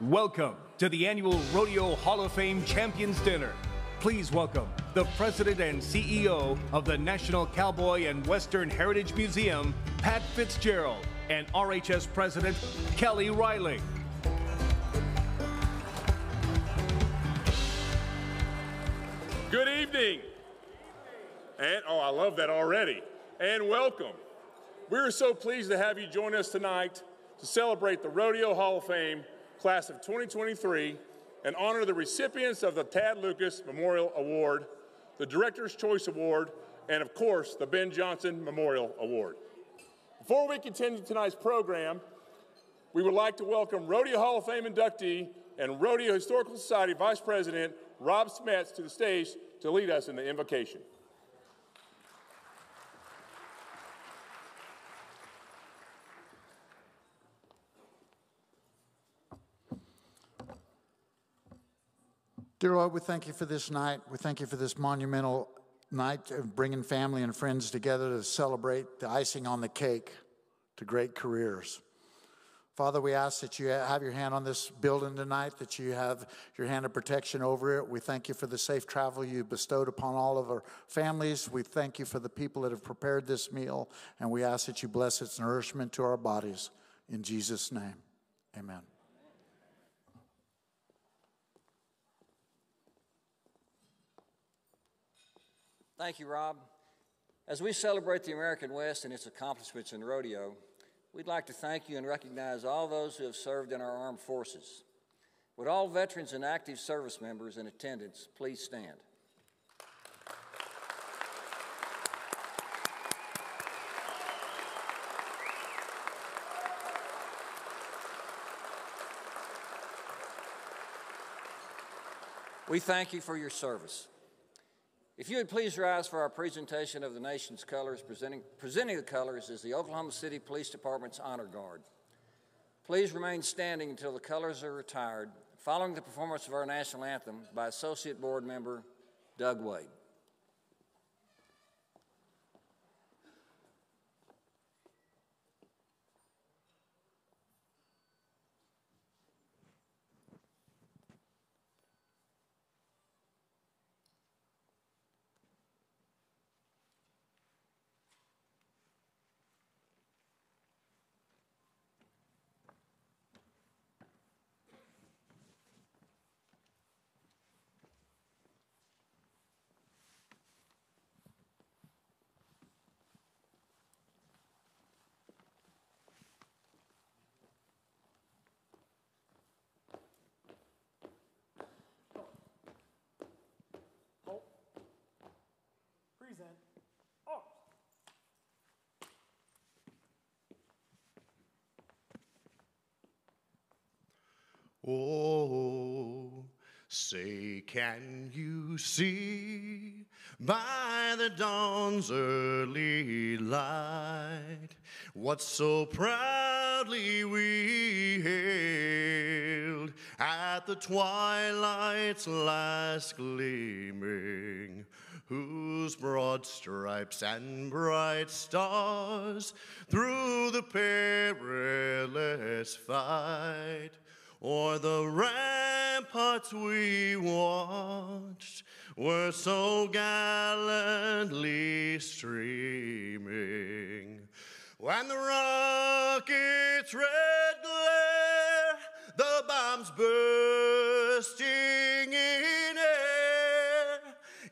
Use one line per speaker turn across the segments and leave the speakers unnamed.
Welcome to the annual Rodeo Hall of Fame Champions Dinner. Please welcome the President and CEO of the National Cowboy and Western Heritage Museum, Pat Fitzgerald, and RHS President, Kelly Riley.
Good evening. And, oh, I love that already. And welcome. We're so pleased to have you join us tonight to celebrate the Rodeo Hall of Fame Class of 2023 and honor the recipients of the Tad Lucas Memorial Award, the Director's Choice Award, and of course, the Ben Johnson Memorial Award. Before we continue tonight's program, we would like to welcome Rodeo Hall of Fame inductee and Rodeo Historical Society Vice President Rob Smets to the stage to lead us in the invocation.
Dear Lord, we thank you for this night. We thank you for this monumental night of bringing family and friends together to celebrate the icing on the cake to great careers. Father, we ask that you have your hand on this building tonight, that you have your hand of protection over it. We thank you for the safe travel you bestowed upon all of our families. We thank you for the people that have prepared this meal, and we ask that you bless its nourishment to our bodies. In Jesus' name, amen.
Thank you, Rob. As we celebrate the American West and its accomplishments in rodeo, we'd like to thank you and recognize all those who have served in our armed forces. Would all veterans and active service members in attendance please stand? We thank you for your service. If you would please rise for our presentation of the nation's colors. Presenting the colors is the Oklahoma City Police Department's Honor Guard. Please remain standing until the colors are retired, following the performance of our national anthem by Associate Board Member Doug Wade.
Oh, say, can you see by the dawn's early light what so proudly we hailed at the twilight's last gleaming, whose broad stripes and bright stars through the perilous fight o'er the ramparts we watched were so gallantly streaming. When the rocket's red glare, the bombs bursting in air,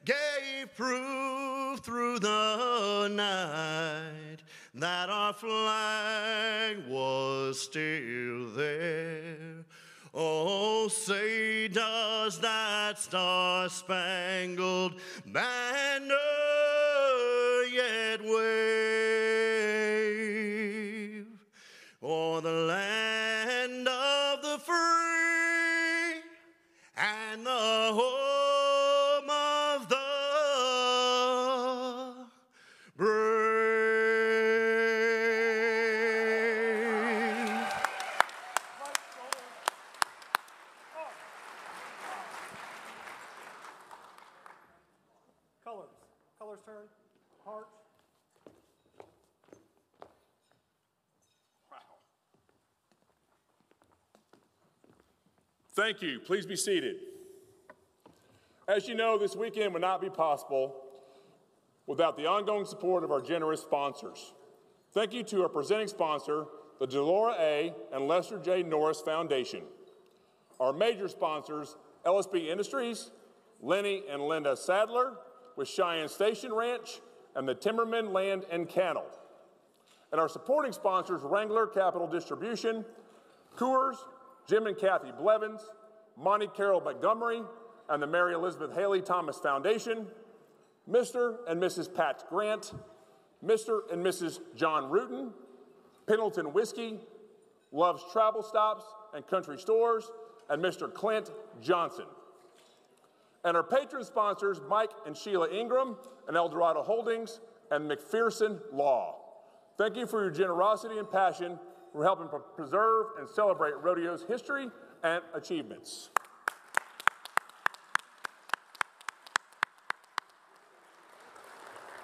gave proof through the night that our flag was still there. Oh, say, does that star-spangled banner yet wave o'er the land of the free and the home of the brave?
Colors turn. Heart.
Thank you. Please be seated. As you know, this weekend would not be possible without the ongoing support of our generous sponsors. Thank you to our presenting sponsor, the Delora A. and Lester J. Norris Foundation. Our major sponsors, LSB Industries, Lenny and Linda Sadler with Cheyenne Station Ranch, and the Timmerman Land and Cattle. And our supporting sponsors, Wrangler Capital Distribution, Coors, Jim and Kathy Blevins, Monty Carroll Montgomery, and the Mary Elizabeth Haley Thomas Foundation, Mr. and Mrs. Pat Grant, Mr. and Mrs. John Rutan, Pendleton Whiskey, Love's Travel Stops and Country Stores, and Mr. Clint Johnson. And our patron sponsors, Mike and Sheila Ingram, and Eldorado Holdings, and McPherson Law. Thank you for your generosity and passion for helping preserve and celebrate rodeo's history and achievements.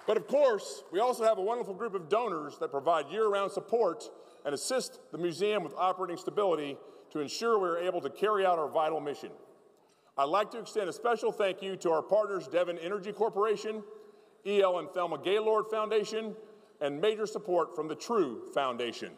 But of course, we also have a wonderful group of donors that provide year-round support and assist the museum with operating stability to ensure we are able to carry out our vital mission. I'd like to extend a special thank you to our partners, Devon Energy Corporation, E.L. and Thelma Gaylord Foundation, and major support from the True Foundation.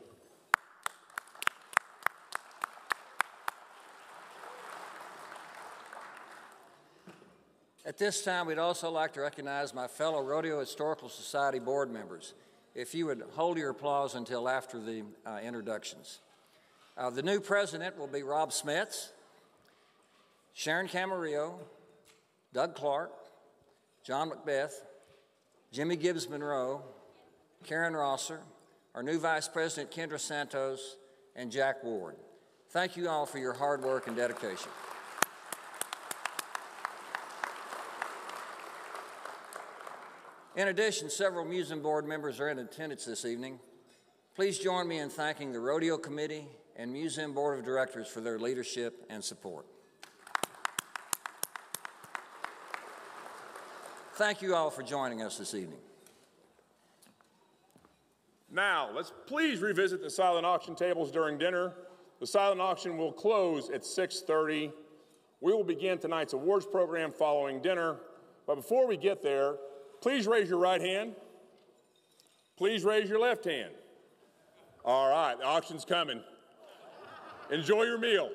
At this time, we'd also like to recognize my fellow Rodeo Historical Society board members. If you would hold your applause until after the introductions. The new president will be Rob Smets, Sharon Camarillo, Doug Clark, John Macbeth, Jimmy Gibbs Monroe, Karen Rosser, our new Vice President Kendra Santos, and Jack Ward. Thank you all for your hard work and dedication. In addition, several museum board members are in attendance this evening. Please join me in thanking the Rodeo Committee and Museum Board of Directors for their leadership and support. Thank you all for joining us this evening.
Now, let's please revisit the silent auction tables during dinner. The silent auction will close at 6:30. We will begin tonight's awards program following dinner. But before we get there, please raise your right hand. Please raise your left hand. All right, the auction's coming. Enjoy your meal.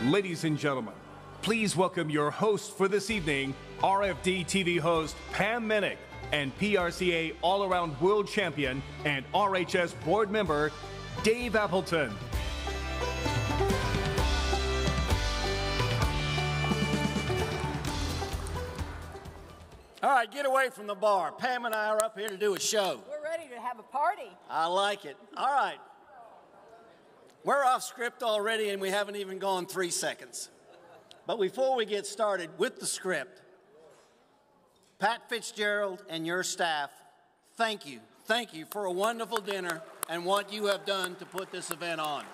Ladies and gentlemen, please welcome your host for this evening, RFD TV host Pam Minnick, and PRCA all-around world champion and RHS board member, Dave Appleton.
All right, get away from the bar. Pam and I are up here to do a show.
We're ready to have a party.
I like it. All right. We're off script already, and we haven't even gone 3 seconds. But before we get started with the script, Pat Fitzgerald and your staff, thank you. Thank you for a wonderful dinner and what you have done to put this event on.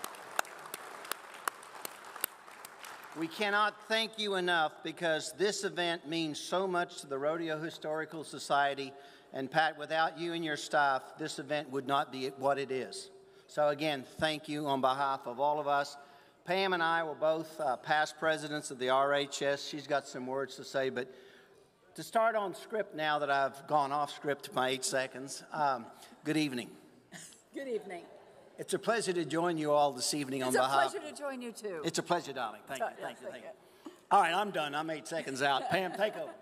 We cannot thank you enough because this event means so much to the Rodeo Historical Society. And Pat, without you and your staff, this event would not be what it is. So again, thank you on behalf of all of us. Pam and I were both past presidents of the RHS. She's got some words to say, but to start on script now that I've gone off script my 8 seconds, good evening.
Good evening.
It's a pleasure to join you all this evening on behalf.
It's a pleasure to join you too.
It's a pleasure, darling. Thank you, thank you, thank you. All right, I'm done. I'm 8 seconds out. Pam, take over.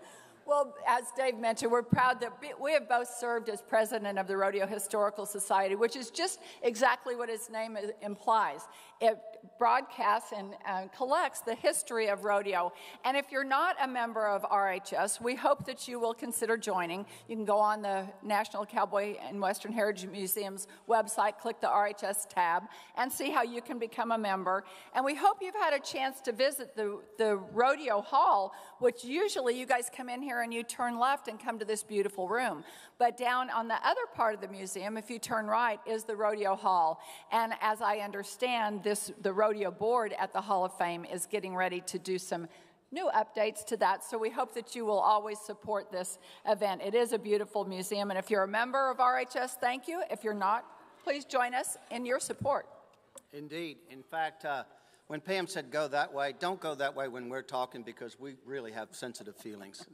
Well, as Dave mentioned, we're proud that we have both served as president of the Rodeo Historical Society, which is just exactly what its name implies. It broadcasts and collects the history of rodeo. And if you're not a member of RHS, we hope that you will consider joining. You can go on the National Cowboy and Western Heritage Museum's website, click the RHS tab, and see how you can become a member. And we hope you've had a chance to visit the Rodeo Hall, which usually you guys come in here here and you turn left and come to this beautiful room. But down on the other part of the museum, if you turn right, is the Rodeo Hall. And as I understand, the rodeo board at the Hall of Fame is getting ready to do some new updates to that, so we hope that you will always support this event. It is a beautiful museum, and if you're a member of RHS, thank you. If you're not, please join us in your support.
Indeed. In fact, when Pam said go that way, don't go that way when we're talking, because we really have sensitive feelings.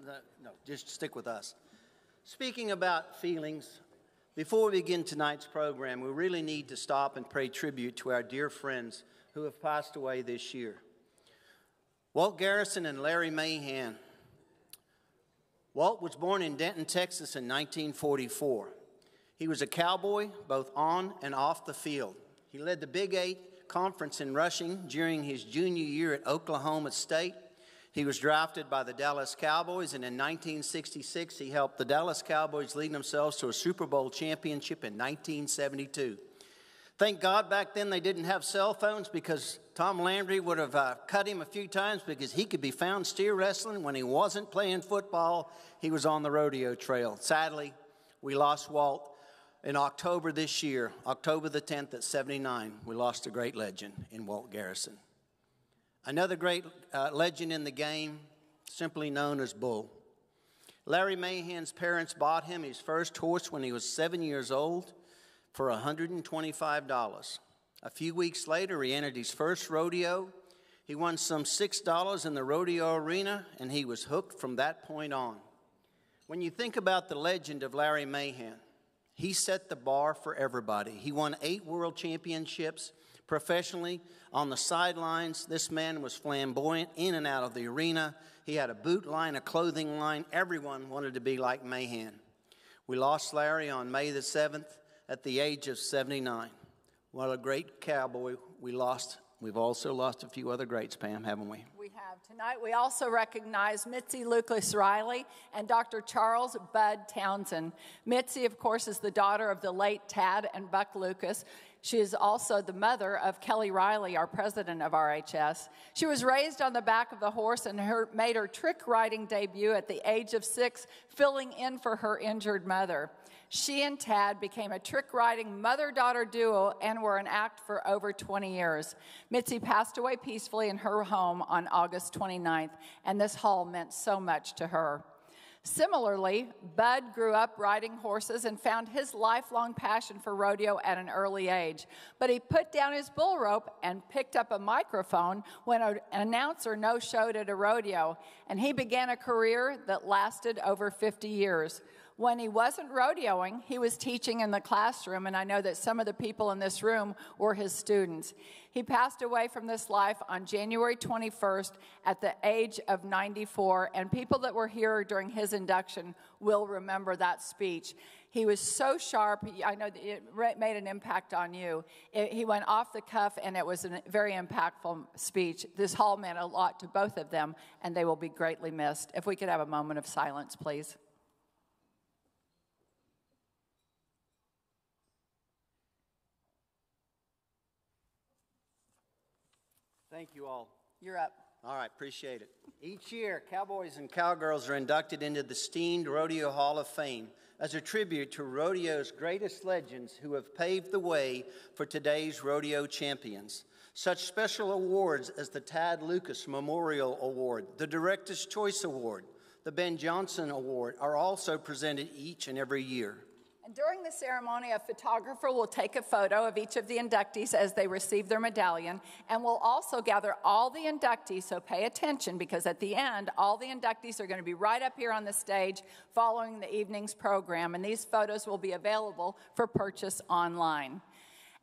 No, just stick with us. Speaking about feelings, before we begin tonight's program, we really need to stop and pay tribute to our dear friends who have passed away this year. Walt Garrison and Larry Mahan. Walt was born in Denton, Texas in 1944. He was a cowboy both on and off the field. He led the Big 8 conference in rushing during his junior year at Oklahoma State. He was drafted by the Dallas Cowboys, and in 1966 he helped the Dallas Cowboys lead themselves to a Super Bowl championship in 1972. Thank God back then they didn't have cell phones, because Tom Landry would have cut him a few times, because he could be found steer wrestling when he wasn't playing football. He was on the rodeo trail. Sadly, we lost Walt in October this year, October the 10th at 79. We lost a great legend in Walt Garrison. Another great legend in the game, simply known as Bull. Larry Mahan's parents bought him his first horse when he was 7 years old for $125. A few weeks later, he entered his first rodeo. He won some $6 in the rodeo arena, and he was hooked from that point on. When you think about the legend of Larry Mahan, he set the bar for everybody. He won 8 world championships professionally. On the sidelines, this man was flamboyant in and out of the arena. He had a boot line, a clothing line. Everyone wanted to be like Mahan. We lost Larry on May the 7th at the age of 79. What a great cowboy we lost. We've also lost a few other greats, Pam, haven't we?
We have. Tonight we also recognize Mitzi Lucas Riley and Dr. Charles Bud Townsend. Mitzi, of course, is the daughter of the late Tad and Buck Lucas. She is also the mother of Kelly Riley, our president of RHS. She was raised on the back of the horse and made her trick riding debut at the age of 6, filling in for her injured mother. She and Tad became a trick-riding mother-daughter duo and were an act for over 20 years. Mitzi passed away peacefully in her home on August 29th, and this hall meant so much to her. Similarly, Bud grew up riding horses and found his lifelong passion for rodeo at an early age. But he put down his bull rope and picked up a microphone when an announcer no-showed at a rodeo, and he began a career that lasted over 50 years. When he wasn't rodeoing, he was teaching in the classroom, and I know that some of the people in this room were his students. He passed away from this life on January 21st at the age of 94, and people that were here during his induction will remember that speech. He was so sharp. I know that it made an impact on you. He went off the cuff, and it was a very impactful speech. This hall meant a lot to both of them, and they will be greatly missed. If we could have a moment of silence, please.
Thank you all.
You're up.
All right, appreciate it. Each year, cowboys and cowgirls are inducted into the Steamed Rodeo Hall of Fame as a tribute to rodeo's greatest legends who have paved the way for today's rodeo champions. Such special awards as the Tad Lucas Memorial Award, the Director's Choice Award, the Ben Johnson Award are also presented each and every year.
And during the ceremony, a photographer will take a photo of each of the inductees as they receive their medallion, and we'll also gather all the inductees, so pay attention, because at the end, all the inductees are going to be right up here on the stage following the evening's program, and these photos will be available for purchase online.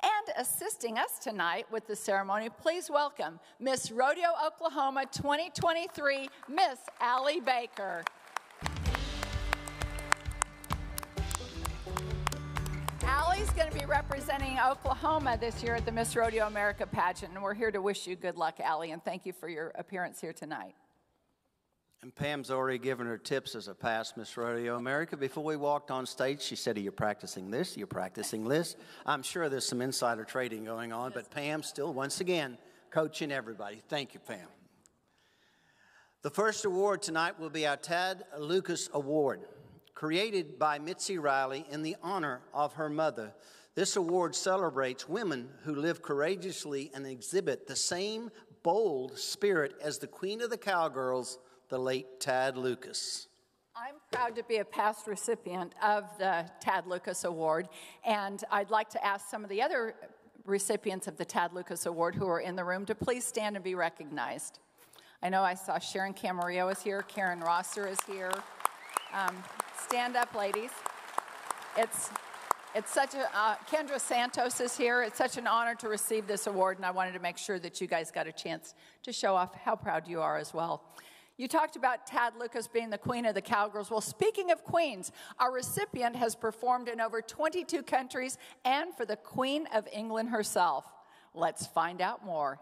And assisting us tonight with the ceremony, please welcome Miss Rodeo Oklahoma 2023, Miss Allie Baker. Allie's going to be representing Oklahoma this year at the Miss Rodeo America pageant, and we're here to wish you good luck, Allie, and thank you for your appearance here tonight.
And Pam's already given her tips as a past Miss Rodeo America. Before we walked on stage, she said, "Are you practicing this? Are you practicing this?" I'm sure there's some insider trading going on, but Pam still, once again, coaching everybody. Thank you, Pam. The first award tonight will be our Tad Lucas Award. Created by Mitzi Riley in the honor of her mother, this award celebrates women who live courageously and exhibit the same bold spirit as the Queen of the Cowgirls, the late Tad Lucas.
I'm proud to be a past recipient of the Tad Lucas Award, and I'd like to ask some of the other recipients of the Tad Lucas Award who are in the room to please stand and be recognized. I know I saw Sharon Camarillo is here, Karen Rosser is here. Stand up, ladies. It's such a, Kendra Santos is here. It's such an honor to receive this award, and I wanted to make sure that you guys got a chance to show off how proud you are as well. You talked about Tad Lucas being the Queen of the Cowgirls. Well, speaking of queens, our recipient has performed in over 22 countries and for the Queen of England herself. Let's find out more.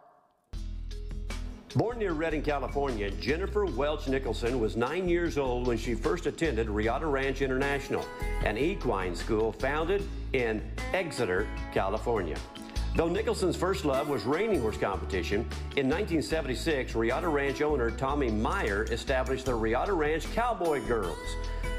Born near Redding, California, Jennifer Welch Nicholson was 9 years old when she first attended Riata Ranch International, an equine school founded in Exeter, California. Though Nicholson's first love was reining horse competition, in 1976, Riata Ranch owner Tommy Meyer established the Riata Ranch Cowboy Girls,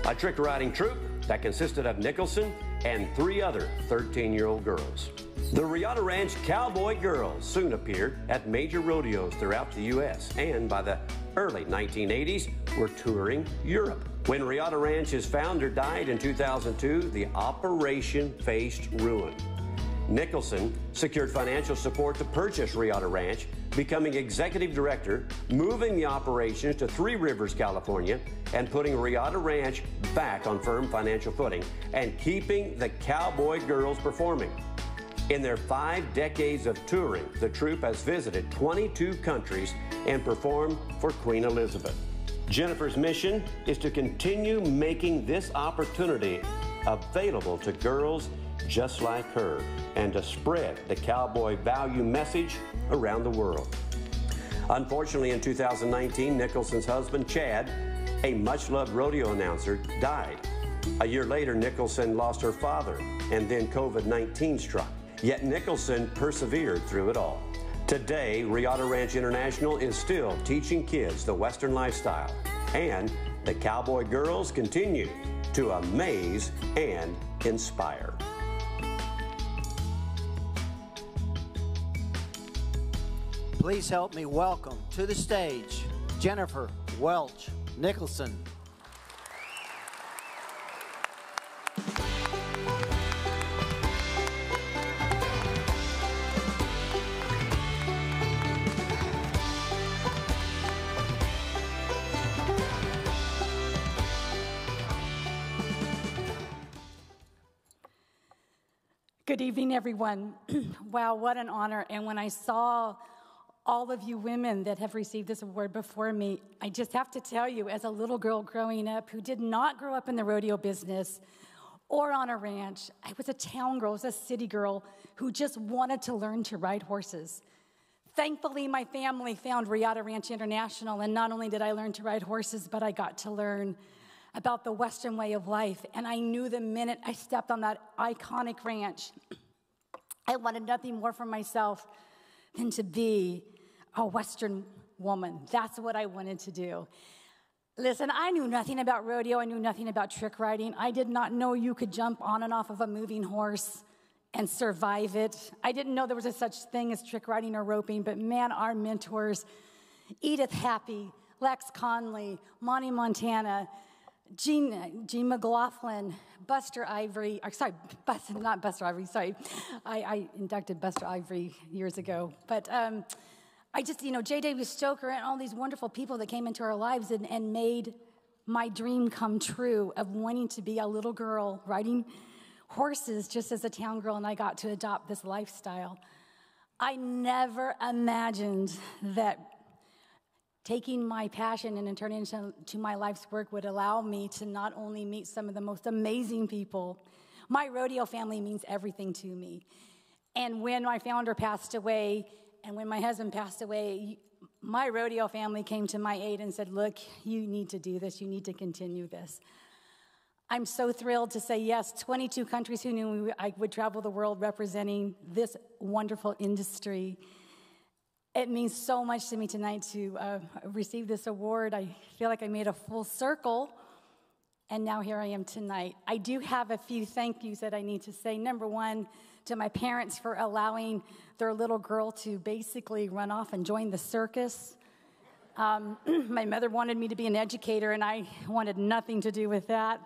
a trick riding troupe that consisted of Nicholson and 3 other 13-year-old girls. The Riata Ranch Cowboy Girls soon appeared at major rodeos throughout the U.S. and by the early 1980s were touring Europe. When Riata Ranch's founder died in 2002, the operation faced ruin. Nicholson secured financial support to purchase Riata Ranch, becoming executive director, moving the operations to Three Rivers, California, and putting Riata Ranch back on firm financial footing and keeping the Cowboy Girls performing. In their 5 decades of touring, the troupe has visited 22 countries and performed for Queen Elizabeth. Jennifer's mission is to continue making this opportunity available to girls just like her and to spread the cowboy value message around the world. Unfortunately, in 2019, Nicholson's husband, Chad, a much-loved rodeo announcer, died. A year later, Nicholson lost her father, and then COVID-19 struck. Yet Nicholson persevered through it all. Today, Riata Ranch International is still teaching kids the Western lifestyle, and the Cowboy Girls continue to amaze and inspire.
Please help me welcome to the stage Jennifer Welch Nicholson.
Good evening, everyone. Wow, what an honor. And when I saw all of you women that have received this award before me, I just have to tell you, as a little girl growing up who did not grow up in the rodeo business or on a ranch, I was a town girl, I was a city girl who just wanted to learn to ride horses. Thankfully, my family found Riata Ranch International, and not only did I learn to ride horses, but I got to learn about the Western way of life. And I knew the minute I stepped on that iconic ranch, I wanted nothing more for myself than to be a Western woman. That's what I wanted to do. Listen, I knew nothing about rodeo. I knew nothing about trick riding. I did not know you could jump on and off of a moving horse and survive it. I didn't know there was a such thing as trick riding or roping, but man, our mentors, Edith Happy, Lex Conley, Monty Montana, Gene McLaughlin, Buster Ivory, not Buster Ivory, sorry. I inducted Buster Ivory years ago. But I just, J. Davis Stoker and all these wonderful people that came into our lives and made my dream come true of wanting to be a little girl riding horses just as a town girl, and I got to adopt this lifestyle. I never imagined that taking my passion and turning it into my life's work would allow me to not only meet some of the most amazing people. My rodeo family means everything to me. And when my founder passed away and when my husband passed away, my rodeo family came to my aid and said, look, you need to do this. You need to continue this. I'm so thrilled to say yes, 22 countries who knew I would travel the world representing this wonderful industry. It means so much to me tonight to receive this award. I feel like I made a full circle, and now here I am tonight. I do have a few thank yous that I need to say. Number one, to my parents for allowing their little girl to basically run off and join the circus. My mother wanted me to be an educator, and I wanted nothing to do with that.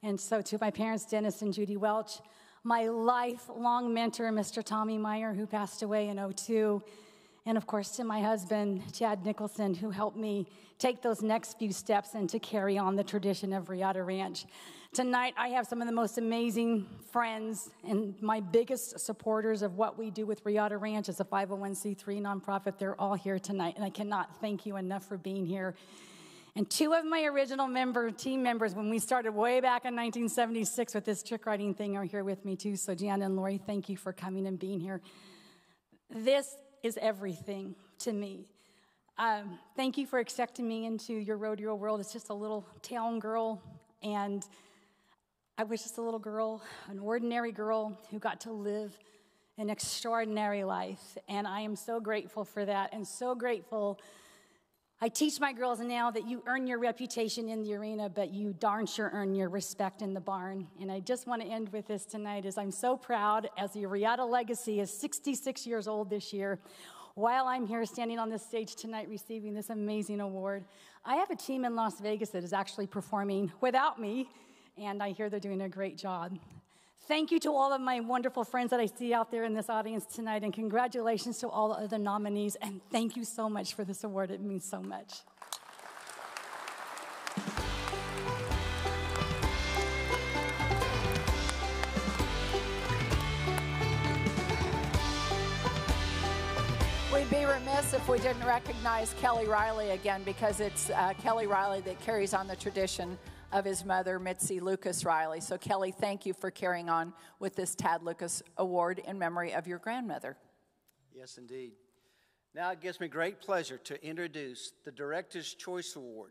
And so to my parents, Dennis and Judy Welch, my lifelong mentor, Mr. Tommy Meyer, who passed away in 2002, and of course to my husband, Chad Nicholson, who helped me take those next few steps and to carry on the tradition of Reata Ranch. Tonight, I have some of the most amazing friends and my biggest supporters of what we do with Reata Ranch as a 501c3 nonprofit. They're all here tonight, and I cannot thank you enough for being here. And two of my original team members, when we started way back in 1976 with this trick riding thing, are here with me too. So Gianna and Lori, thank you for coming and being here. This is everything to me. Thank you for accepting me into your rodeo world. It's just a little town girl, and I was just a little girl, an ordinary girl who got to live an extraordinary life, and I am so grateful for that, and so grateful. I teach my girls now that you earn your reputation in the arena, but you darn sure earn your respect in the barn. And I just want to end with this tonight, as I'm so proud, as the Reata legacy is 66 years old this year. While I'm here standing on this stage tonight receiving this amazing award, I have a team in Las Vegas that is actually performing without me, and I hear they're doing a great job. Thank you to all of my wonderful friends that I see out there in this audience tonight, and congratulations to all the other nominees, and thank you so much for this award. It means so much.
We'd be remiss if we didn't recognize Kelly Riley again, because it's Kelly Riley that carries on the tradition of his mother, Mitzi Lucas Riley. So Kelly, thank you for carrying on with this Tad Lucas Award in memory of your grandmother.
Yes, indeed. Now it gives me great pleasure to introduce the Director's Choice Award.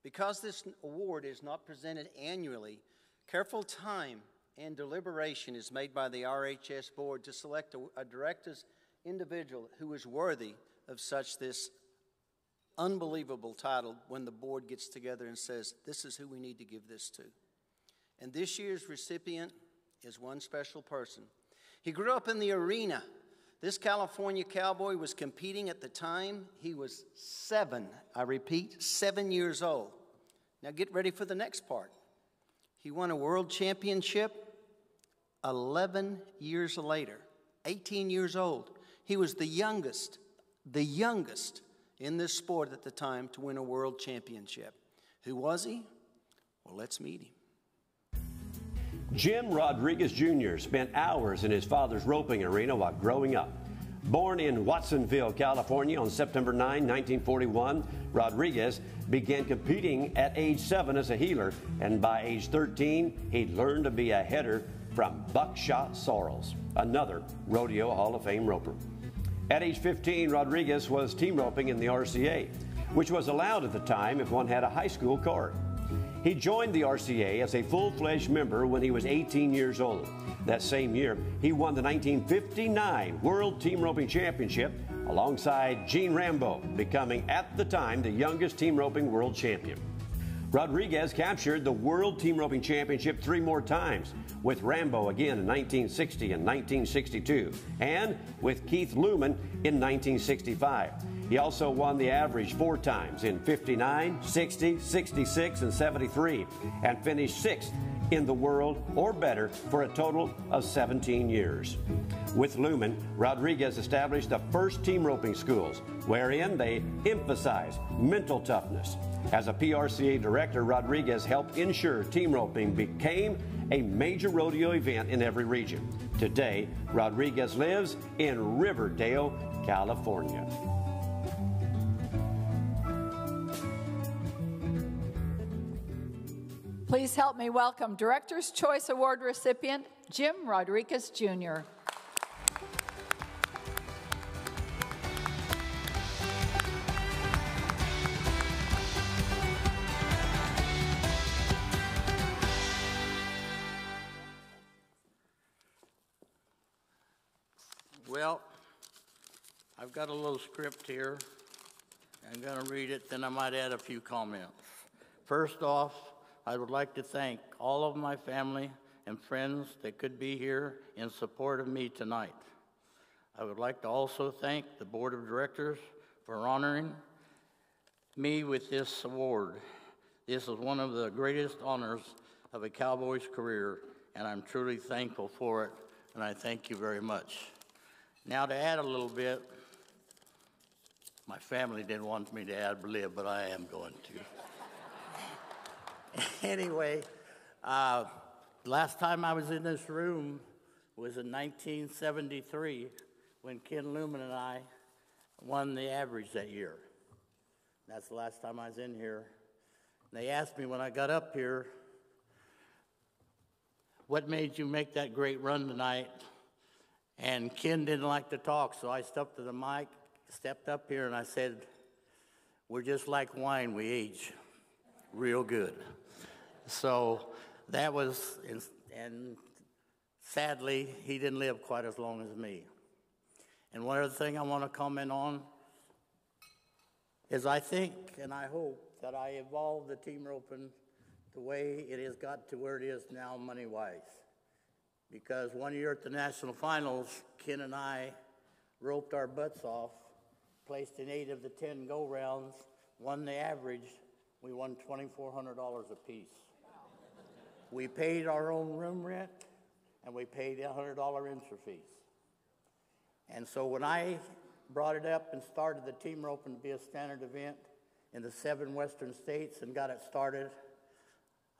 Because this award is not presented annually, careful time and deliberation is made by the RHS Board to select a director's individual who is worthy of such this unbelievable title when the board gets together and says, this is who we need to give this to. And this year's recipient is one special person. He grew up in the arena. This California cowboy was competing at the time he was 7, I repeat, 7 years old. Now get ready for the next part. He won a world championship 11 years later, 18 years old. He was the youngest in this sport at the time to win a world championship. Who was he? Well, let's meet him.
Jim Rodriguez Jr. spent hours in his father's roping arena while growing up. Born in Watsonville, California on September 9, 1941, Rodriguez began competing at age 7 as a heeler, and by age 13, he learned to be a header from Buckshot Sorrells, another Rodeo Hall of Fame roper. At age 15, Rodriguez was team roping in the RCA, which was allowed at the time if one had a high school card. He joined the RCA as a full-fledged member when he was 18 years old. That same year, he won the 1959 World Team Roping Championship alongside Gene Rambo, becoming at the time the youngest team roping world champion. Rodriguez captured the World Team Roping Championship 3 more times, with Rambo again in 1960 and 1962, and with Keith Luman in 1965. He also won the average 4 times in 59, 60, 66, and 73, and finished 6th in the world or better for a total of 17 years. With Luman, Rodriguez established the first team roping schools, wherein they emphasized mental toughness. As a PRCA director, Rodriguez helped ensure team roping became a major rodeo event in every region. Today, Rodriguez lives in Riverdale, California.
Please help me welcome Director's Choice Award recipient, Jim Rodriguez Jr.
Well,
I've got a little script here. I'm going to read it, then I might add a few comments. First off, I would like to thank all of my family and friends that could be here in support of me tonight. I would like to also thank the Board of Directors for honoring me with this award. This is one of the greatest honors of a Cowboy's career, and I'm truly thankful for it, and I thank you very much. Now to add a little bit, my family didn't want me to ad lib, but I am going to. Anyway, last time I was in this room was in 1973 when Ken Lumen and I won the average that year. That's the last time I was in here. And they asked me when I got up here, what made you make that great run tonight? And Ken didn't like to talk, so I stepped to the mic, stepped up here, and I said, we're just like wine, we age real good. So that was, and sadly, he didn't live quite as long as me. And one other thing I want to comment on is I think and I hope that I evolved the team roping the way it has got to where it is now money-wise. Because one year at the national finals, Ken and I roped our butts off, placed in 8 of the 10 go-rounds, won the average. We won $2,400 apiece. We paid our own room rent, and we paid $100 entry fees. And so when I brought it up and started the team roping to be a standard event in the 7 western states and got it started,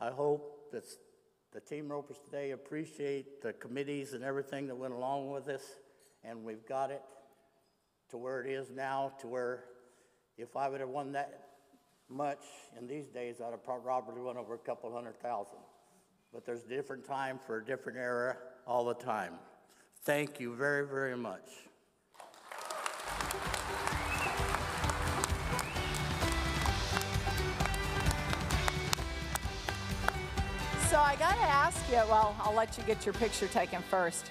I hope that the team ropers today appreciate the committees and everything that went along with this, and we've got it to where it is now, to where if I would have won that much in these days, I'd have probably won over a couple $100,000. But there's a different time for a different era all the time. Thank you very, very much.
So I got to ask you, well, I'll let you get your picture taken first.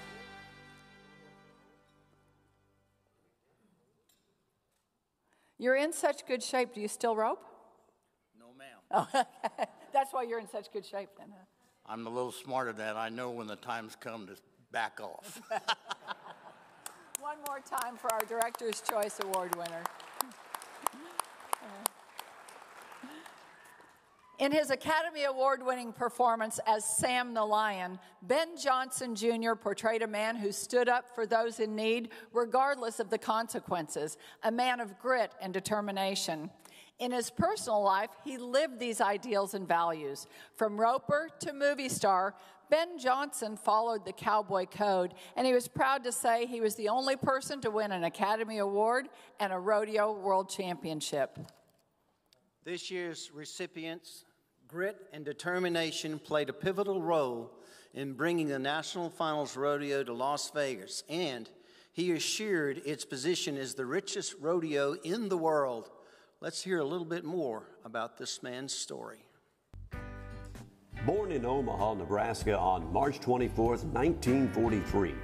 You're in such good shape. Do you still rope?
No, ma'am.
Oh, okay. That's why you're in such good shape then, huh?
I'm a little smarter than that. I know when the time's come to back off.
One more time for our Director's Choice Award winner. In his Academy Award-winning performance as Sam the Lion, Ben Johnson Jr. portrayed a man who stood up for those in need regardless of the consequences, a man of grit and determination. In his personal life, he lived these ideals and values. From roper to movie star, Ben Johnson followed the cowboy code, and he was proud to say he was the only person to win an Academy Award and a Rodeo World Championship.
This year's recipients' grit and determination played a pivotal role in bringing the National Finals Rodeo to Las Vegas, and he assured its position as the richest rodeo in the world. Let's hear a little bit more about this man's story.
Born in Omaha, Nebraska on March 24, 1943,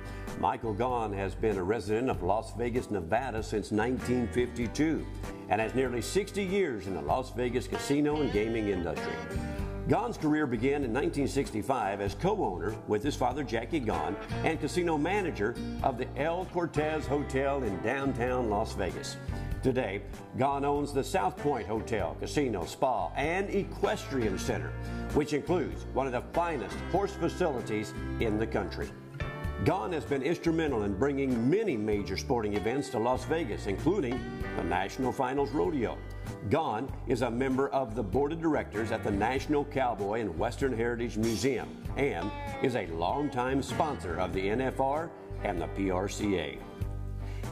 Michael Gaughan has been a resident of Las Vegas, Nevada since 1952 and has nearly 60 years in the Las Vegas casino and gaming industry. Gaughan's career began in 1965 as co-owner with his father Jackie Gaughan and casino manager of the El Cortez Hotel in downtown Las Vegas. Today, Gaughan owns the South Point Hotel, Casino, Spa, and Equestrian Center, which includes one of the finest horse facilities in the country. Gaughan has been instrumental in bringing many major sporting events to Las Vegas, including the National Finals Rodeo. Gaughan is a member of the board of directors at the National Cowboy and Western Heritage Museum and is a longtime sponsor of the NFR and the PRCA.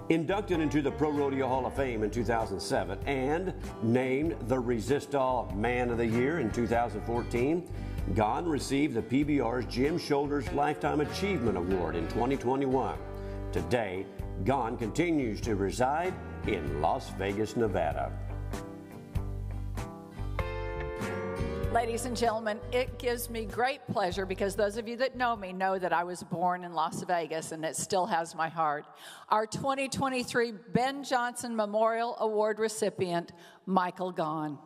Inducted into the Pro Rodeo Hall of Fame in 2007 and named the Resistol Man of the Year in 2014, Gaughan received the PBR's Jim Shoulders Lifetime Achievement Award in 2021. Today, Gaughan continues to reside in Las Vegas, Nevada.
Ladies and gentlemen, it gives me great pleasure because those of you that know me know that I was born in Las Vegas and it still has my heart. Our 2023 Ben Johnson Memorial Award recipient, Michael Gaughan.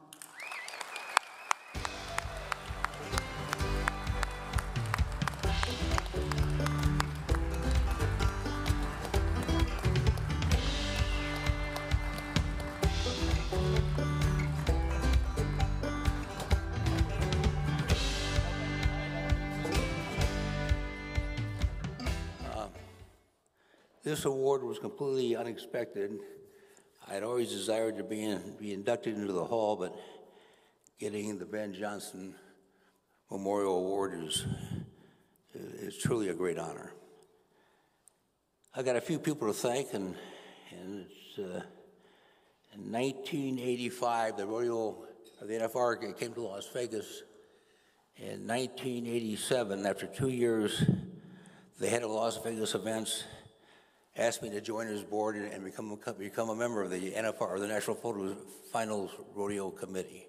This award was completely unexpected. I had always desired to be inducted into the hall, but getting the Ben Johnson Memorial Award is truly a great honor. I got a few people to thank, and it's in 1985, the rodeo of the NFR came to Las Vegas. In 1987, after 2 years, the head of Las Vegas events asked me to join his board and become a member of the NFR, or the National Finals Rodeo Committee,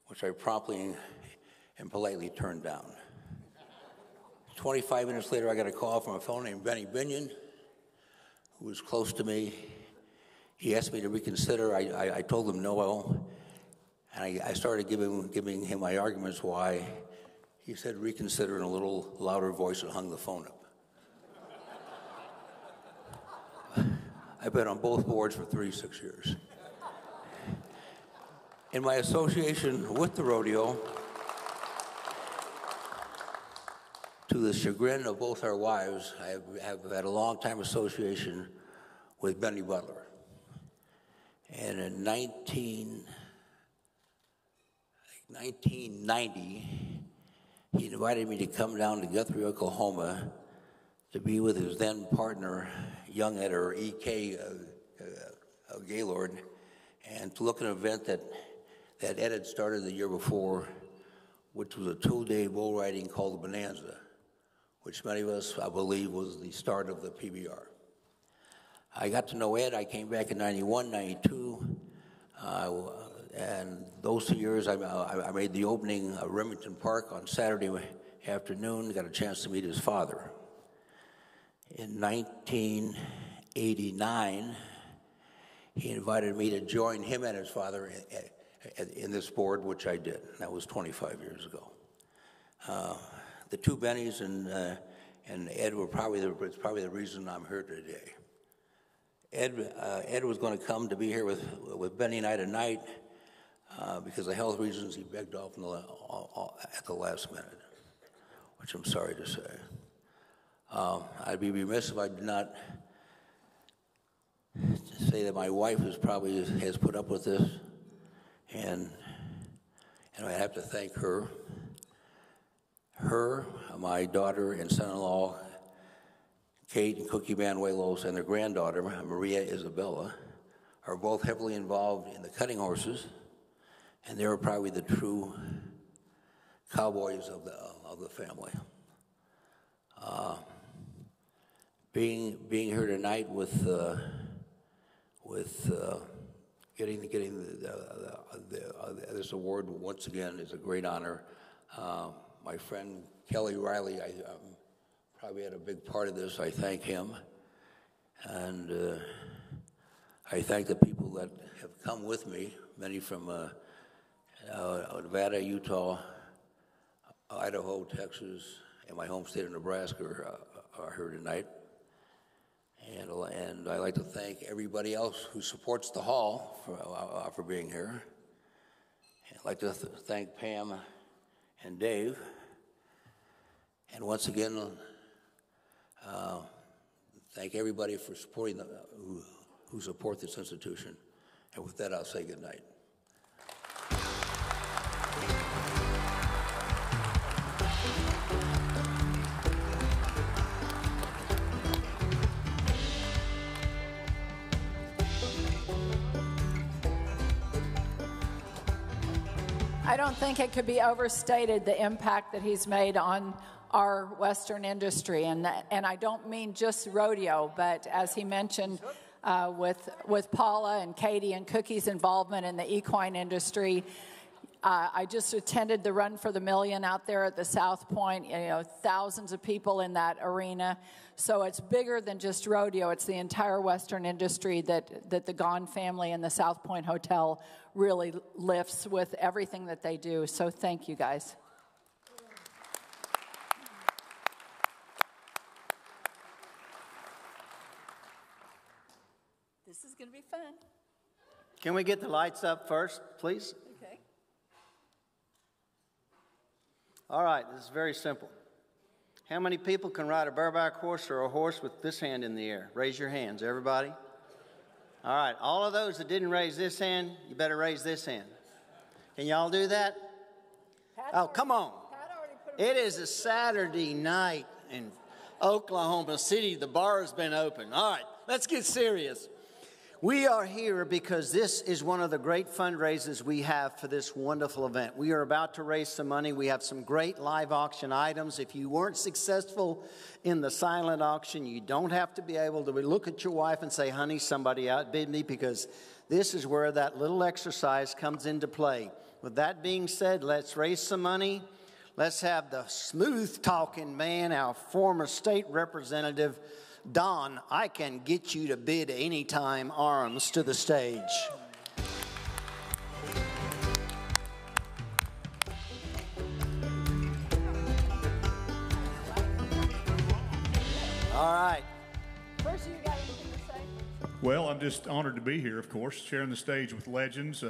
which I promptly and politely turned down. 25 minutes later, I got a call from a fellow named Benny Binion, who was close to me. He asked me to reconsider. I told him no, and I started giving him my arguments why. He said reconsider in a little louder voice and hung the phone up. I've been on both boards for 36 years. In my association with the rodeo, to the chagrin of both our wives, I have had a long-time association with Benny Butler. And in 1990, he invited me to come down to Guthrie, Oklahoma, to be with his then partner, young editor E.K. Gaylord, and to look at an event that Ed had started the year before, which was a 2-day bull riding called the Bonanza, which many of us, I believe, was the start of the PBR. I got to know Ed. I came back in 91, 92, and those 2 years I made the opening of Remington Park on Saturday afternoon, got a chance to meet his father. In 1989, he invited me to join him and his father in this board, which I did. That was 25 years ago. The two Bennys and Ed were probably the reason I'm here today. Ed was going to come to be here with Benny and I tonight because of health reasons. He begged off at the last minute, which I'm sorry to say. I'd be remiss if I did not say that my wife has put up with this, and I have to thank her. Her, my daughter and son-in-law, Kate and Cookie Manuelos, and their granddaughter, Maria Isabella, are both heavily involved in the cutting horses, and they're probably the true cowboys of the family. Being here tonight with getting this award once again is a great honor. My friend Kelly Riley, I probably had a big part of this. I thank him, and I thank the people that have come with me. Many from Nevada, Utah, Idaho, Texas, and my home state of Nebraska are here tonight. And I'd like to thank everybody else who supports the hall for being here. I'd like to thank Pam and Dave. And once again, thank everybody for supporting who support this institution. And with that, I'll say good night.
I don't think it could be overstated the impact that he's made on our Western industry, and I don't mean just rodeo, but as he mentioned, with Paula and Katie and Cookie's involvement in the equine industry, I just attended the Run for the Million out there at the South Point, you know, thousands of people in that arena. So it's bigger than just rodeo. It's the entire Western industry that the Gahn family and the South Point Hotel really lifts with everything that they do. So thank you, guys. This is going to be fun.
Can we get the lights up first, please?
Okay.
All right, this is very simple. How many people can ride a bareback horse or a horse with this hand in the air? Raise your hands, everybody. All right, all of those that didn't raise this hand, you better raise this hand. Can y'all do that? Oh, come on. It is a Saturday night in Oklahoma City. The bar has been open. All right, let's get serious. We are here because this is one of the great fundraisers we have for this wonderful event. We are about to raise some money. We have some great live auction items. If you weren't successful in the silent auction, you don't have to be able to look at your wife and say, honey, somebody outbid me, because this is where that little exercise comes into play. With that being said, let's raise some money. Let's have the smooth-talking man, our former state representative, Don, I can get you to bid anytime arms to the stage. All right.
First, you got anything to say?
Well, I'm just honored to be here, of course, sharing the stage with legends.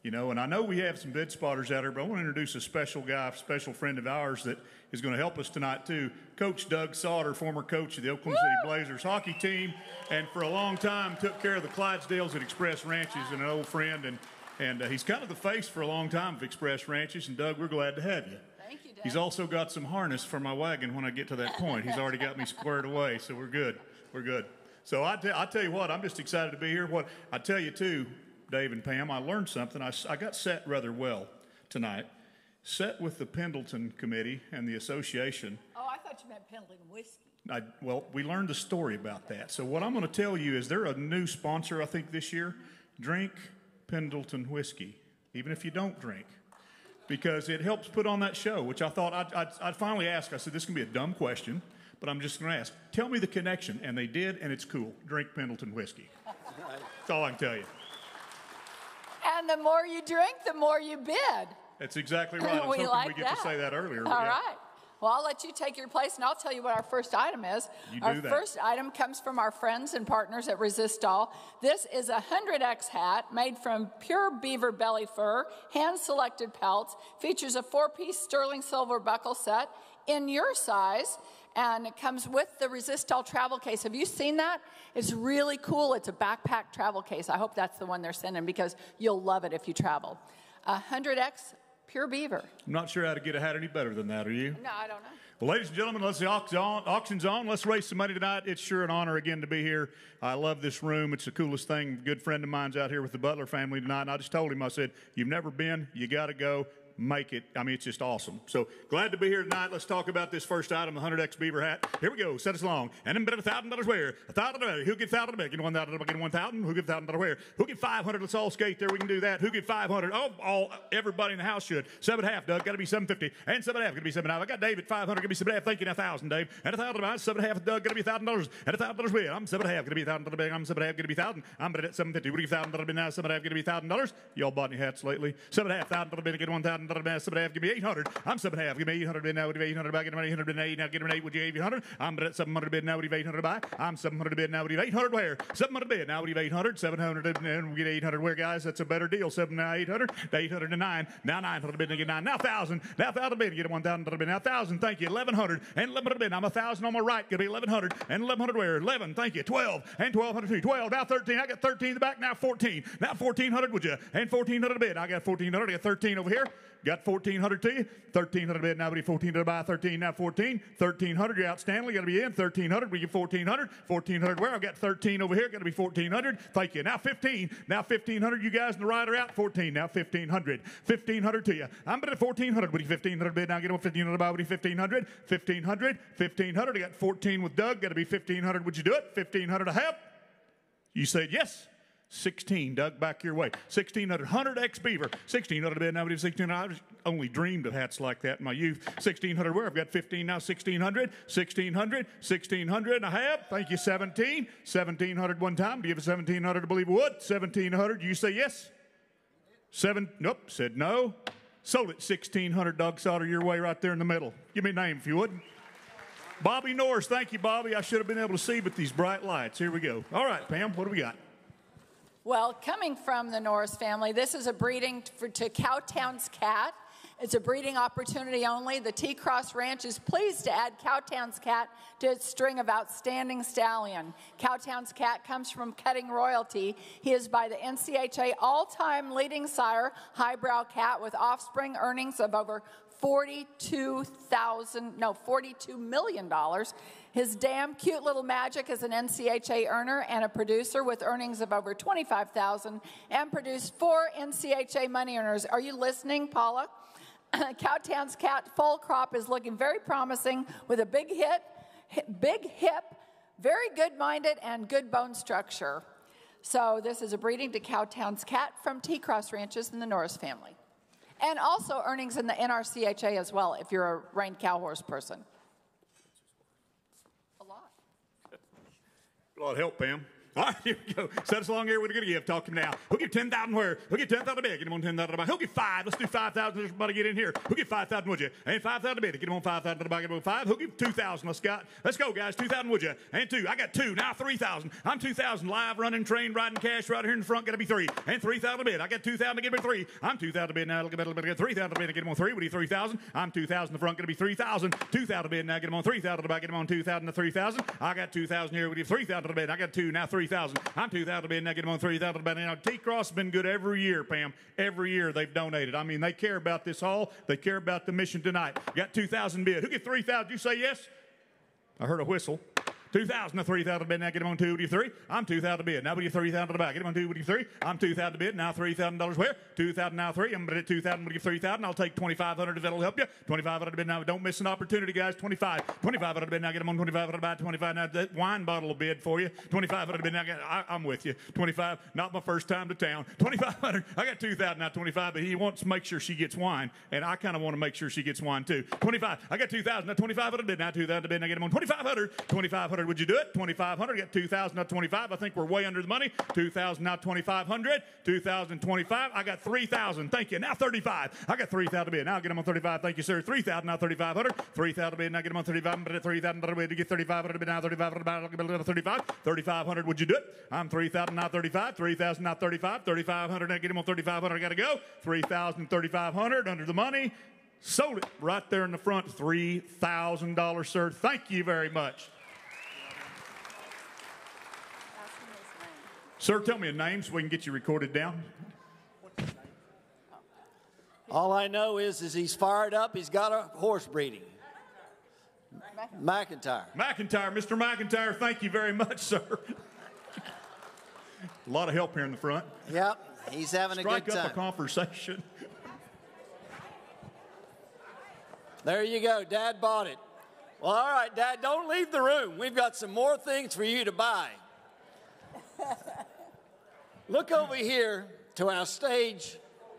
You know, and I know we have some bid spotters out there, but I want to introduce a special guy, a special friend of ours that is going to help us tonight, too. Coach Doug Sauter, former coach of the Oklahoma City Blazers hockey team, and for a long time took care of the Clydesdales at Express Ranches, and an old friend, and he's kind of the face for a long time of Express Ranches, and Doug, we're glad to have you.
Thank you, Doug.
He's also got some harness for my wagon when I get to that point. He's already got me squared away, so we're good. We're good. So I tell you what, I'm just excited to be here. What I tell you, too, Dave and Pam, I learned something. I got set rather well tonight. Set with the Pendleton Committee and the association.
Oh, I thought you meant Pendleton whiskey.
Well, we learned the story about that. So what I'm going to tell you is they're a new sponsor, I think, this year. Drink Pendleton whiskey, even if you don't drink, because it helps put on that show, which I thought I'd finally ask. I said, this is going to be a dumb question, but I'm just going to ask. Tell me the connection. And they did, and it's cool. Drink Pendleton whiskey. That's all I can tell you.
And the more you drink, the more you bid.
That's exactly right. I was hoping we get to say that earlier.
All right. Well, I'll let you take your place, and I'll tell you what our first item is. Our first item comes from our friends and partners at Resistol. This is a 100X hat made from pure beaver belly fur, hand-selected pelts, features a 4-piece sterling silver buckle set in your size, and it comes with the Resistol travel case. Have you seen that? It's really cool. It's a backpack travel case. I hope that's the one they're sending, because you'll love it if you travel. 100X pure beaver.
I'm not sure how to get a hat any better than that, are you?
No, I don't know.
Well, ladies and gentlemen, let's the auction's on. Let's raise some money tonight. It's sure an honor again to be here. I love this room. It's the coolest thing. A good friend of mine's out here with the Butler family tonight, and I just told him, I said, you've never been, you got to go. Make it. I mean, it's just awesome. So glad to be here tonight. Let's talk about this first item, the 100X beaver hat. Here we go. Set us along. And then bet $1,000 where? $1,000. Who get $1,000? Get $1,000. Get $1,000. Who get $1,000 where? Who get $500? Let's all skate there. We can do that. Who get $500? Oh, everybody in the house should. 7.5, Doug. Got to be $750. And 7.5. Got to be $7.5. I got Dave at $500. Got to be $7.5. Thank you. Now 1,000, Dave. And 1,000. 7.5, Doug. Got to be $1,000. And $1,000 where? I'm 7.5. Got to be $1,000. I'm 7.5. Got to be $1,000. I'm at $750. What do you get $1,000 now? 7.5. Got to be $1,000. Y'all bought any hats lately? 7.5. $1,000. Get $1,000. 7.5. Give me 800. I'm 7.5. Give me 800 bid now. Would you 800 buy? Get him 800 bid now. Now get him 8. Would you 800? I'm at 700 bid now. Would you 800 buy? I'm 700 bid now. Would you 800 where? 700 bid now. Would you 800? 700 and we get 800 where, guys? That's a better deal. 7 now 800. 800 to 9. Now 900 bid. Now get 9. Now 1,000. Now 1,000 bid. Get 1,000 bid. Now 1,000. Thank you. 1,100 and 1,100 bid. I'm 1,000 on my right. Gonna be 1,100 and 1,100 where? 11. Thank you. 12 and 1,200 too. 12. Now 13. I got 13 in the back. Now 14. Now 1,400 would you? And 1,400 bid. I got 1,400. I got 13 over here. Got 1,400 to you. 1,300 bid. Now we 1,400 buy 13. Now 14. 1,300. You're outstanding. Got to be in. 1,300. We get 1,400. 1,400 where? I've got 13 over here. Got to be 1,400. Thank you. Now 15. Now 1,500. You guys in the right are out. 14. Now 1,500. 1,500 to you. I'm bid at 1,400. What do you 1,500 bid? Now get 1,500 buy. What do you 1,500? 1,500. 1,500. I got 14 with Doug. Got to be 1,500. Would you do it? 1,500 to help? You said yes. 16, Doug, back your way. 1,600, 100X Beaver. 1,600 bid, now we do 1,600. I only dreamed of hats like that in my youth. 1,600 where? I've got 15 now. 1,600, 1,600, 1,600 and a half. Thank you, 17. 1,700 one time. Do you have a 1,700 to believe what? 1,700. You say yes? Nope, said no. Sold it, 1,600, Doug Sauter, your way right there in the middle. Give me a name if you would. Bobby Norris. Thank you, Bobby. I should have been able to see with these bright lights. Here we go. All right, Pam, what do we got?
Well, coming from the Norris family, this is a breeding to Cowtown's cat. It's a breeding opportunity only. The T-Cross Ranch is pleased to add Cowtown's cat to its string of outstanding stallion. Cowtown's cat comes from Cutting Royalty. He is by the NCHA all-time leading sire, highbrow cat with offspring earnings of over $42 million. His damn cute little Magic is an NCHA earner and a producer with earnings of over $25,000 and produced 4 NCHA money earners. Are you listening, Paula? Cowtown's cat full crop is looking very promising with a big hip, very good-minded, and good bone structure. So this is a breeding to Cowtown's cat from T-Cross Ranches in the Norris family. And also earnings in the NRCHA as well, if you're a reined cow horse person. A lot.
A lot of help, Pam. All right, here we go. Set us along here. What are you going to give? Talk to me now. Who'll give 10,000 where? Who'll give 10,000 a bid? Get him on 10,000 a buy. Who'll give 5? Let's do 5,000. Everybody get in here. Who'll give 5,000, would you? And 5,000 a bid. Get him on 5,000 a buy. Get him on 5. Who'll give 2,000? Let's go, guys. 2,000, would you? And 2. I got 2. Now 3,000. I'm 2,000. Live, running, train, riding, cash right here in the front. Got to be 3. And 3,000 a bid. I got 2,000 to get him 3. I'm 2,000 a bid now. Look at that. 3,000 a bid. Get him on 3. What do you 3,000? I'm 2,000 in the front. Going to be 3,000. 2,000 a bid now. Get him on 3,000 a buy. Get him on 2,000 to 3,000. I got 2,000 here. What do you 3,000 a bid? I got 2. Now 3,000. I'm 2,000 a bid. Now get them on 3,000 a bid. Now T-Cross has been good every year, Pam. Every year they've donated. I mean, they care about this hall. They care about the mission tonight. Got 2,000 bid. Who get 3,000? You say yes? I heard a whistle. 2,000 to 3,000 a bid. Now get him on 2. What do you 3? I'm 2,000 a bid. Now what do you 3,000 a buy? Get him on 2. What do you 3? I'm 2,000 a bid. Now $3,000 where? 2,000 now 3. I'm at 2,000. What do you 3,000? I'll take 2,500 if that'll help you. 2,500 a bid. Now don't miss an opportunity, guys. 25. 2,500 a bid. Now get him on 2,500 a buy. 25. Now that wine bottle a bid for you. 2,500 a bid. Now I'm with you. 25. Not my first time to town. 2,500. I got 2,000 now 25. But he wants to make sure she gets wine, and I kind of want to make sure she gets wine too. 25. I got 2,000 now 2,500 a bid. Now 2,000 a bid. Now get him on 2,500. 2,500. Would you do it? 2,500. Got 2,000 now 25. I think we're way under the money. 2,000 now 2,500. 2,025. I got 3,000. Thank you. Now 35. I got 3,000 a bid. Now get him on 35. Thank you, sir. 3,000 now 3,500. 3,000 a bid. Now get him on 35. But at 3,000 a bid to get 3,500 a bid. Now 3,500 a bid. I'll 35. 3,500. Would you do it? I'm 3,000 now 35. 3,000 now 35. 3,500. Now get him on 3,500. I got to go. 3,000 3,500 under the money. Sold it right there in the front. $3,000, sir. Thank you very much. Sir, tell me a name so we can get you recorded down.
All I know is he's fired up. He's got a horse breeding. McIntyre.
McIntyre. Mr. McIntyre, thank you very much, sir. A lot of help here in the front.
Yep, he's having a good time.
Strike up a conversation.
There you go. Dad bought it. Well, all right, Dad, don't leave the room. We've got some more things for you to buy. Look over here to our stage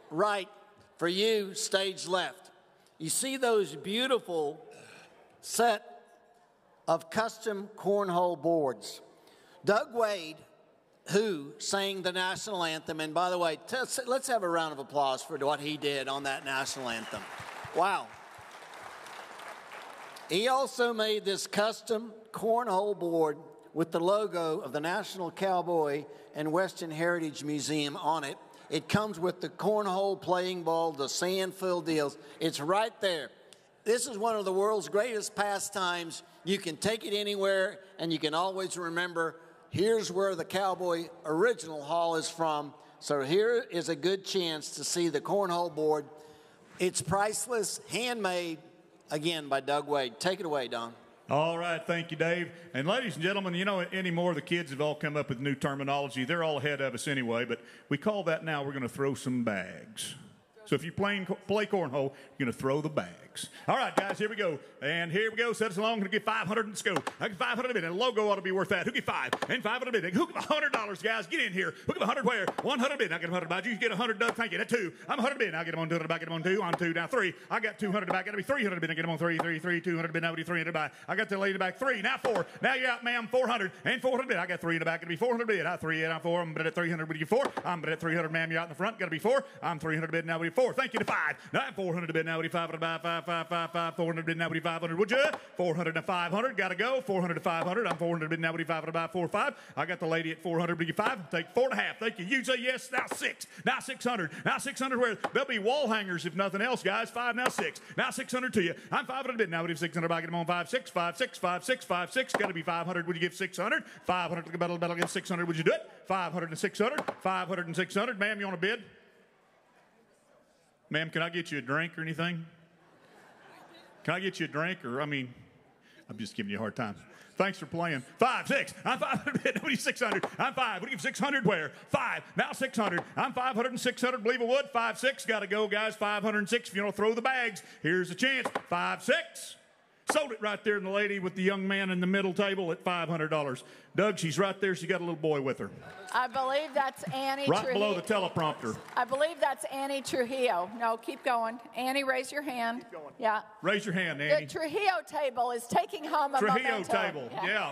right for you, stage left. You see those beautiful set of custom cornhole boards. Doug Wade, who sang the national anthem, and by the way, let's have a round of applause for what he did on that national anthem. Wow. He also made this custom cornhole board with the logo of the National Cowboy and Western Heritage Museum on it. It comes with the cornhole playing ball, the sand-filled deals. It's right there. This is one of the world's greatest pastimes. You can take it anywhere, and you can always remember, here's where the Cowboy original hall is from. So here is a good chance to see the cornhole board. It's priceless, handmade, again, by Doug Wade. Take it away, Don.
All right, thank you, Dave. And ladies and gentlemen, you know, anymore the kids have all come up with new terminology. They're all ahead of us anyway, but we call that now we're going to throw some bags. So if you play cornhole, you're going to throw the bags. All right, guys, here we go. And here we go. Set us along. I'm going to get 500 and let's go. I get 500 a bid. And a logo ought to be worth that. Who get 5? And 500 a bid. Who get $100, guys? Get in here. Who get 100 where? 100 bid. I get 100 by you. Get 100, Doug. Thank you. That's 2. I'm 100 bid. I get them on 200 back. Get them on 2. On 2. Now 3. I got 200 back. Got to be 300 bid. I get them on 3. 200 bid. Now be 300 by. I got the lady back. 3. Now 4. Now you're out, ma'am. 400 and 400 bid. I got 3 in the back. Got to be 400 bid. I 3 and I'm 4. I'm bid at 300. Would you 4? I'm bid at 300, ma'am. You're out in the front. Got to be 4. I'm 300 bid. Now would you 4? Thank you to 5. Now I'm 400 bid. Now would you 500 by 5. 400 bid. Now would you 500? Would you? 400 to 500. Got to go. 400 to 500. I'm 400 bid. Now would you 500 by 4 5. I got the lady at 400. Would you 5? Take 4.5. Thank you. You say yes. Now 6. Now 600. Now 600 where there'll be wall hangers if nothing else, guys. 5. Now 6. Now 600 to you. I'm 500 bid. Now would you 600 by. Get them on 5 6 5 6 5 6 5 6. Got to be 500. Would you give 600? 500 to the battle give 600. Would you do it? 500 and 600. 500 and 600. Ma'am, you want to bid? Ma'am, can I get you a drink or anything? Can I get you a drink or, I mean, I'm just giving you a hard time. Thanks for playing. 5 6. I'm 500 bid. Nobody 600. I'm 5. What do you give 600 where? 5. Now 600. I'm 500 and 600. Believe it would. 5 6. Got to go, guys. 506. If you want to throw the bags, here's a chance. 5 6. Sold it right there in the lady with the young man in the middle table at $500. Doug, she's right there. She got a little boy with her.
I believe that's Annie
right
Trujillo.
Below the teleprompter.
I believe that's Annie Trujillo. No, keep going. Annie, raise your hand. Keep going. Yeah.
Raise your hand, Annie.
The Trujillo table is taking home a
Trujillo
memento.
table, yeah.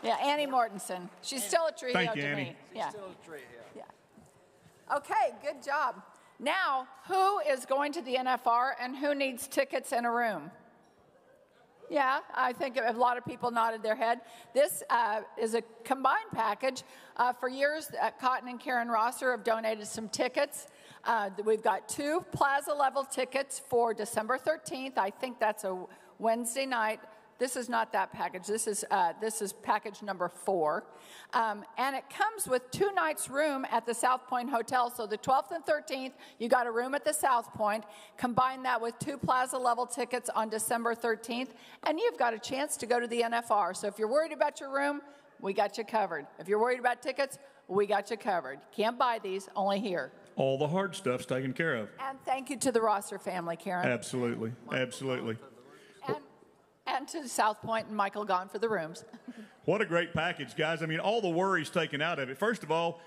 Yeah, Annie Mortensen. She's still a Trujillo
Thank you,
to
Annie.
me. Yeah. Still a Trujillo. Yeah. Okay, good job. Now, who is going to the NFR and who needs tickets in a room? Yeah, I think a lot of people nodded their head. This is a combined package. For years, Cotton and Karen Rosser have donated some tickets. We've got 2 plaza-level tickets for December 13th. I think that's a Wednesday night. This is not that package. This is package number 4. And it comes with 2 nights room at the South Point Hotel. So the 12th and 13th, you got a room at the South Point. Combine that with 2 plaza-level tickets on December 13th, and you've got a chance to go to the NFR. So if you're worried about your room, we got you covered. If you're worried about tickets, we got you covered. Can't buy these, only here.
All the hard stuff's taken care of.
And thank you to the Rosser family, Karen.
Absolutely. Absolutely.
And to South Point and Michael Gone for the rooms.
What a great package, guys. I mean, all the worries taken out of it. First of all,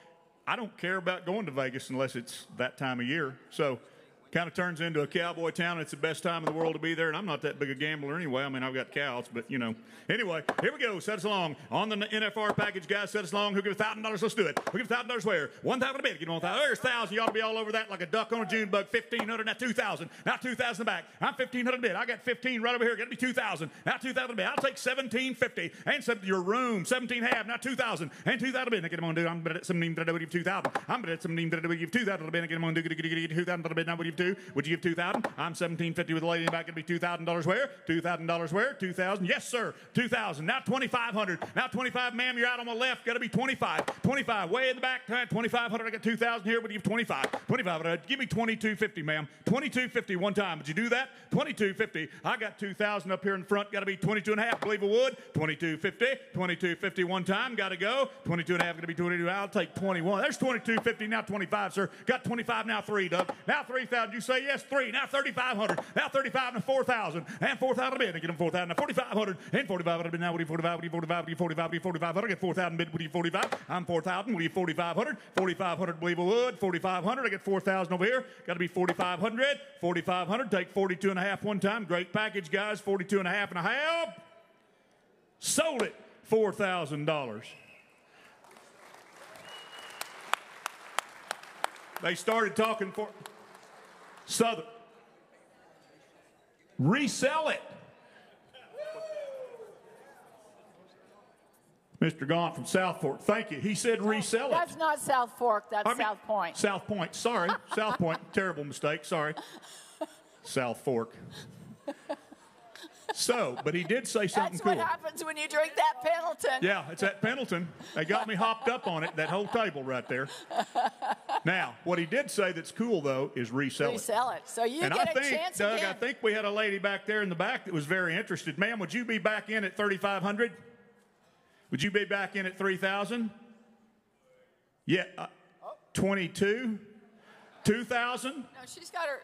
I don't care about going to Vegas unless it's that time of year. So kind of turns into a cowboy town. It's the best time in the world to be there, and I'm not that big a gambler anyway. I mean, I've got cows, but, you know. Anyway, here we go. Set us along. On the NFR package, guys, set us along. Who give $1,000? Let's do it. Who give $1,000 where? 1,000 a bid. Get 1,000. There's 1,000. You ought to be all over that like a duck on a June bug. 1,500. Now 2,000. Now 2,000 back. I'm 1,500 a bid. I got 15 right over here. Got to be 2,000. Now 2,000 a bid. I'll take 1,750. And your room. 17.5. Now 2,000. And 2,000 a bid. Now get them on, dude. I'm bid at 17. 2,000. I'm bid at 17. 2,000 a bid. Get them on, dude. Get 2,000 a bid. Now what do you do? Would you give 2,000? I'm $1,750 with the lady in the back. It'll be $2,000 where? $2,000 where? 2,000. Yes, sir. 2,000. Now 2,500. Now 25, ma'am. You're out on my left. Got to be 25. 25. Way in the back. 2,500. I got 2,000 here. Would you give 25? 25. Give me 2,250, ma'am. 2,250 one time. Would you do that? 2,250. I got 2,000 up here in front. Got to be 22.5. Believe it would. 2,250. 2,250 one time. Got to go. 22.5. Going to be 22. I'll take 21. There's 2,250. Now 25, sir. Got 25. Now 3, Doug. Now 3,000. You say yes. 3. Now 3,500. Now 35 and 4,000. And 4,000 bid. Get them 4,000. Now 4,500. And 4,500. Now what do you 45? What do you 45? What do you 45? What do you 4,500? Get 4,000 bid. What do you 45? I'm 4,000. What do you 4,500? 4,500. Believe it would. 4,500. I get 4,000 over here. Got to be 4,500. 4,500. Take 42.5 one time. Great package, guys. 42.5. Sold it. $4,000. They started talking for Southern. Resell it. Mr. Gaunt from South Fork. Thank you. He said resell it.
That's not South Fork. That's South Point.
South Point. Sorry. South Point. Terrible mistake. Sorry. South Fork. So, but he did say something cool.
That's what happens when you drink that Pendleton.
Yeah, it's at Pendleton. They got me hopped up on it, that whole table right there. Now, what he did say that's cool, though, is resell it.
Resell it. So you get a chance
Doug,
again.
I think we had a lady back there in the back that was very interested. Ma'am, would you be back in at 3,500? Would you be back in at 3,000? Yeah. 22. $2,000?
No, she's got her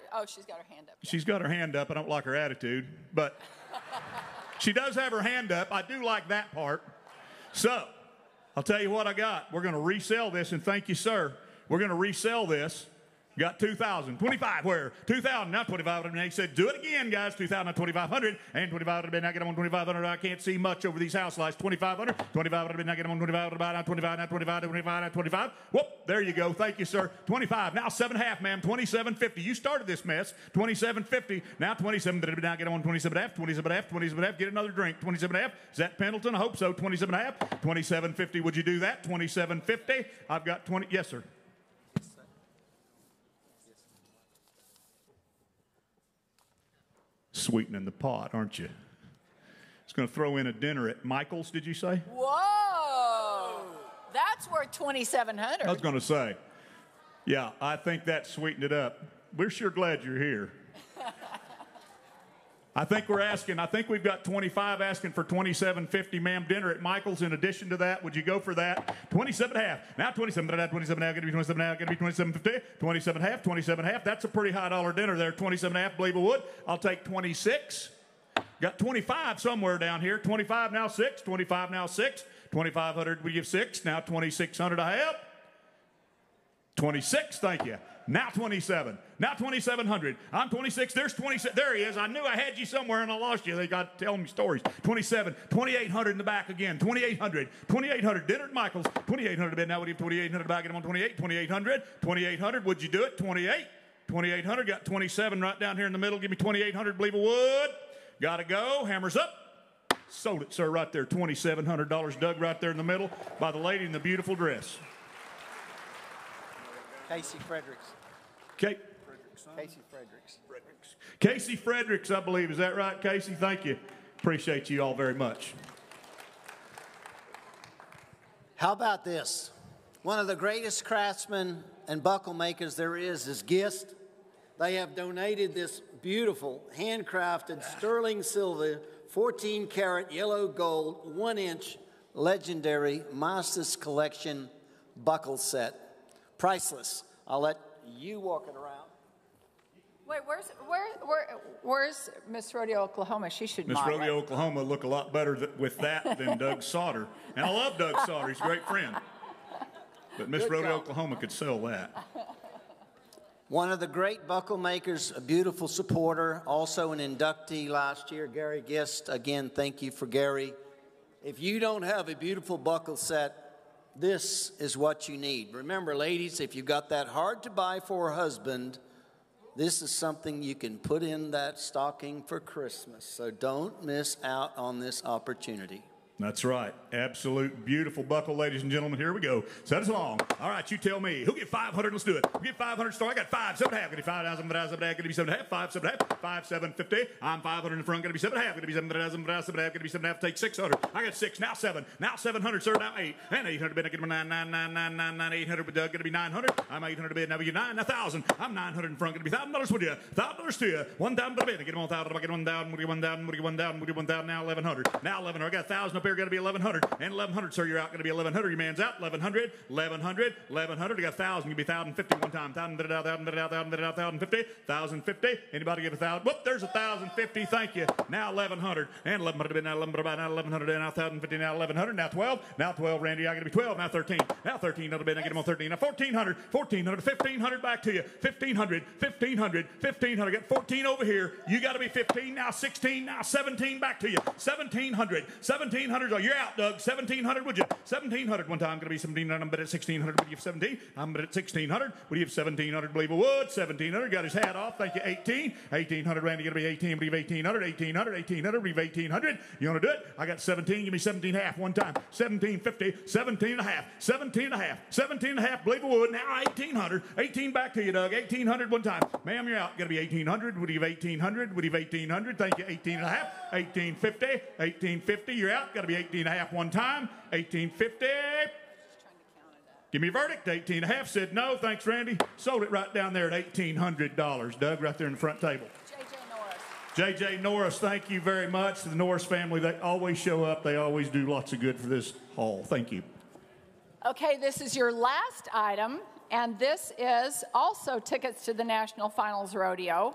hand up.
She's got her hand up. I don't like her attitude, but she does have her hand up. I do like that part. So, I'll tell you what I got. We're going to resell this, and thank you, sir. We're going to resell this. Got 2,000. 25 where? 2,000, now 2,500. And he said, do it again, guys. 2,000, now 2,500. And 2,500, now get them on 2,500. I can't see much over these house lights. 2,500. 2,500, now get them on 2,500. Now 25, now 25, 25, now 25. Whoop, there you go. Thank you, sir. 25, now 7.5, ma'am. 27.50. You started this mess. 27.50. Now 27, now get them on 27.5. 27.5, 27.5. Get another drink. 27.5. Is that Pendleton? I hope so. 27.5. 27.50. Would you do that? 27.50. I've got 20. Yes, sir. Sweetening the pot, aren't you? It's going to throw in a dinner at Michael's, did you say?
Whoa! That's worth $2,700.
I was going to say, yeah, I think that sweetened it up. We're sure glad you're here. I think we've got 25 asking for $27.50, ma'am. Dinner at Michael's. In addition to that, would you go for that? 27.5. Now 27.5, 27.5, going to be 27.5, going to be 27.50, 27.5, 27.5. That's a pretty high dollar dinner there. 27.5, believe it would. I'll take 26. Got 25 somewhere down here. 25 now 6. 25 now 6. 2,500 we give 6. Now 2,600 I have. 26, thank you. Now 27. Now 2,700. I'm 26. There's 27. There he is. I knew I had you somewhere and I lost you. They got telling me stories. 27. 2,800 in the back again. 2,800. 2,800. Dinner at Michael's. 2,800 bid. Now we give 2,800 back. Get him on 28. 2,800. 2,800. Would you do it? 28. 2,800. Got 27 right down here in the middle. Give me 2,800. Believe it would. Gotta go. Hammers up. Sold it, sir, right there. $2,700 dug right there in the middle by the lady in the beautiful dress.
Casey Fredericks.
Casey
Fredericks.
Casey Fredericks, I believe. Is that right, Casey? Thank you. Appreciate you all very much.
How about this? One of the greatest craftsmen and buckle makers there is Gist. They have donated this beautiful, handcrafted, sterling silver, 14-karat yellow gold, 1-inch legendary Masters Collection buckle set. Priceless. I'll let you walk it around.
Wait, where's Miss Rodeo, Oklahoma? She should
Miss
model.
Rodeo, Oklahoma look a lot better with that than Doug Sauter. And I love Doug Sauter. He's a great friend. But Miss Rodeo, Oklahoma could sell that.
One of the great buckle makers, a beautiful supporter, also an inductee last year, Gary Gist. Again, thank you for Gary. If you don't have a beautiful buckle set, this is what you need. Remember, ladies, if you've got that hard to buy for a husband, this is something you can put in that stocking for Christmas. So don't miss out on this opportunity.
That's right. Absolute beautiful buckle, ladies and gentlemen. Here we go. Set us along. All right, you tell me. Who get 500? Let's do it. Who get 500 store? I got 5, 7.5. Gonna be 5, 7.5. Gonna be 7.5. 5, 7.5. 5, 7.50. I'm 500 in front. Gonna be 7.5. Gonna be 7.5. 7.5. Gonna be 7.5. Take 600. I got 6. Now 7. Now 700, sir. Now 8. And 800 bid. I get 9, 9, 9, 9, 9, 9, 800 with Doug. Gonna be 900. I'm 800 bid. Now we get 9. Now 1,000. I'm 900 in front. Gonna be $1,000 with you. $1,000 to you. 1,000 bid. I get 1,000. I get 1,000. We get 1,000. We get 1,000. We get 1,000. Now 1,100. Now 1,100. I got 1,000 up here. Gotta be 1,100. And 1,100, sir, you're out. Going to be 1,100. Your man's out. 1,100, 1,100, 1,100. You got 1,000. You'll be 1,050 one time. 1,000, 1,050, 1,050. Anybody give 1,000? Whoop, there's 1,050. Thank you. Now 1,100 and 1,100. Now 1,100. Now 1,100. Now 1,050. Now 1,100. Now 12. Now 12. Randy, I got to be 12. Now 13. Now 13. Another bit. I get him on 13. Now 1,400. 1,400. 1,500 back to you. 1,500. 1,500. 1,500. Get 14 over here. You got to be 15. Now 16. Now 17 back to you. 1,700. 1,700. Oh, you're out, Doug. 1,700, would you? 1,700 one time. Going to be 1,700. I'm bet at 1,600. Would you have 17? I'm bet at 1,600. Would you have 1,700? Believe it would. 1,700. Got his hat off. Thank you. 18. 1,800. Randy, going to be 18. Believe 1,800. 1,800. 1,800. Believe 1,800. You want to do it? I got 17. Give me 17.5 one time. 17.50. 17.5. 17.5. 17.5. Believe it would. Now 1,800. 18 back to you, Doug. 1,800 one time. Ma'am, you're out. Going to be 1,800. Would you have 1,800? Would you have 1,800? Thank you. 18.5. 1,850. 1,850. You're out. Got to be 18.5 one time. 1,850. Give me a verdict. 18.5. Said no. Thanks, Randy. Sold it right down there at $1,800. Doug, right there in the front table. J.J. Norris, thank you very much. The Norris family, they always show up. They always do lots of good for this hall. Thank you.
Okay, this is your last item, and this is also tickets to the National Finals Rodeo.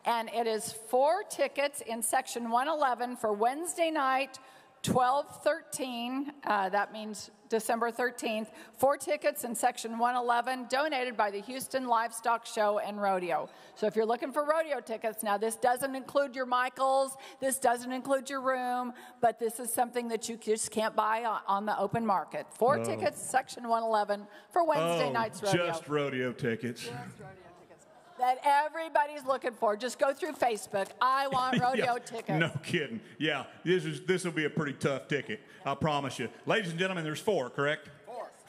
And it is 4 tickets in Section 111 for Wednesday night, 12/13. That means December 13th. 4 tickets in Section 111, donated by the Houston Livestock Show and Rodeo. So if you're looking for rodeo tickets, now this doesn't include your Michaels, this doesn't include your room, but this is something that you just can't buy on the open market. 4 tickets, Section 111 for Wednesday night's rodeo.
Just rodeo tickets.
Just rodeo tickets. That everybody's looking for. Just go through Facebook. I want rodeo tickets.
No kidding. Yeah, this will be a pretty tough ticket. I promise you. Ladies and gentlemen, there's 4, correct?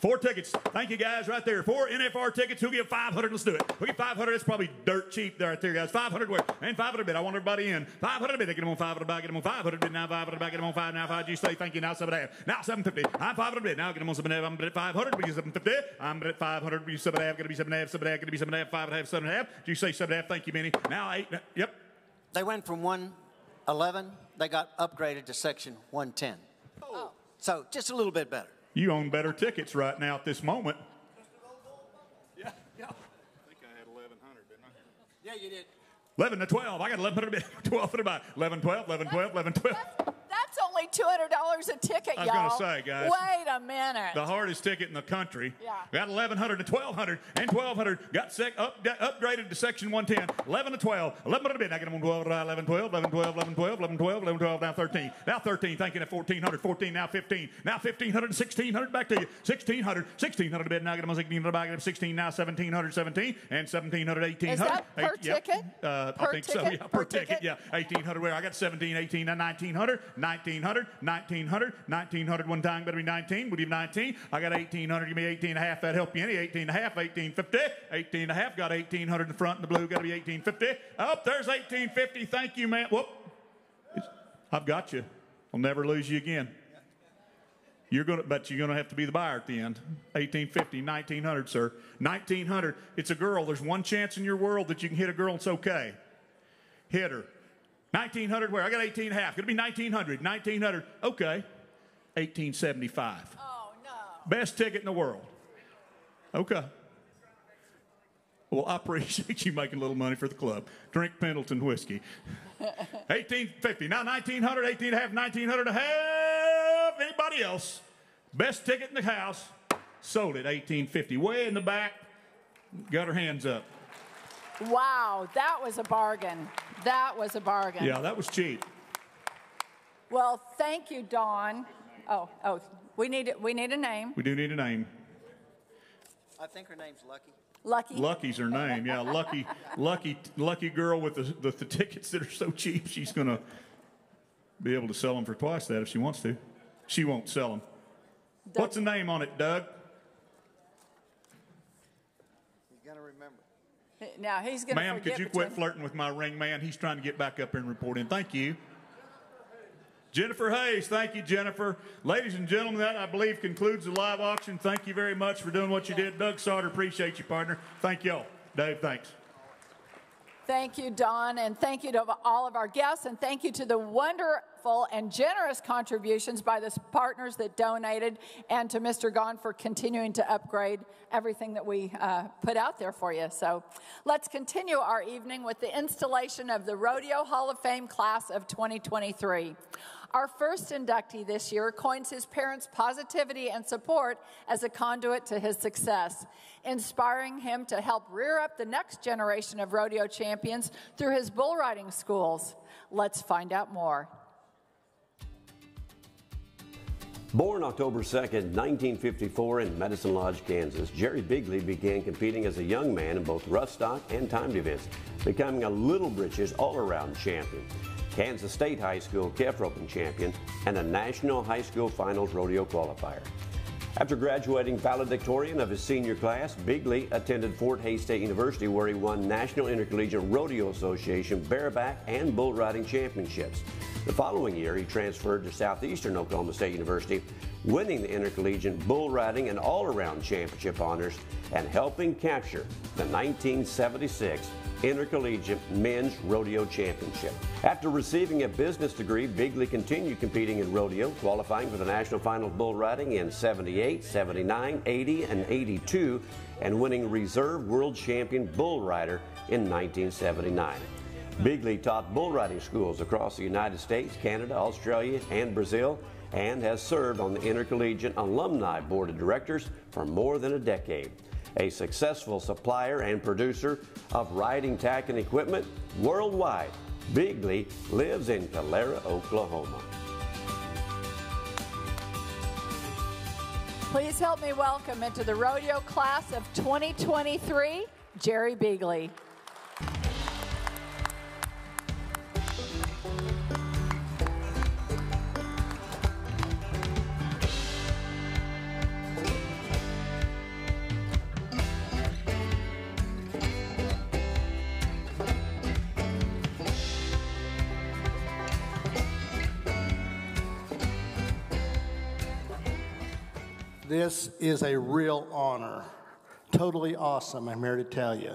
4 tickets. Thank you, guys, right there. 4 NFR tickets. Who'll give 500? Let's do it. Who'll give 500? It's probably dirt cheap right there, guys. 500 where? And 500 bid. I want everybody in. 500 bid. They get them on 500 back. Get them on 500 bid. Now 500 back. Get them on 5. Now 5. You say thank you. Now 7.5. Now 750. I'm 500 bid. Now get them on 7.5. I'm at 500. We 750. I'm at 500. We 7.5. Going to be 7.5. 7.5. Going to be 7.5. 5.5. 7.5. Do you say 7.5? Thank you, Minnie. Now 8. Yep.
They went from 111. They got upgraded to Section 110. Oh. So just a little bit better.
You own better tickets right now at this moment.
Yeah. I think I had 1,100, didn't I?
Yeah, you did.
11 to 12. I got 1,100. 12 for the buy. 11, 12, 11, 12, 11, 12.
That's only $200 a ticket, y'all.
I was going to say, guys.
Wait a minute.
The hardest ticket in the country.
Yeah.
Got 1,100 to 1,200, and 1,200 got upgraded to Section 110. 11 to 12. 1,100 bid. I get them on 12, 11, 12, 11, 12, 11, 12, 11, 12, 11, 12, now 13. Now 13, thinking at 1,400. 14, now 15. Now 1,500 and 1,600. Back to you. 1,600. 1,600 bid. Now get them on 1,600. Back at 16. Now 1,700. 17. And 1,700. 1,800.
Is that per ticket?
I think so. Yeah, per ticket. Yeah. 1,800. Where? I got 17, 18, and 1,900. 1,900. 1,900. 1,900 one time. Better be 19. We'll give 19. I got 1,800. Give me 18 and a half. That help you any? 18 and a half. 1,850. 18 and a half. Got 1,800 in the front. In the blue. Got to be 1,850. Oh, there's 1,850. Thank you, man. Whoop. I've got you. I'll never lose you again. But you're gonna have to be the buyer at the end. 1,850, 1,900, sir. 1,900. It's a girl. There's one chance in your world that you can hit a girl and it's okay. Hit her. 1,900 where? I got 18 and a half. Gonna be 1,900. 1,900. Okay. 1,875.
Oh no.
Best ticket in the world. Okay. Well, I appreciate you making a little money for the club. Drink Pendleton whiskey. 1,850. Now 1,900, 18 and a half, 1,900 and a half. Anybody else? Best ticket in the house. Sold it. 1,850. Way in the back. Got her hands up.
Wow, that was a bargain. That was a bargain.
Yeah, that was cheap.
Well, thank you, Dawn. Oh, we need a name.
We do need a name.
I think her name's Lucky.
Lucky.
Lucky's her name. Yeah, lucky girl with the tickets that are so cheap. She's gonna be able to sell them for twice that if she wants to. She won't sell them. Doug. What's the name on it, Doug?
He's gonna remember.
Now he's gonna.
Ma'am, could you quit flirting with my ring man? He's trying to get back up here and report in. Thank you. Jennifer Hayes, thank you, Jennifer. Ladies and gentlemen, that, I believe, concludes the live auction. Thank you very much for doing what you did. Doug Sauter, appreciate you, partner. Thank y'all. Dave, thanks.
Thank you, Don, and thank you to all of our guests, and thank you to the wonderful and generous contributions by the partners that donated, and to Mr. Gahn for continuing to upgrade everything that we put out there for you. So let's continue our evening with the installation of the Rodeo Hall of Fame class of 2023. Our first inductee this year coins his parents' positivity and support as a conduit to his success, inspiring him to help rear up the next generation of rodeo champions through his bull riding schools. Let's find out more.
Born October 2nd, 1954 in Medicine Lodge, Kansas, Jerry Bigley began competing as a young man in both rough stock and timed events, becoming a Little Britches all-around champion, Kansas State High School calf roping champion, and a National High School Finals rodeo qualifier. After graduating valedictorian of his senior class, Bigley attended Fort Hays State University, where he won National Intercollegiate Rodeo Association bareback and bull riding championships. The following year, he transferred to Southeastern Oklahoma State University, winning the Intercollegiate Bull Riding and All-Around Championship honors and helping capture the 1976 Intercollegiate Men's Rodeo Championship. After receiving a business degree, Bigley continued competing in rodeo, qualifying for the National Finals bull riding in 78, 79, 80, and 82, and winning Reserve World Champion bull rider in 1979. Bigley taught bull riding schools across the United States, Canada, Australia, and Brazil, and has served on the Intercollegiate Alumni Board of Directors for more than a decade. A successful supplier and producer of riding tack and equipment worldwide, Bigley lives in Calera, Oklahoma.
Please help me welcome into the rodeo class of 2023, Jerry Bigley.
This is a real honor. Totally awesome, I'm here to tell you.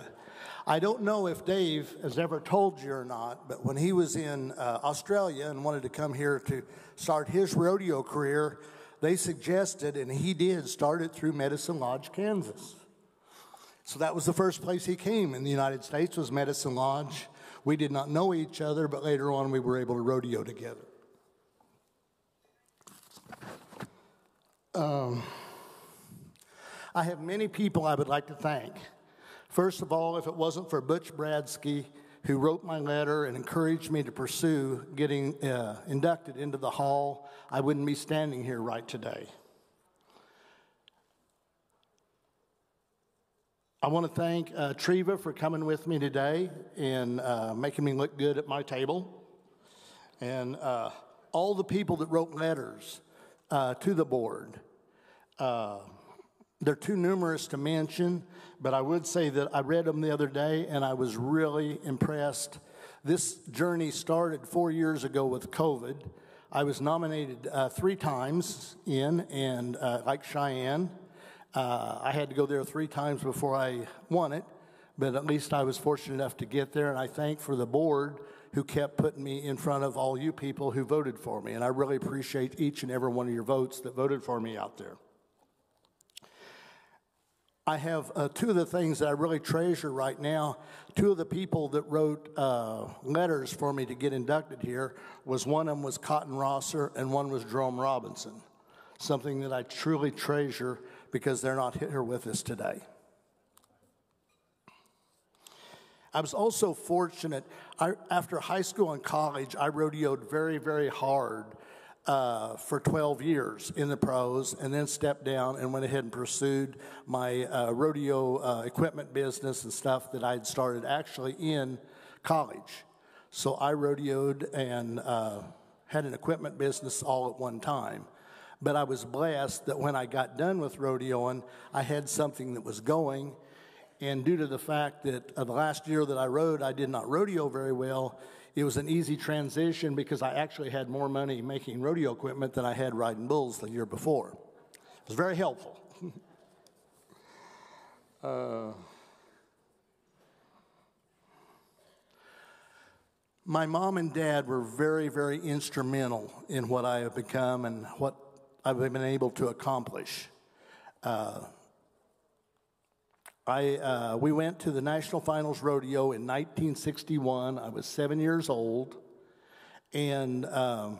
I don't know if Dave has ever told you or not, but when he was in Australia and wanted to come here to start his rodeo career, they suggested, and he did, start it through Medicine Lodge, Kansas. So that was the first place he came in the United States, was Medicine Lodge. We did not know each other, but later on we were able to rodeo together. I have many people I would like to thank. First of all, if it wasn't for Butch Bradsky, who wrote my letter and encouraged me to pursue getting inducted into the Hall, I wouldn't be standing here right today. I want to thank Treva for coming with me today and making me look good at my table. And all the people that wrote letters to the board. They're too numerous to mention, but I would say that I read them the other day and I was really impressed. This journey started 4 years ago with COVID. I was nominated 3 times in, and like Cheyenne, I had to go there 3 times before I won it, but at least I was fortunate enough to get there, and I thank for the board who kept putting me in front of all you people who voted for me, and I really appreciate each and every one of your votes that voted for me out there. I have 2 of the things that I really treasure right now. 2 of the people that wrote letters for me to get inducted here was, one of them was Cotton Rosser and one was Jerome Robinson, something that I truly treasure because they're not here with us today. I was also fortunate, after high school and college, I rodeoed very, very hard for 12 years in the pros, and then stepped down and went ahead and pursued my rodeo equipment business and stuff that I'd started actually in college. So I rodeoed and had an equipment business all at one time. But I was blessed that when I got done with rodeoing, I had something that was going. And due to the fact that the last year that I rode, I did not rodeo very well, it was an easy transition because I actually had more money making rodeo equipment than I had riding bulls the year before. It was very helpful. My mom and dad were very, very instrumental in what I have become and what I've been able to accomplish. We went to the National Finals Rodeo in 1961. I was 7 years old, and I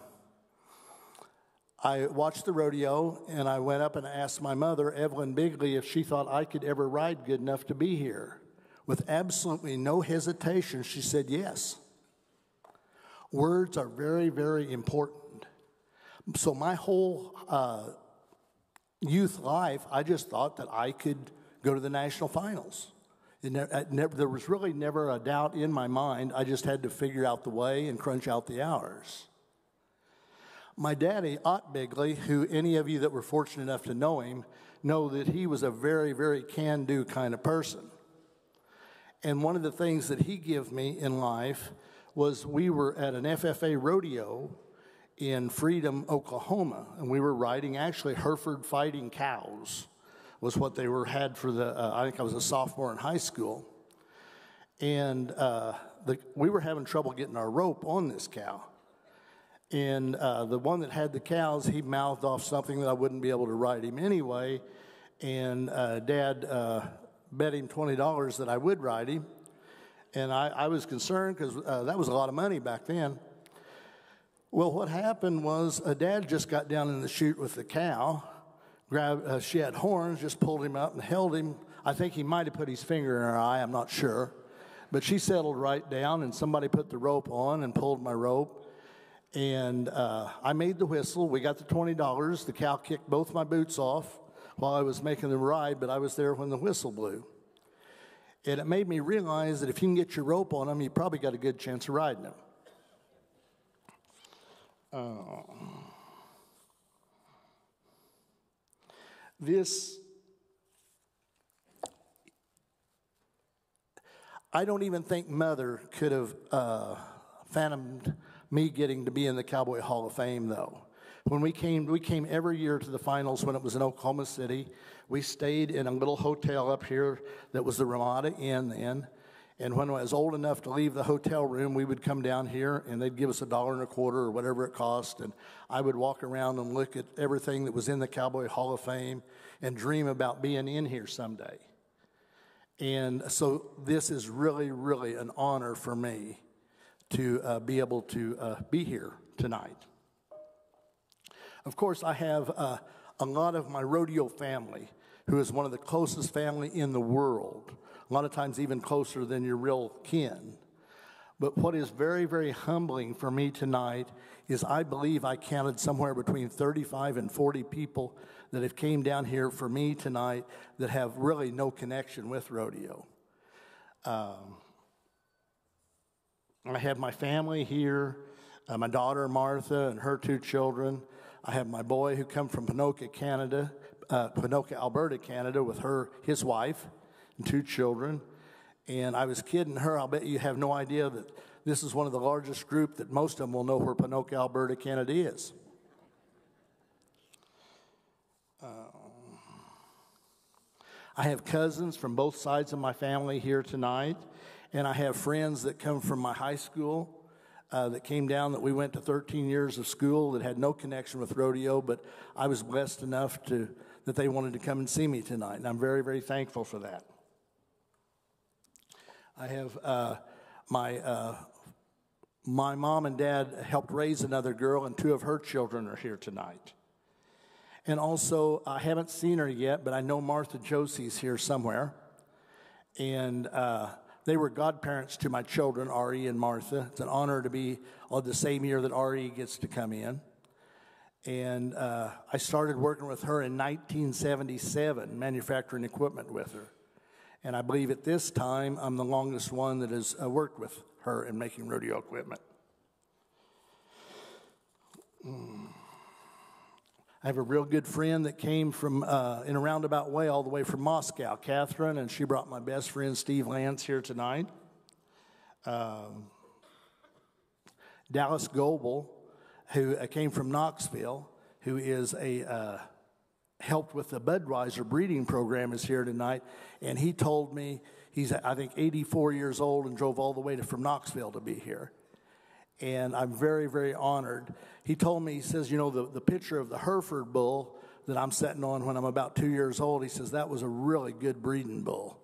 watched the rodeo, and I went up and asked my mother, Evelyn Bigley, if she thought I could ever ride good enough to be here. With absolutely no hesitation, she said yes. Words are very, very important. So my whole youth life, I just thought that I could go to the national finals. There was really never a doubt in my mind. I just had to figure out the way and crunch out the hours. My daddy, Ott Bigley, who any of you that were fortunate enough to know him, know that he was a very, very can-do kind of person. And one of the things that he gave me in life was we were at an FFA rodeo in Freedom, Oklahoma, and we were riding actually Hereford fighting cows was what they had for the, I think I was a sophomore in high school. And we were having trouble getting our rope on this cow. And the one that had the cows, he mouthed off something that I wouldn't be able to ride him anyway. And Dad bet him $20 that I would ride him. And I was concerned because that was a lot of money back then. Well, what happened was Dad just got down in the chute with the cow, grabbed, she had horns, just pulled him up and held him. I think he might have put his finger in her eye, I'm not sure. But she settled right down, and somebody put the rope on and pulled my rope. And I made the whistle. We got the $20. The cow kicked both my boots off while I was making the ride, but I was there when the whistle blew. And it made me realize that if you can get your rope on them, you probably got a good chance of riding them. I don't even think Mother could have fathomed me getting to be in the Cowboy Hall of Fame, though. When we came every year to the finals when it was in Oklahoma City. We stayed in a little hotel up here that was the Ramada Inn then. And when I was old enough to leave the hotel room, we would come down here, and they'd give us $1.25 or whatever it cost. And I would walk around and look at everything that was in the Cowboy Hall of Fame and dream about being in here someday. And so this is really, really an honor for me to be able to be here tonight. Of course, I have a lot of my rodeo family, who is one of the closest family in the world, a lot of times even closer than your real kin. But what is very, very humbling for me tonight is I believe I counted somewhere between 35 and 40 people that have came down here for me tonight that have really no connection with rodeo. I have my family here, my daughter Martha and her 2 children. I have my boy who come from Ponoka, Alberta, Canada, with his wife and 2 children. And I was kidding her, I'll bet you have no idea that this is one of the largest group that most of them will know where Ponoka, Alberta, Canada is. I have cousins from both sides of my family here tonight, and I have friends that come from my high school that came down, that we went to 13 years of school that had no connection with rodeo, but I was blessed enough that they wanted to come and see me tonight, and I'm very, very thankful for that. I have my mom and dad helped raise another girl, and 2 of her children are here tonight. And also, I haven't seen her yet, but I know Martha Josie's here somewhere. And they were godparents to my children, Ari and Martha. It's an honor to be on the same year that Ari gets to come in. And I started working with her in 1977, manufacturing equipment with her. And I believe at this time, I'm the longest one that has worked with her in making rodeo equipment. I have a real good friend that came from, in a roundabout way, all the way from Moscow, Catherine, and she brought my best friend, Steve Lance, here tonight. Dallas Goebel, who came from Knoxville, who is helped with the Budweiser breeding program, is here tonight. And he told me, he's, I think, 84 years old and drove all the way from Knoxville to be here. And I'm very, very honored. He told me, he says, you know, the picture of the Hereford bull that I'm sitting on when I'm about 2 years old, he says, that was a really good breeding bull.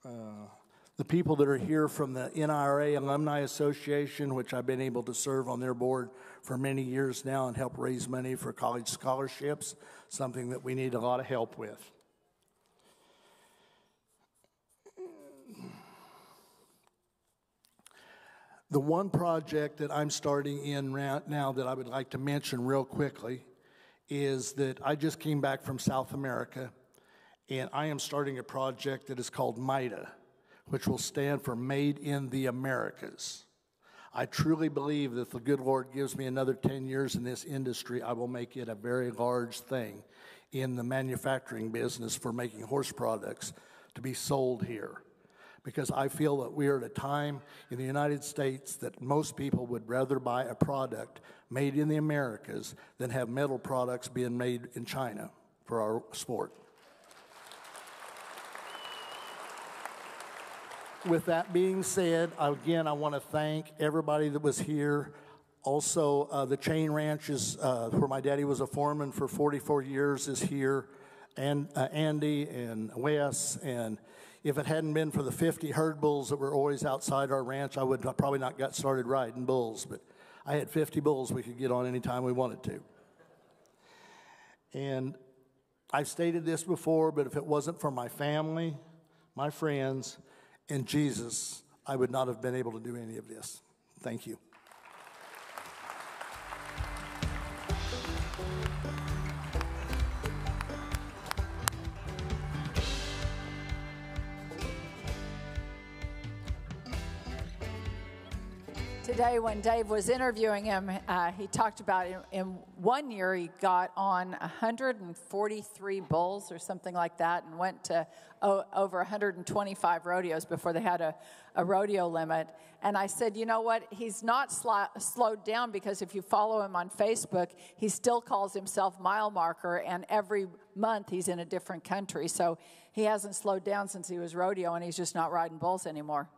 The people that are here from the NRA Alumni Association, which I've been able to serve on their board for many years now and help raise money for college scholarships, something that we need a lot of help with. The one project that I'm starting in now that I would like to mention real quickly is that I just came back from South America, and I am starting a project that is called MIDA, which will stand for Made in the Americas. I truly believe that if the good Lord gives me another 10 years in this industry, I will make it a very large thing in the manufacturing business for making horse products to be sold here. Because I feel that we are at a time in the United States that most people would rather buy a product made in the Americas than have metal products being made in China for our sport. with that being said, again, I want to thank everybody that was here. Also, the Chain Ranch is where my daddy was a foreman for 44 years is here, and Andy and Wes. And if it hadn't been for the 50 herd bulls that were always outside our ranch, I would probably not got started riding bulls. But I had 50 bulls we could get on anytime we wanted to. And I've stated this before, but if it wasn't for my family, my friends, and Jesus, I would not have been able to do any of this. Thank you.
Today, when Dave was interviewing him, he talked about in 1 year he got on 143 bulls or something like that, and went to over 125 rodeos before they had a rodeo limit. And I said, you know what? He's not slowed down, because if you follow him on Facebook, he still calls himself Mile Marker, and every month he's in a different country. So he hasn't slowed down since he was rodeo, and he's just not riding bulls anymore.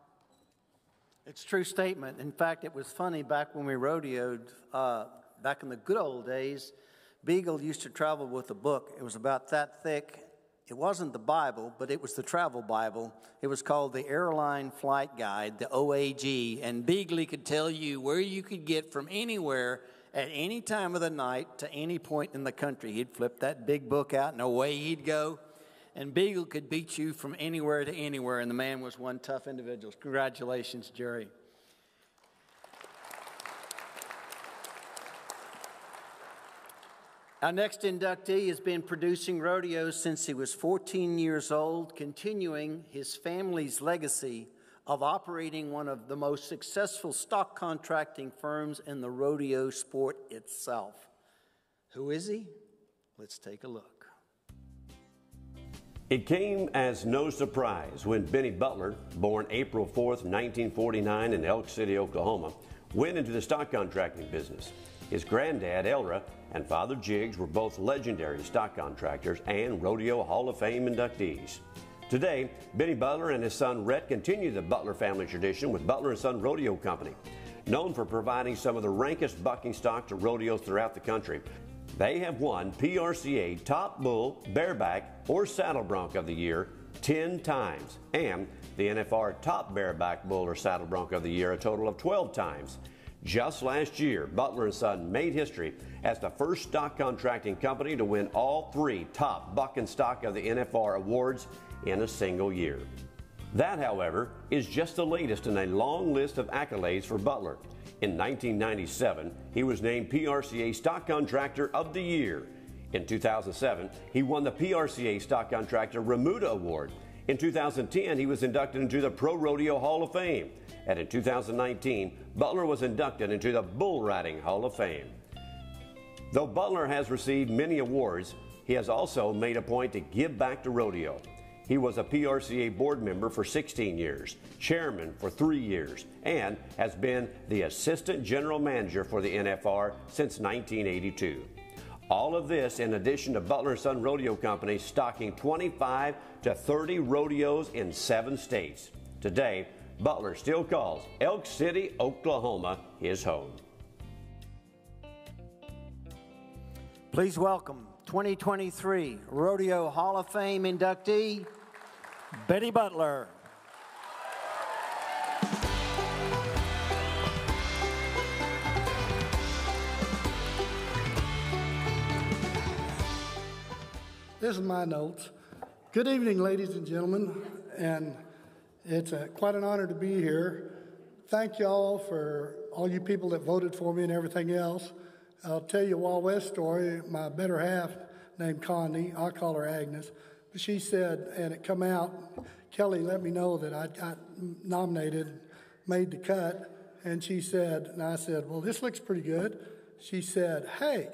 It's a true statement. In fact, it was funny back when we rodeoed, back in the good old days, Beagle used to travel with a book. It was about that thick. It wasn't the Bible, but it was the travel Bible. It was called the Airline Flight Guide, the OAG, and Beagley could tell you where you could get from anywhere at any time of the night to any point in the country. He'd flip that big book out and away he'd go. And Beagle could beat you from anywhere to anywhere, and the man was one tough individual. Congratulations, Jerry. Our next inductee has been producing rodeos since he was 14 years old, continuing his family's legacy of operating one of the most successful stock contracting firms in the rodeo sport itself. Who is he? Let's take a look.
It came as no surprise when Benny Butler, born April 4th, 1949 in Elk City, Oklahoma, went into the stock contracting business. His granddad, Elra, and father, Jiggs, were both legendary stock contractors and Rodeo Hall of Fame inductees. Today, Benny Butler and his son, Rhett, continue the Butler family tradition with Butler & Son Rodeo Company. Known for providing some of the rankest bucking stock to rodeos throughout the country, they have won PRCA Top Bull, Bareback, or Saddle Bronc of the Year 10 times, and the NFR Top Bareback Bull or Saddle Bronc of the Year a total of 12 times. Just last year, Butler & Son made history as the first stock contracting company to win all 3 top buck and stock of the NFR awards in a single year. That, however, is just the latest in a long list of accolades for Butler. In 1997, he was named PRCA Stock Contractor of the Year. In 2007, he won the PRCA Stock Contractor Remuda Award. In 2010, he was inducted into the Pro Rodeo Hall of Fame. And in 2019, Butler was inducted into the Bull Riding Hall of Fame. Though Butler has received many awards, he has also made a point to give back to rodeo. He was a PRCA board member for 16 years, chairman for 3 years, and has been the assistant general manager for the NFR since 1982. All of this in addition to Butler & Son Rodeo Company stocking 25 to 30 rodeos in 7 states. Today, Butler still calls Elk City, Oklahoma his home.
Please welcome 2023 Rodeo Hall of Fame inductee, Benny Butler.
This is my notes. Good evening, ladies and gentlemen, and it's quite an honor to be here. Thank you all for all you people that voted for me and everything else. I'll tell you a Wild West story. My better half, named Condi, I'll call her Agnes, but she said, and it come out, Kelly let me know that I got nominated, made the cut, and she said, and I said, well, this looks pretty good. She said, hey,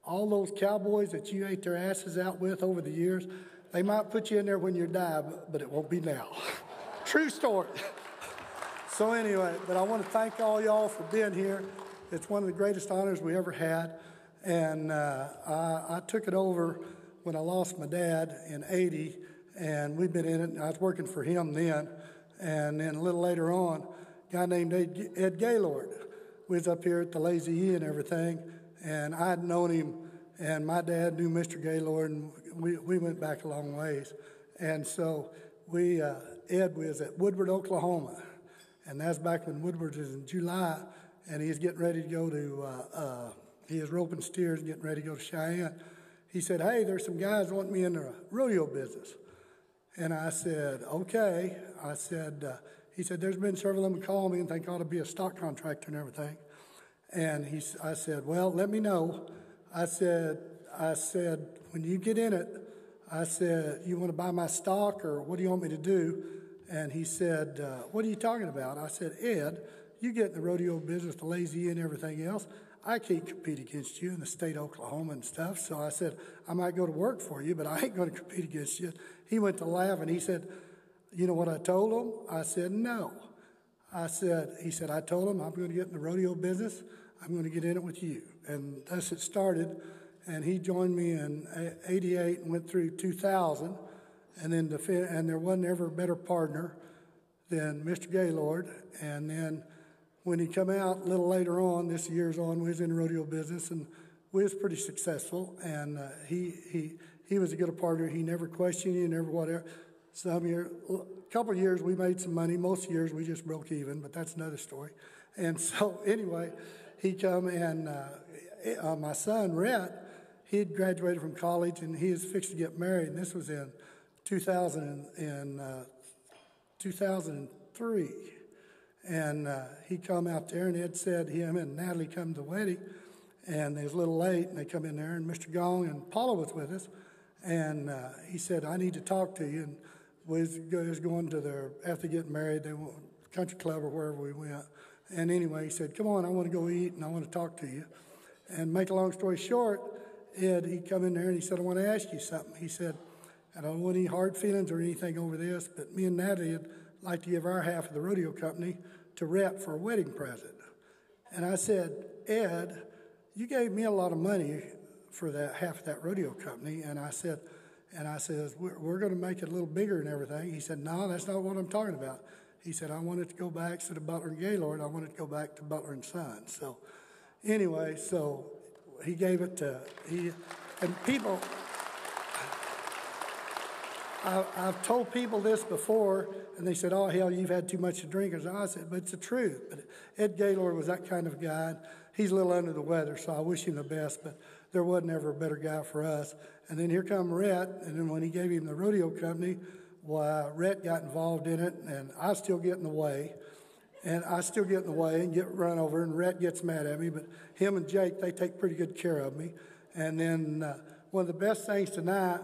all those cowboys that you ate their asses out with over the years, they might put you in there when you die, but it won't be now. True story. So anyway, but I want to thank all y'all for being here. It's one of the greatest honors we ever had. And I took it over when I lost my dad in '80, and we've been in it. I was working for him then, And then a little later on, a guy named Ed Gaylord was up here at the Lazy E and everything, and I'd known him, and my dad knew Mr. Gaylord, and we went back a long ways. And so Ed was at Woodward, Oklahoma, and that's back when Woodward was in July, and he's getting ready to go to, he was roping steers and getting ready to go to Cheyenne. He said, hey, there's some guys wanting me in the rodeo business. And I said, okay. I said, he said, there's been several of them call me and think I ought to be a stock contractor and everything. And I said, well, let me know. I said, when you get in it, I said, you want to buy my stock or what do you want me to do? And he said, what are you talking about? I said, Ed, you get in the rodeo business, the Lazy and everything else. I can't compete against you in the state of Oklahoma and stuff. So I said, I might go to work for you, but I ain't going to compete against you. He went to laugh and he said, you know what I told him? I said, no. He said, I told him I'm going to get in the rodeo business. I'm going to get in it with you. And thus it started. And he joined me in 88 and went through 2000. And then there wasn't ever a better partner than Mr. Gaylord. And then when he come out a little later on, this year's on, we was in the rodeo business, and we was pretty successful. And he was a good partner. He never questioned you, never whatever. A couple of years we made some money. Most years we just broke even, but that's another story. And so anyway, he come and my son, Rhett, he had graduated from college and he was fixed to get married. And this was in 2003. And he come out there and Ed said him and Natalie come to the wedding. And they was a little late and they come in there and Mr. Gong and Paula was with us. And he said, I need to talk to you. And we was going to after getting married, they went to country club or wherever we went. And anyway, he said, come on, I want to go eat and I want to talk to you. And make a long story short, Ed, he come in there and he said, I want to ask you something. He said, I don't want any hard feelings or anything over this, but me and Natalie would like to give our half of the rodeo company to Rhett for a wedding present. And I said, Ed, you gave me a lot of money for that half of that rodeo company. And I said, we're going to make it a little bigger and everything. He said, no, that's not what I'm talking about. He said, I want it to go back instead of Butler and Gaylord. I want it to go back to Butler and Sons. So anyway, so he gave it to, and people, I've told people this before, and they said, oh, hell, you've had too much to drink. I said, but it's the truth. But Ed Gaylord was that kind of guy. He's a little under the weather, so I wish him the best, but there wasn't ever a better guy for us. And then here come Rhett, and then when he gave him the rodeo company, well, Rhett got involved in it, and I still get in the way. And I still get in the way and get run over, and Rhett gets mad at me, but him and Jake, they take pretty good care of me. And then one of the best things tonight,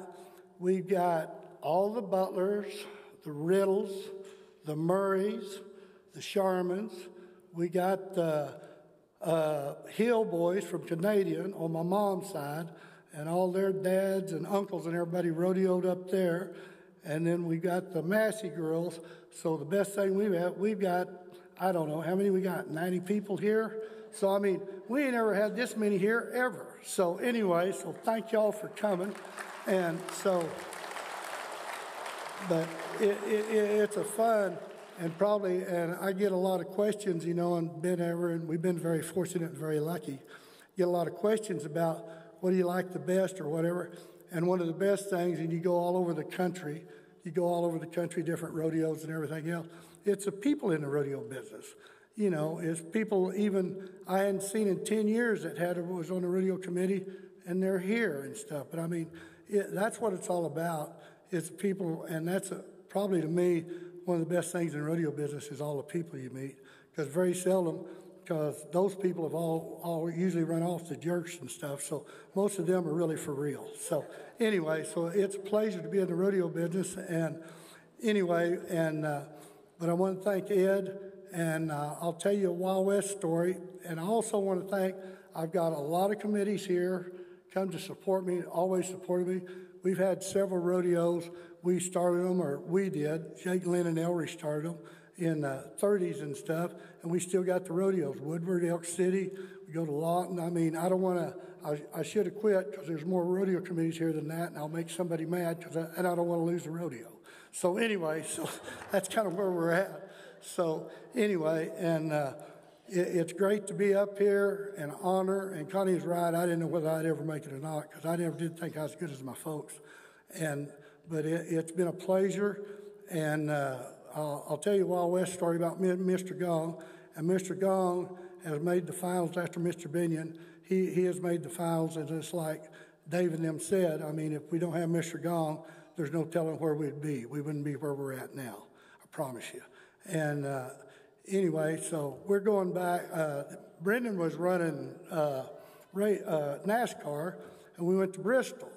we've got all the Butlers, the Riddles, the Murrays, the Sharmans. We got the Hill boys from Canadian on my mom's side, and all their dads and uncles and everybody rodeoed up there. And then we got the Massey girls. So the best thing we've got, I don't know, how many we got? 90 people here? So, I mean, we ain't ever had this many here ever. So anyway, so thank y'all for coming. And so, but it's a fun and I get a lot of questions, and and we've been very fortunate and very lucky. Get a lot of questions about what do you like the best or whatever. And one of the best things, and you go all over the country, different rodeos and everything else, it's the people in the rodeo business. It's people even I hadn't seen in 10 years that was on the rodeo committee, and they're here and stuff. But I mean, that's what it's all about. It's people, and that's probably to me one of the best things in the rodeo business is all the people you meet, because very seldom, because those people have all usually run off the jerks and stuff, so most of them are really for real. So anyway, so it's a pleasure to be in the rodeo business, and anyway, but I want to thank Ed, and I'll tell you a Wild West story, and I also want to thank, I've got a lot of committees here come to support me, always supported me. We've had several rodeos. We started them, or we did. Jake Lynn and Ellery started them. in the 30s and stuff, and we still got the rodeos. Woodward, Elk City, we go to Lawton. I mean, I don't want to, I should have quit because there's more rodeo committees here than that, and I'll make somebody mad, and I don't want to lose the rodeo. So anyway, so that's kind of where we're at. So anyway, and it's great to be up here and honor, and Connie's right, I didn't know whether I'd ever make it or not, because I never did think I was as good as my folks. But it's been a pleasure, and I'll tell you a Wild West story about Mr. Gong. And Mr. Gong has made the finals after Mr. Binion. He has made the finals, and it's like Dave and them said, I mean, if we don't have Mr. Gong, there's no telling where we'd be. We wouldn't be where we're at now, I promise you. And anyway, so we're going back. Brendan was running NASCAR, and we went to Bristol.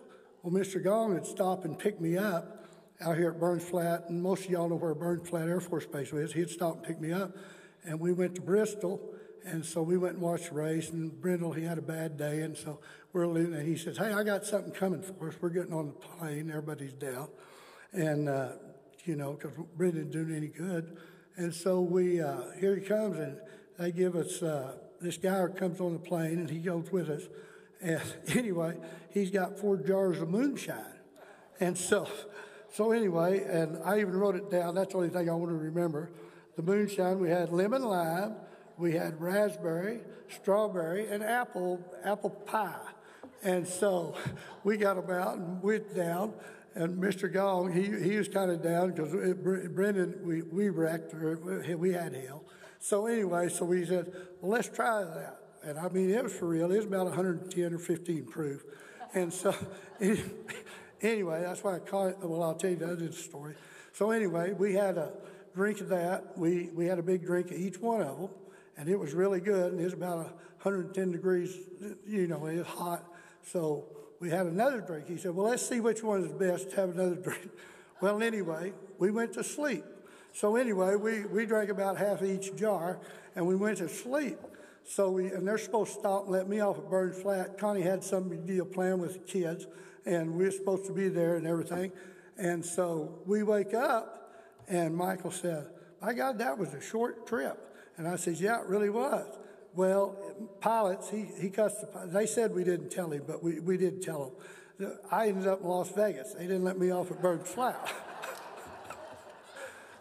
Well, Mr. Gong would stop and pick me up out here at Burns Flat, and most of y'all know where Burns Flat Air Force Base is. He'd stop and pick me up, and we went to Bristol, and so we went and watched the race, and Brindle, he had a bad day, and so we're leaving, and he says, hey, I got something coming for us. We're getting on the plane. Everybody's down, and, you know, because Brendan didn't do any good. And so we, here he comes, and they give us, this guy comes on the plane, and he goes with us. And anyway, he's got 4 jars of moonshine. And so anyway, and I even wrote it down. That's the only thing I want to remember. The moonshine, we had lemon lime, we had raspberry, strawberry, and apple pie. And so we got them out and went down. And Mr. Gong, he was kind of down because Brendan, we wrecked, or we had hell. So anyway, so we said, well, let's try that. And I mean, it was for real. It was about 110 or 15 proof. And so anyway, that's why I call it, well, I'll tell you the other story. So anyway, we had a drink of that. We had a big drink of each one of them, and it was really good. And it was about 110 degrees, you know, it was hot. So we had another drink. He said, well, let's see which one is best to have another drink. Well, anyway, we went to sleep. So anyway, we drank about half each jar, and we went to sleep. So and they're supposed to stop and let me off at Burns Flat. Connie had some big deal planned with the kids, and we were supposed to be there and everything. And so we wake up, and Michael said, my God, that was a short trip. And I said, yeah, it really was. Well, pilots, he cussed the, they said we didn't tell him, but we did tell him. I ended up in Las Vegas. They didn't let me off at Burns Flat.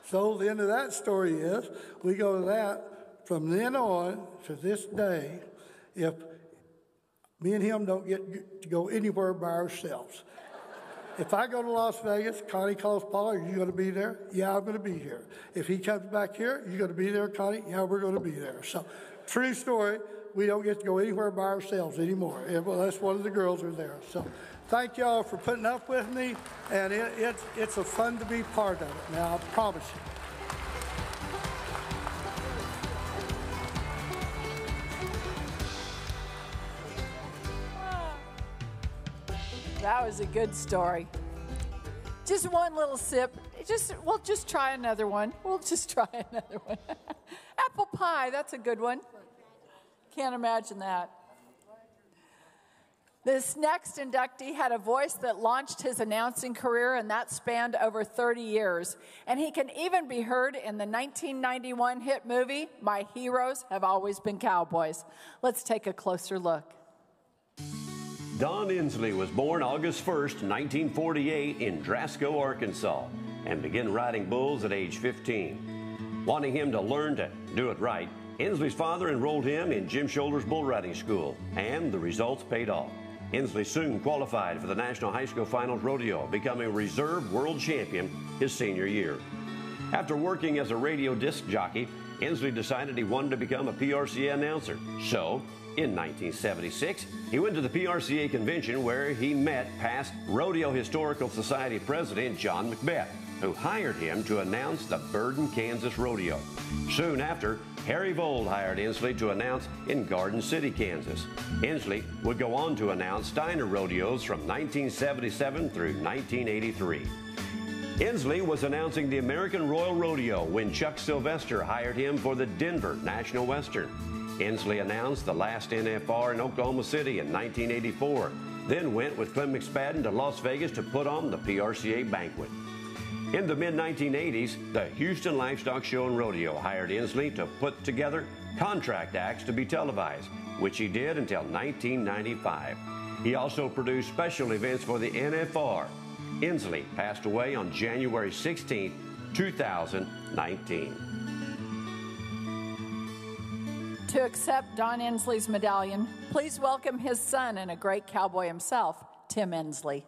So the end of that story is, we go to that. From then on to this day, if me and him don't get to go anywhere by ourselves. If I go to Las Vegas, Connie calls Paula, are you going to be there? Yeah, I'm going to be here. If he comes back here, you going to be there, Connie? Yeah, we're going to be there. So, true story, we don't get to go anywhere by ourselves anymore, unless one of the girls are there. So, thank y'all for putting up with me, and it's a fun to be part of it. Now, I promise you.
That was a good story. Just one little sip. We'll just try another one. We'll just try another one. Apple pie, that's a good one. Can't imagine that. This next inductee had a voice that launched his announcing career, and that spanned over 30 years. And he can even be heard in the 1991 hit movie, My Heroes Have Always Been Cowboys. Let's take a closer look.
Don Inslee was born August 1st, 1948 in Drasco, Arkansas, and began riding bulls at age 15. Wanting him to learn to do it right, Inslee's father enrolled him in Jim Shoulder's bull riding school, and the results paid off. Inslee soon qualified for the National High School Finals Rodeo, becoming a reserve world champion his senior year. After working as a radio disc jockey, Inslee decided he wanted to become a PRCA announcer. So, in 1976, he went to the PRCA convention where he met past Rodeo Historical Society president John McBeth, who hired him to announce the Burden, Kansas Rodeo. Soon after, Harry Vold hired Inslee to announce in Garden City, Kansas. Inslee would go on to announce Steiner rodeos from 1977 through 1983. Inslee was announcing the American Royal Rodeo when Chuck Sylvester hired him for the Denver National Western. Inslee announced the last NFR in Oklahoma City in 1984, then went with Clem McSpadden to Las Vegas to put on the PRCA banquet. In the mid-1980s, the Houston Livestock Show and Rodeo hired Inslee to put together contract acts to be televised, which he did until 1995. He also produced special events for the NFR. Inslee passed away on January 16, 2019.
To accept Don Inslee's medallion, please welcome his son and a great cowboy himself, Tim Inslee.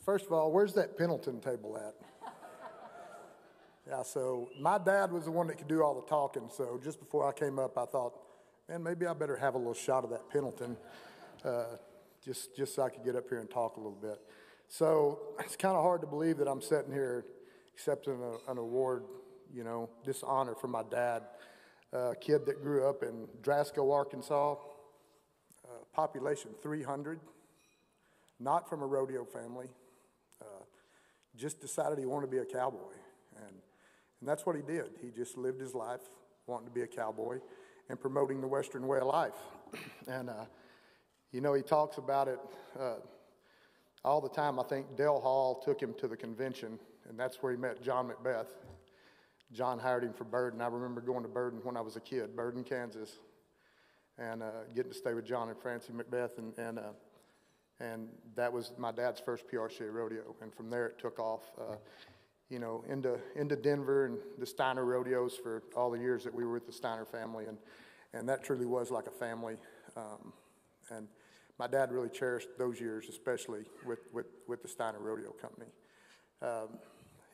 First of all, where's that Pendleton table at? Yeah, so my dad was the one that could do all the talking, so just before I came up, I thought, man, maybe I better have a little shot of that Pendleton, just so I could get up here and talk a little bit. So it's kind of hard to believe that I'm sitting here accepting an award, you know, this honor from my dad, a kid that grew up in Drasco, Arkansas, population 300, not from a rodeo family. Just decided he wanted to be a cowboy, and that's what he did. He just lived his life wanting to be a cowboy and promoting the Western way of life. And, you know, he talks about it all the time. I think Dale Hall took him to the convention, and that's where he met John Macbeth. John hired him for Burden. I remember going to Burden when I was a kid, Burden, Kansas, and getting to stay with John and Francie Macbeth, and that was my dad's first PRCA rodeo. And from there it took off, you know, into Denver and the Steiner rodeos for all the years that we were with the Steiner family. And that truly was like a family. And my dad really cherished those years, especially with the Steiner Rodeo Company.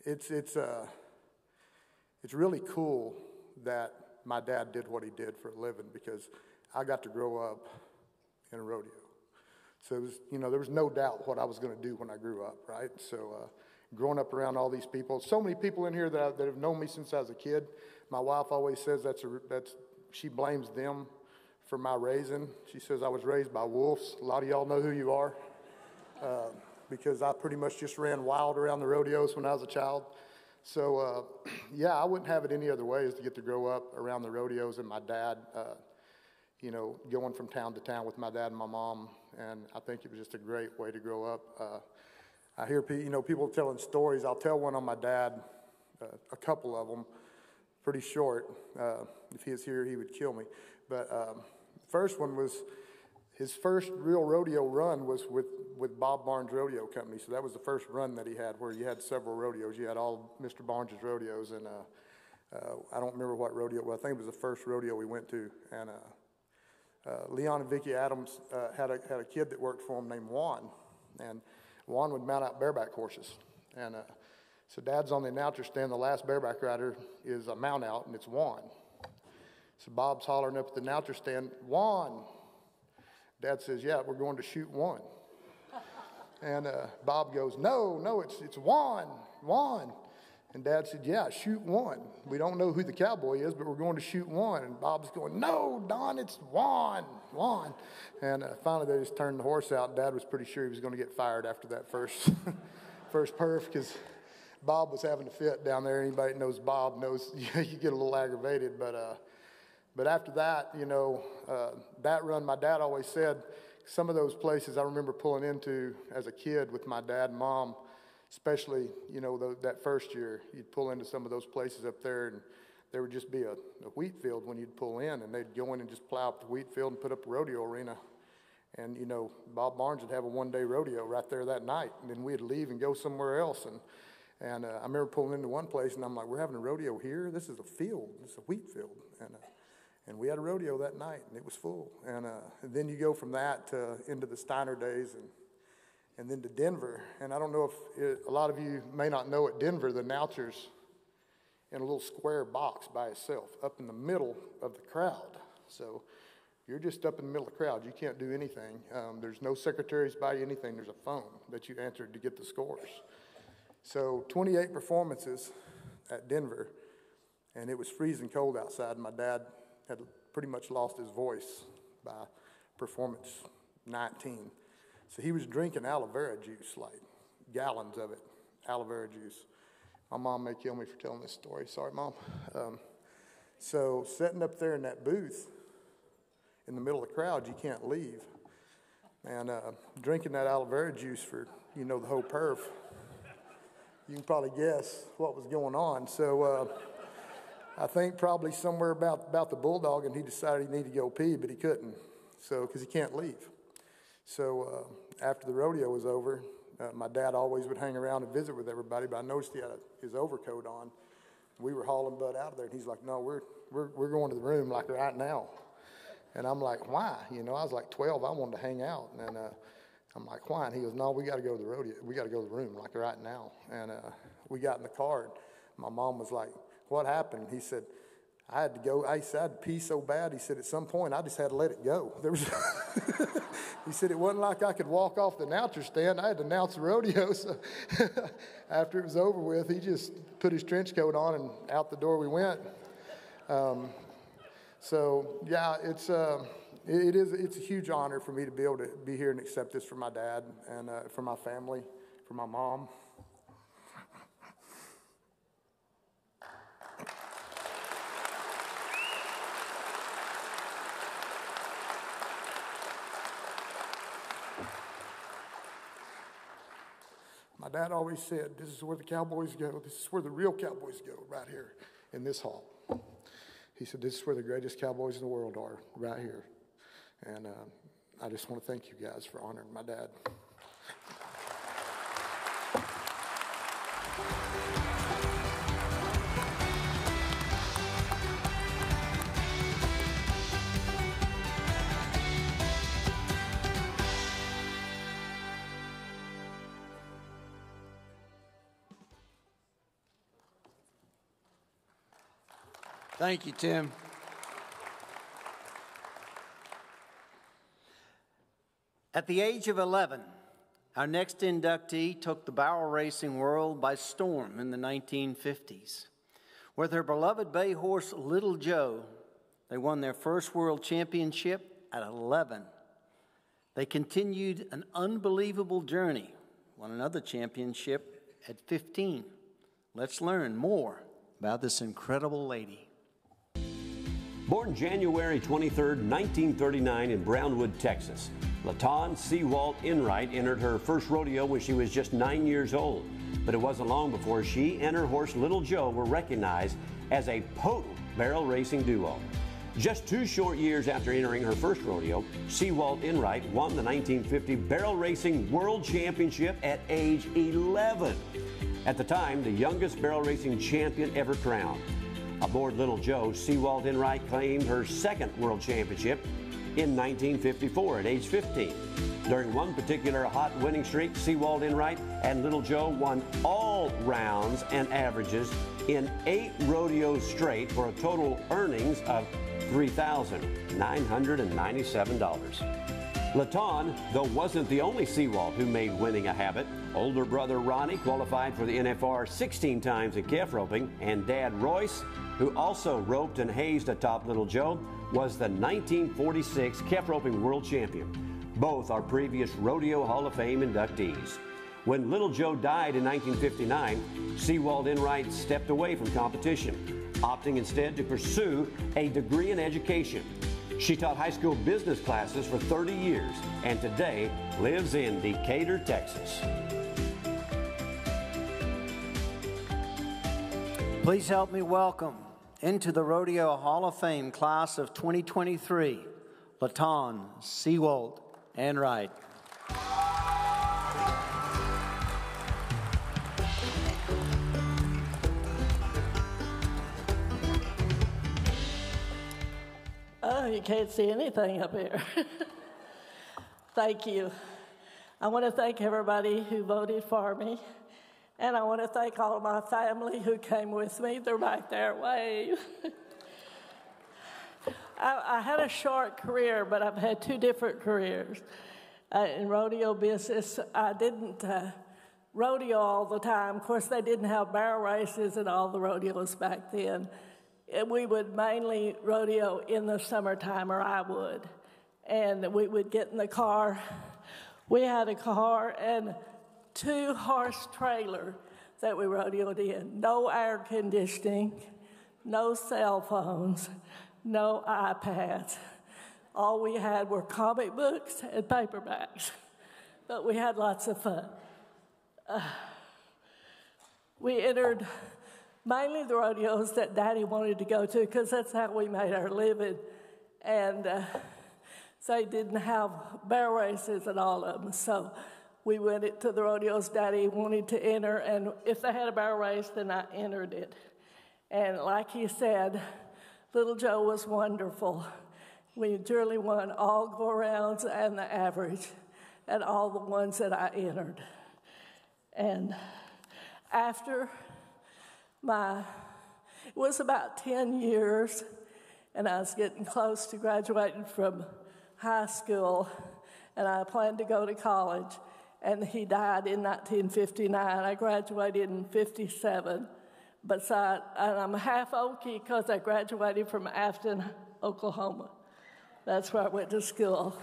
It's really cool that my dad did what he did for a living, because I got to grow up in a rodeo. So it was, you know, there was no doubt what I was going to do when I grew up, right? So growing up around all these people, so many people in here that have known me since I was a kid. My wife always says she blames them for my raising. She says I was raised by wolves. A lot of y'all know who you are, because I pretty much just ran wild around the rodeos when I was a child. So yeah, I wouldn't have it any other way, is to get to grow up around the rodeos and my dad, you know, going from town to town with my dad and my mom. And I think it was just a great way to grow up. I hear people telling stories. I'll tell one on my dad, a couple of them, pretty short. If he was here, he would kill me. But first one was, his first real rodeo run was with Bob Barnes Rodeo Company. So that was the first run that he had, where you had several rodeos. You had all Mr. Barnes' rodeos, and I don't remember what rodeo, well, I think it was the first rodeo we went to. And Leon and Vicki Adams had a kid that worked for him named Juan, and Juan would mount out bareback horses. And so Dad's on the announcer stand. The last bareback rider is a mount out, and it's Juan. So Bob's hollering up at the announcer stand, "Juan!" Dad says, "Yeah, we're going to shoot one." And Bob goes, "No, it's Juan. And Dad said, "Yeah, shoot one. We don't know who the cowboy is, but we're going to shoot one." And Bob's going, "No, Don, it's Juan. And finally they just turned the horse out. Dad was pretty sure he was going to get fired after that first perf, because Bob was having a fit down there. Anybody that knows Bob knows you get a little aggravated. But after that, you know, that run, my dad always said, some of those places I remember pulling into as a kid with my dad and mom, especially, you know, that first year, you'd pull into some of those places up there, and there would just be a wheat field when you'd pull in, and they'd go in and just plow up the wheat field and put up a rodeo arena. And, you know, Bob Barnes would have a one-day rodeo right there that night, and then we'd leave and go somewhere else. And I remember pulling into one place, and I'm like, "We're having a rodeo here? This is a field. This is a wheat field." And we had a rodeo that night, and it was full. And then you go from that to into the Steiner days, and then to Denver. And I don't know if a lot of you may not know, at Denver, the announcer's in a little square box by itself, up in the middle of the crowd. So you're just up in the middle of the crowd. You can't do anything. There's no secretaries by you, anything. There's a phone that you answered to get the scores. So 28 performances at Denver, and it was freezing cold outside. My dad had pretty much lost his voice by performance 19. So he was drinking aloe vera juice, like gallons of it,
aloe vera juice. My mom may kill me for telling this story. Sorry, Mom. So sitting up there in that booth in the middle of the crowd, you can't leave. And drinking that aloe vera juice for, the whole perf, you can probably guess what was going on. So I think probably somewhere about the bulldog, and he decided he needed to go pee, but he couldn't, because he can't leave. So after the rodeo was over, my dad always would hang around and visit with everybody, but I noticed he had his overcoat on. We were hauling Bud out of there, and he's like, no, we're going to the room like right now. And I'm like, why? I was like 12. I wanted to hang out. And I'm like, why? And he goes, no, we got to go to the rodeo. We got to go to the room like right now. And we got in the car. And my mom was like, what happened? He said, I had to go. I said, I had to pee so bad. He said, at some point, I just had to let it go. He said, it wasn't like I could walk off the announcer stand. I had to announce the rodeo. So after it was over with, he just put his trench coat on, and out the door we went. So yeah, it's a huge honor for me to be able to be here and accept this for my dad and for my family, for my mom. My dad always said, this is where the cowboys go. This is where the real cowboys go, right here in this hall. He said, this is where the greatest cowboys in the world are, right here. And I just want to thank you guys for honoring my dad.
Thank you, Tim. At the age of 11, our next inductee took the barrel racing world by storm in the 1950s. With her beloved bay horse, Little Joe, they won their first world championship at 11. They continued an unbelievable journey, won another championship at 15. Let's learn more about this incredible lady.
Born January 23, 1939 in Brownwood, Texas, LaTon Sewalt Enright entered her first rodeo when she was just 9 years old. But it wasn't long before she and her horse Little Joe were recognized as a potent barrel racing duo. Just 2 short years after entering her first rodeo, Sewalt Enright won the 1950 Barrel Racing World Championship at age 11. At the time, the youngest barrel racing champion ever crowned. Aboard Little Joe, Sewalt Enright claimed her second world championship in 1954 at age 15. During one particular hot winning streak, Sewalt Enright and Little Joe won all rounds and averages in 8 rodeos straight for a total earnings of $3,997. LaTon, though, wasn't the only Sewalt who made winning a habit. Older brother Ronnie qualified for the NFR 16 times in calf roping, and Dad Royce, who also roped and hazed atop Little Joe, was the 1946 calf roping world champion. Both are previous Rodeo Hall of Fame inductees. When Little Joe died in 1959, Sewalt Enright stepped away from competition, opting instead to pursue a degree in education. She taught high school business classes for 30 years and today lives in Decatur, Texas.
Please help me welcome into the Rodeo Hall of Fame class of 2023, LaTon Sewalt Enright.
Oh, you can't see anything up here. Thank you. I want to thank everybody who voted for me. And I want to thank all of my family who came with me. They're back there, wave. I had a short career, but I've had 2 different careers. In rodeo business, I didn't rodeo all the time. Of course, they didn't have barrel races and all the rodeos back then. We would mainly rodeo in the summertime, or I would. And we would get in the car. We had a car and 2-horse trailer that we rodeoed in. No air conditioning, no cell phones, no iPads. All we had were comic books and paperbacks, but we had lots of fun. We entered mainly the rodeos that Daddy wanted to go to because that's how we made our living. And they didn't have barrel races at all of them. So we went to the rodeos Daddy wanted to enter, and if they had a barrel race, then I entered it. And like he said, Little Joe was wonderful. We duly won all go-arounds and the average, and all the ones that I entered. And after it was about 10 years, and I was getting close to graduating from high school, and I planned to go to college, and he died in 1959. I graduated in 57, and I'm half Okie because I graduated from Afton, Oklahoma. That's where I went to school.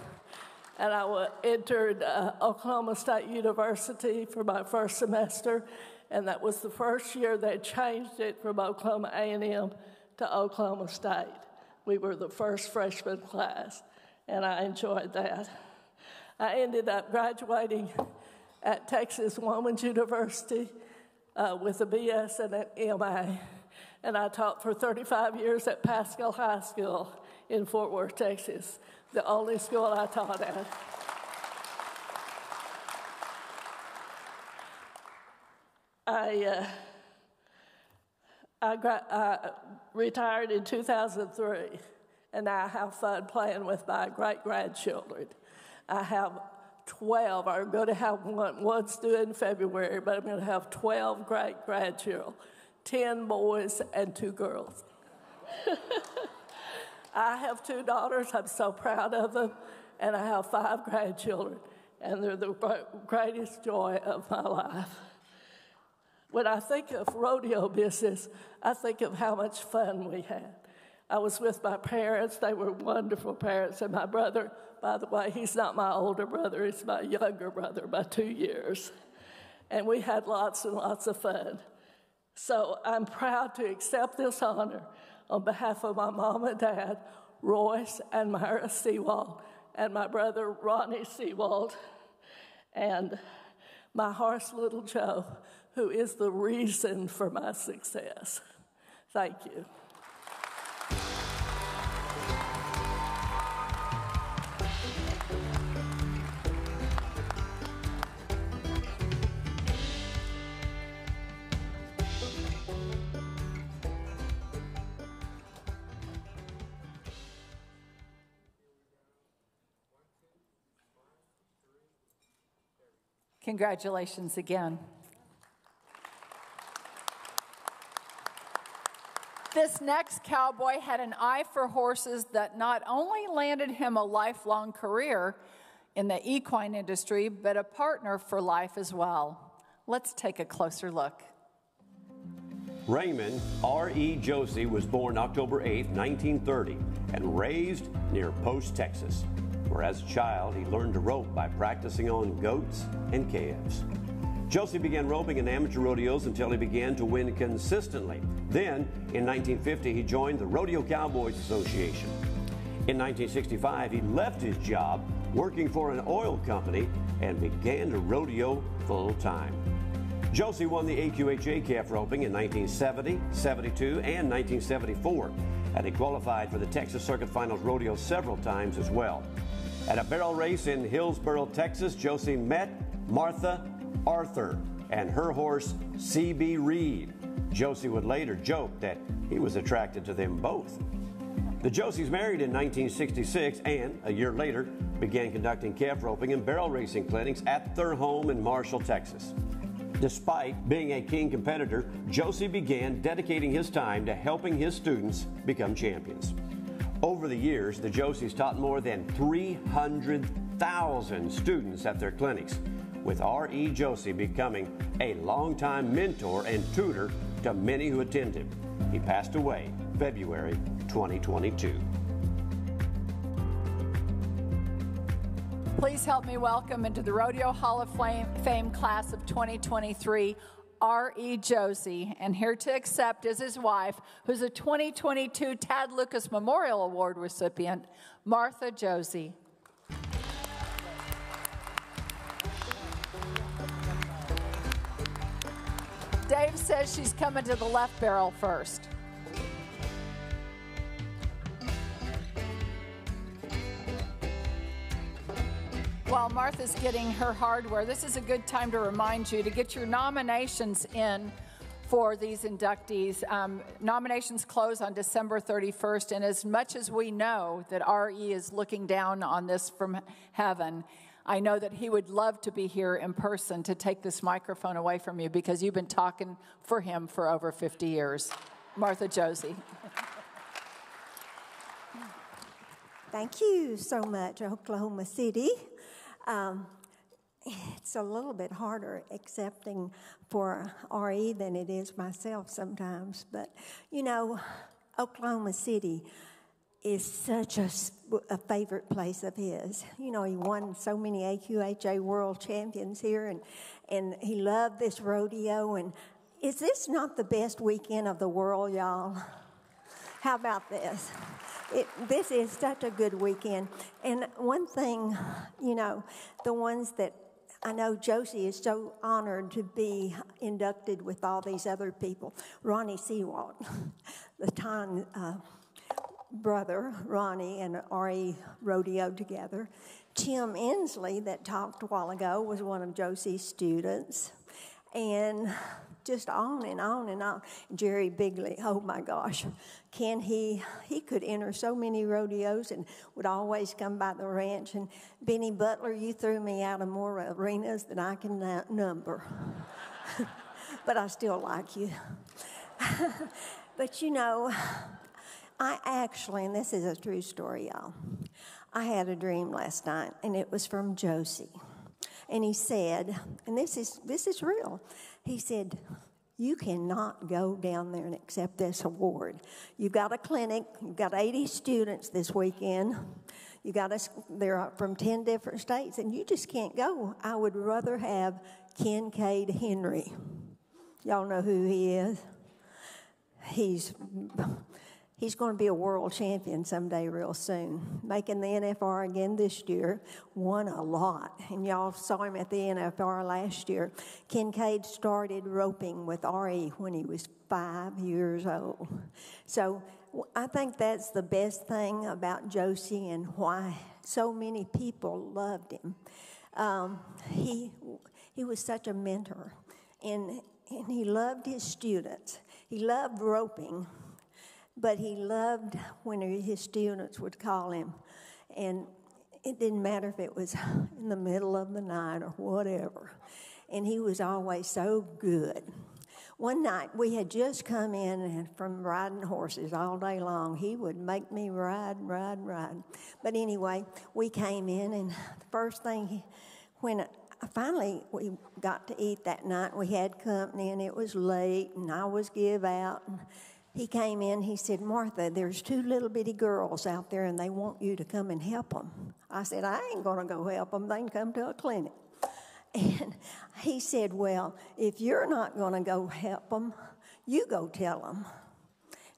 And I entered Oklahoma State University for my first semester, and that was the first year they changed it from Oklahoma A&M to Oklahoma State. We were the first freshman class, and I enjoyed that. I ended up graduating at Texas Woman's University with a BS and an MA, and I taught for 35 years at Pascal High School in Fort Worth, Texas, the only school I taught at. I retired in 2003, and I have fun playing with my great-grandchildren. I have 12. I'm going to have one's due in February, but I'm going to have 12 great-grandchildren, 10 boys and 2 girls. I have 2 daughters. I'm so proud of them, and I have 5 grandchildren, and they're the greatest joy of my life. When I think of rodeo business, I think of how much fun we had. I was with my parents. They were wonderful parents, and my brother, by the way, he's not my older brother. He's my younger brother by 2 years. And we had lots and lots of fun. So I'm proud to accept this honor on behalf of my mom and dad, Royce and Myra Seawald, and my brother, Ronnie Seawald, and my horse, Little Joe, who is the reason for my success. Thank you.
Congratulations again. This next cowboy had an eye for horses that not only landed him a lifelong career in the equine industry, but a partner for life as well. Let's take a closer look.
Raymond R.E. Josie was born October 8, 1930, and raised near Post, Texas, where as a child he learned to rope by practicing on goats and calves. Josie began roping in amateur rodeos until he began to win consistently. Then, in 1950, he joined the Rodeo Cowboys Association. In 1965, he left his job working for an oil company and began to rodeo full-time. Josie won the AQHA calf roping in 1970, 72, and 1974, and he qualified for the Texas Circuit Finals rodeo several times as well. At a barrel race in Hillsboro, Texas, Josie met Martha Arthur and her horse, C.B. Reed. Josie would later joke that he was attracted to them both. The Josies married in 1966 and, a year later, began conducting calf roping and barrel racing clinics at their home in Marshall, Texas. Despite being a keen competitor, Josie began dedicating his time to helping his students become champions. Over the years, the Josies taught more than 300,000 students at their clinics, with R.E. Josie becoming a longtime mentor and tutor to many who attended. He passed away February 2022.
Please help me welcome into the Rodeo Hall of Fame class of 2023, R.E. Josie, and here to accept is his wife, who's a 2022 Tad Lucas Memorial Award recipient, Martha Josie. Dave says she's coming to the left barrel first. While Martha's getting her hardware, this is a good time to remind you to get your nominations in for these inductees. Nominations close on December 31st, and as much as we know that R.E. is looking down on this from heaven, I know that he would love to be here in person to take this microphone away from you because you've been talking for him for over 50 years. Martha Josie.
Thank you so much, Oklahoma City. It's a little bit harder accepting for R.E. than it is myself sometimes. But, you know, Oklahoma City is such a favorite place of his. You know, he won so many AQHA World Champions here, and he loved this rodeo. And is this not the best weekend of the world, y'all? How about this? This is such a good weekend. And one thing, you know, the ones that I know Josie is so honored to be inducted with all these other people. Ronnie Seawalt, the Ton brother, Ronnie and R.E. rodeoed together. Tim Inslee, that talked a while ago, was one of Josie's students. And just on and on and on. Jerry Bigley, oh my gosh, he could enter so many rodeos and would always come by the ranch. And Benny Butler, you threw me out of more arenas than I can number. But I still like you. But you know, I actually, and this is a true story, y'all, I had a dream last night, and it was from Josie. And he said, and this is real, he said, you cannot go down there and accept this award. You've got a clinic, you've got 80 students this weekend, they're from 10 different states, and you just can't go. I would rather have Kincaid Henry. Y'all know who he is? He's going to be a world champion someday real soon. Making the NFR again this year, won a lot. And y'all saw him at the NFR last year. Kincaid started roping with R.E. when he was 5 years old. So I think that's the best thing about Josie and why so many people loved him. He was such a mentor, and he loved his students. He loved roping. But he loved when his students would call him, and it didn't matter if it was in the middle of the night or whatever, and he was always so good. One night, we had just come in from riding horses all day long. He would make me ride. But anyway, we came in, and the first thing, when finally we got to eat that night, we had company, and it was late, and I was give out, and he came in, he said, Martha, there's 2 little bitty girls out there and they want you to come and help them. I said, I ain't going to go help them. They can come to a clinic. And he said, well, if you're not going to go help them, you go tell them.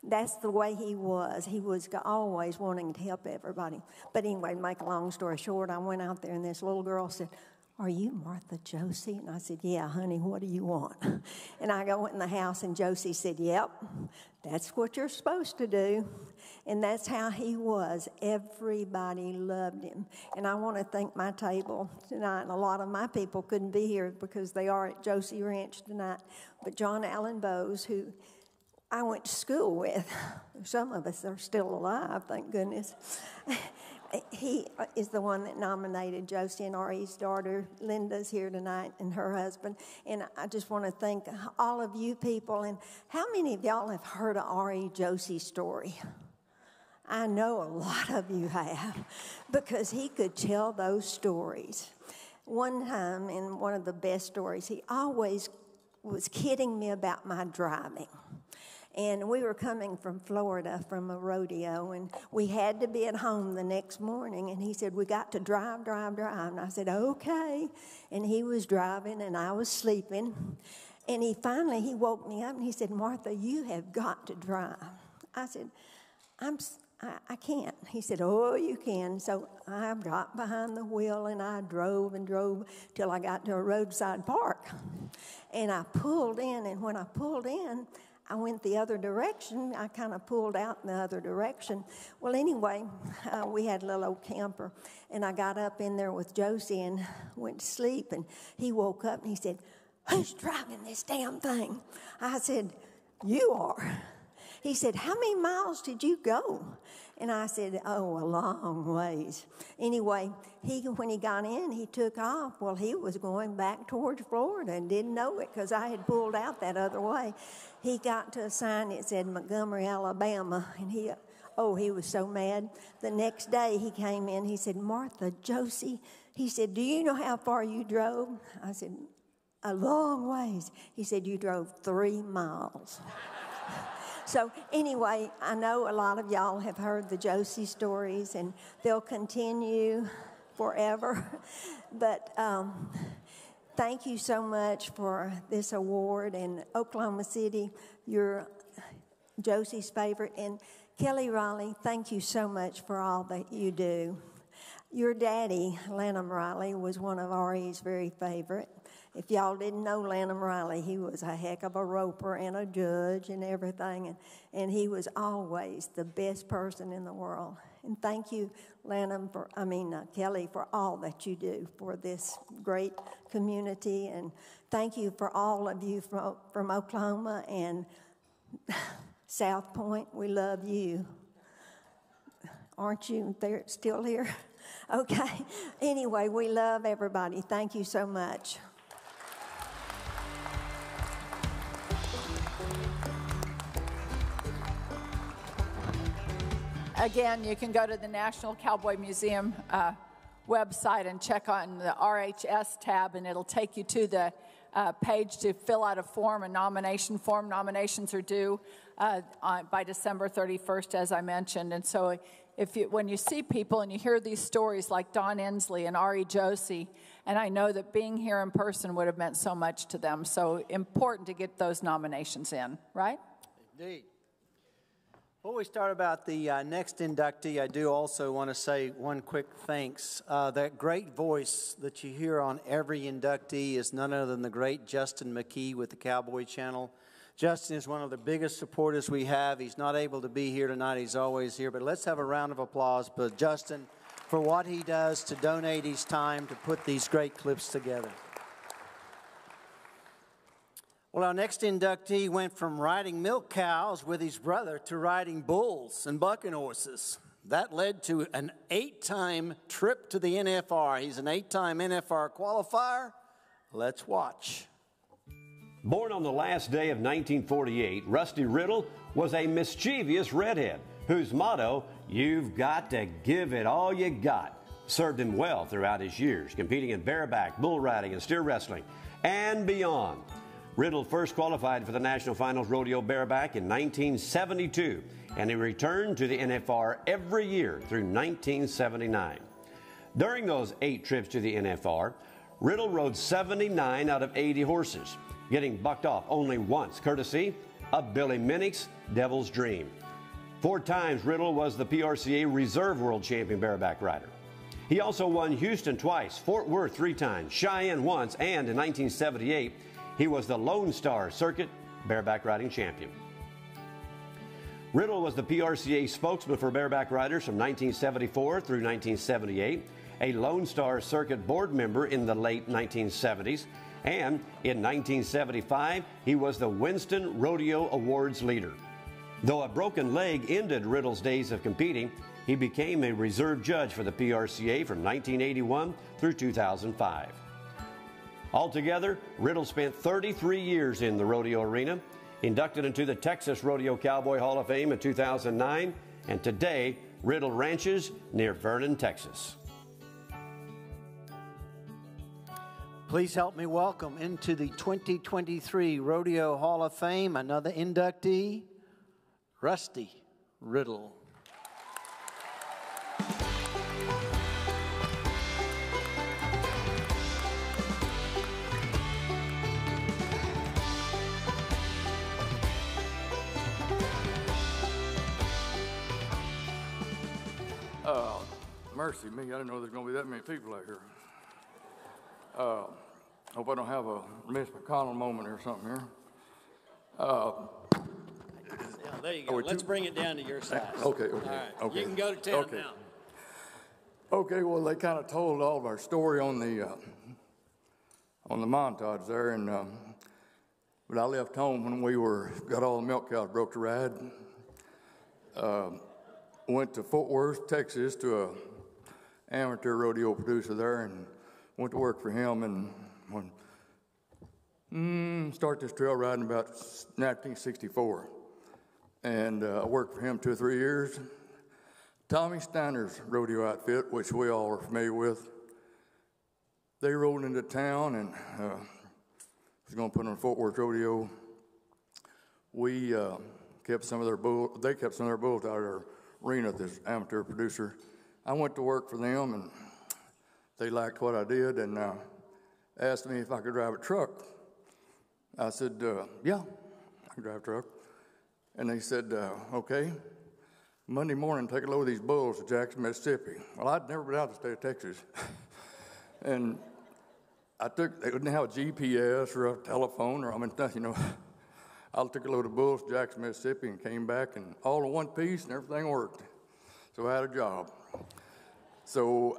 That's the way he was. He was always wanting to help everybody. But anyway, to make a long story short, I went out there and this little girl said, are you Martha Josie? And I said, yeah, honey, what do you want? And I go in the house, and Josie said, yep, that's what you're supposed to do. And that's how he was. Everybody loved him. And I want to thank my table tonight. And a lot of my people couldn't be here because they are at Josie Ranch tonight. But John Allen Bowes, who I went to school with, some of us are still alive, thank goodness. He is the one that nominated Josie, and R.E.'s daughter, Linda's here tonight, and her husband. And I just want to thank all of you people. And how many of y'all have heard of R.E. Josie's story? I know a lot of you have, because he could tell those stories. One time, in one of the best stories, he always was kidding me about my driving. And we were coming from Florida from a rodeo, and we had to be at home the next morning. And he said, we got to drive. And I said, okay. And he was driving, and I was sleeping. And he woke me up and he said, Martha, you have got to drive. I said, I can't. He said, oh, you can. So I got behind the wheel and I drove and drove till I got to a roadside park. And I pulled in, and when I pulled in, I went the other direction. I kind of pulled out in the other direction. Well, anyway, we had a little old camper, and I got up in there with Josie and went to sleep, and he woke up and he said, who's driving this damn thing? I said, you are. He said, how many miles did you go? And I said, oh, a long ways. Anyway, when he got in, he took off. Well, he was going back towards Florida and didn't know it because I had pulled out that other way. He got to a sign that said Montgomery, Alabama, and he was so mad. The next day he came in, he said, Martha, Josie, he said, do you know how far you drove? I said, a long ways. He said, you drove 3 miles. So anyway, I know a lot of y'all have heard the Josie stories, and they'll continue forever. But thank you so much for this award. And Oklahoma City, you're Josie's favorite. And Kelly Riley, thank you so much for all that you do. Your daddy, Lanham Riley, was one of R.E.'s very favorite. If y'all didn't know Lanham Riley, he was a heck of a roper and a judge and everything, and he was always the best person in the world. And thank you, Kelly, for all that you do for this great community, and thank you for all of you from Oklahoma and South Point. We love you. Aren't you still here? Okay. Anyway, we love everybody. Thank you so much.
Again, you can go to the National Cowboy Museum website and check on the RHS tab, and it'll take you to the page to fill out a form, a nomination form. Nominations are due by December 31st, as I mentioned. And so when you see people and you hear these stories like Don Inslee and R.E. Josie, and I know that being here in person would have meant so much to them, so important to get those nominations in, right?
Indeed. Before we start about the next inductee, I do also want to say one quick thanks. That great voice that you hear on every inductee is none other than the great Justin McKee with the Cowboy Channel. Justin is one of the biggest supporters we have. He's not able to be here tonight. He's always here. But let's have a round of applause for Justin for what he does to donate his time to put these great clips together. Well, our next inductee went from riding milk cows with his brother to riding bulls and bucking horses. That led to an 8-time trip to the NFR. He's an 8-time NFR qualifier. Let's watch.
Born on the last day of 1948, Rusty Riddle was a mischievous redhead whose motto, "You've got to give it all you got," served him well throughout his years, competing in bareback, bull riding, and steer wrestling, and beyond. Riddle first qualified for the National Finals Rodeo Bareback in 1972, and he returned to the NFR every year through 1979. During those 8 trips to the NFR, Riddle rode 79 out of 80 horses, getting bucked off only once, courtesy of Billy Minnick's Devil's Dream. 4 times, Riddle was the PRCA Reserve World Champion bareback rider. He also won Houston twice, Fort Worth 3 times, Cheyenne once, and in 1978, he was the Lone Star Circuit bareback riding champion. Riddle was the PRCA spokesman for bareback riders from 1974 through 1978, a Lone Star Circuit board member in the late 1970s, and in 1975, he was the Winston Rodeo Awards leader. Though a broken leg ended Riddle's days of competing, he became a reserve judge for the PRCA from 1981 through 2005. Altogether, Riddle spent 33 years in the rodeo arena, inducted into the Texas Rodeo Cowboy Hall of Fame in 2009, and today, Riddle ranches near Vernon, Texas.
Please help me welcome into the 2023 Rodeo Hall of Fame another inductee, Rusty Riddle.
mercy me. I didn't know there's going to be that many people out here. Hope I don't have a Mitch McConnell moment or something here.
There you go. Let's bring it down to your size.
Okay.
All right.
Okay.
You can go to town now.
Okay, well, they kind of told all of our story on the montage there, and but I left home when we got all the milk cows broke to ride. Went to Fort Worth, Texas, to a amateur rodeo producer there, and went to work for him, and started this trail riding about 1964, and I worked for him 2 or 3 years. Tommy Steiner's rodeo outfit, which we all are familiar with, they rolled into town and was going to put on a Fort Worth rodeo. We kept some of their bulls. They kept some of their bulls out of their arena. This amateur producer. I went to work for them, and they liked what I did, and asked me if I could drive a truck. I said, "Yeah, I can drive a truck." And they said, "Okay. Monday morning, take a load of these bulls to Jackson, Mississippi." Well, I'd never been out of the state of Texas. And they didn't have a GPS or a telephone, I took a load of bulls to Jackson, Mississippi, and came back, and all in one piece, and everything worked. So I had a job. So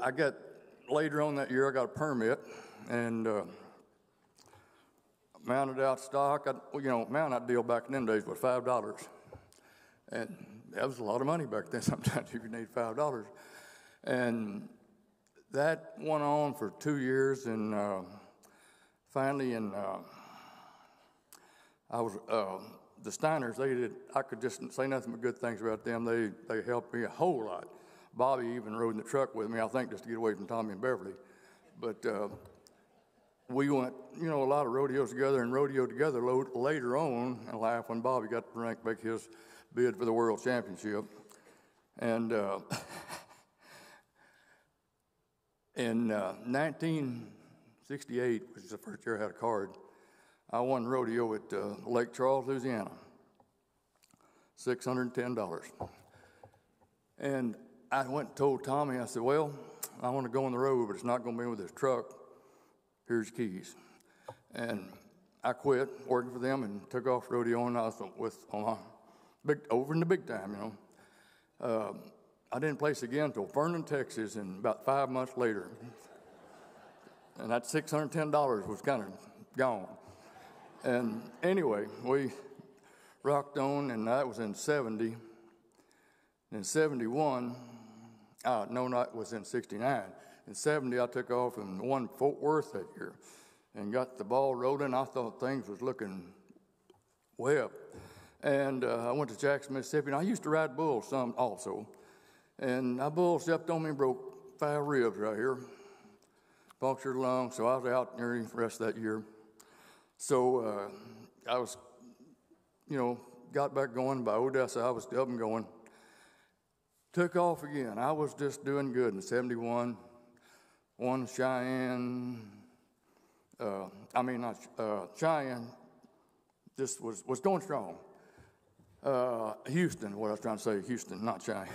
later on that year, I got a permit, and mounted out stock. Mounting out deal back in them days was $5. And that was a lot of money back then, sometimes if you need $5. And that went on for 2 years, and finally the Steiners, I could just say nothing but good things about them. They helped me a whole lot. Bobby even rode in the truck with me, I think, just to get away from Tommy and Beverly. But we went, a lot of rodeos together, and rodeoed together later on in life when Bobby got to make his bid for the World Championship. And in 1968, which is the first year I had a card, I won rodeo at Lake Charles, Louisiana, $610. And I went and told Tommy, I said, "Well, I want to go on the road, but it's not going to be with this truck. Here's your keys." And I quit working for them and took off rodeoing. I was over in the big time, I didn't place again until Vernon, Texas, and about 5 months later. And that $610 was kind of gone. And anyway, we rocked on, and that was in 70. In 71, it was in 69. In 70, I took off and won Fort Worth that year and got the ball rolling. I thought things was looking way up. And I went to Jackson, Mississippi, and I used to ride bulls some also. And that bull stepped on me and broke 5 ribs right here, punctured a lung, so I was out nearly the rest of that year. So I was, got back going by Odessa. I was up and going. Took off again. I was just doing good in 71. Won Cheyenne. Cheyenne just was going strong. Houston, what I was trying to say, Houston, not Cheyenne.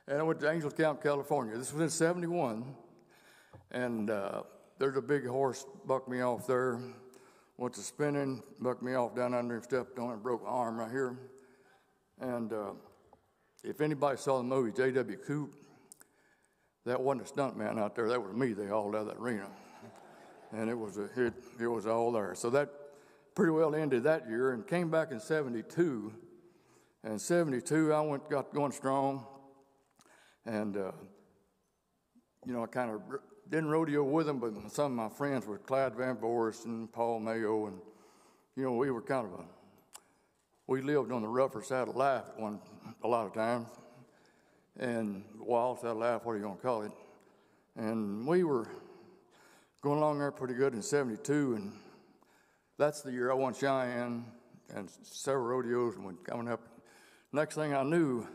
And I went to Angels Camp, California. This was in 71. And there's a big horse bucked me off there. Went to spinning, bucked me off down under and stepped on it, broke my arm right here. And if anybody saw the movie J.W. Coop, that wasn't a stunt man out there. That was me. They hauled out of that arena. And it was all there. So that pretty well ended that year and came back in 72. And 72, I got going strong. And, I kind of didn't rodeo with them, but some of my friends were Clyde Van Voorst and Paul Mayo. And, we were we lived on the rougher side of life a lot of times. And wild side of life, what are you going to call it? And we were going along there pretty good in 72. And that's the year I won Cheyenne and several rodeos and went coming up. Next thing I knew,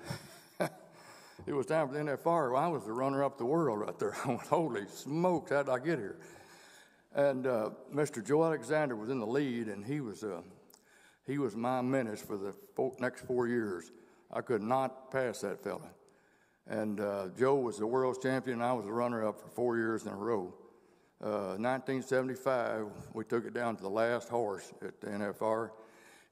it was time for the NFR. Well, I was the runner-up the world right there. I went, holy smokes, how did I get here? And Mr. Joe Alexander was in the lead, and he was my menace for the next 4 years. I could not pass that fella. And Joe was the world's champion, and I was the runner-up for 4 years in a row. 1975, we took it down to the last horse at the NFR,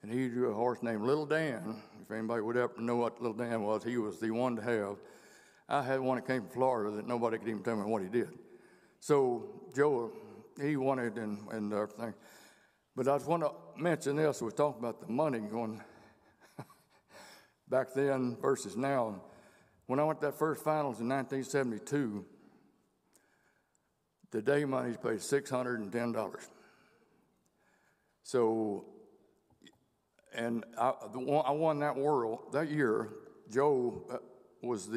and he drew a horse named Little Dan. If anybody would ever know what Little Dan was, he was the one to have. I had one that came from Florida that nobody could even tell me what he did. So Joe, he won it and everything. But I just want to mention this. We was talking about the money going back then versus now. When I went to that first finals in 1972, the day money's paid $610. So, and I won that world that year. Joe was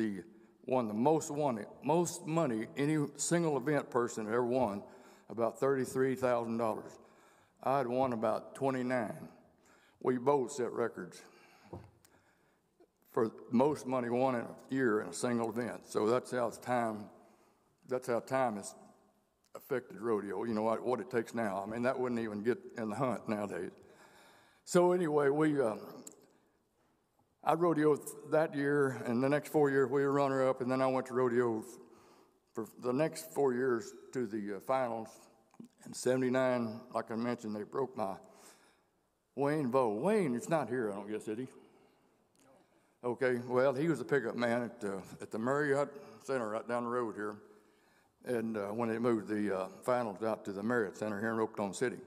won the most money any single event person ever won, about $33,000. I had won about 29. We both set records for most money won in a year in a single event. So that's how time has affected rodeo. You know what it takes now. I mean, that wouldn't even get in the hunt nowadays. So anyway, I rodeoed that year, and the next 4 years we were runner-up, and then I went to rodeo for the next 4 years to the finals. In 79, like I mentioned, they broke my Wayne Bowe. Wayne is not here, I don't guess, is he? Okay, well, he was a pickup man at the Marriott Center right down the road here. And when they moved the finals out to the Marriott Center here in Oklahoma City.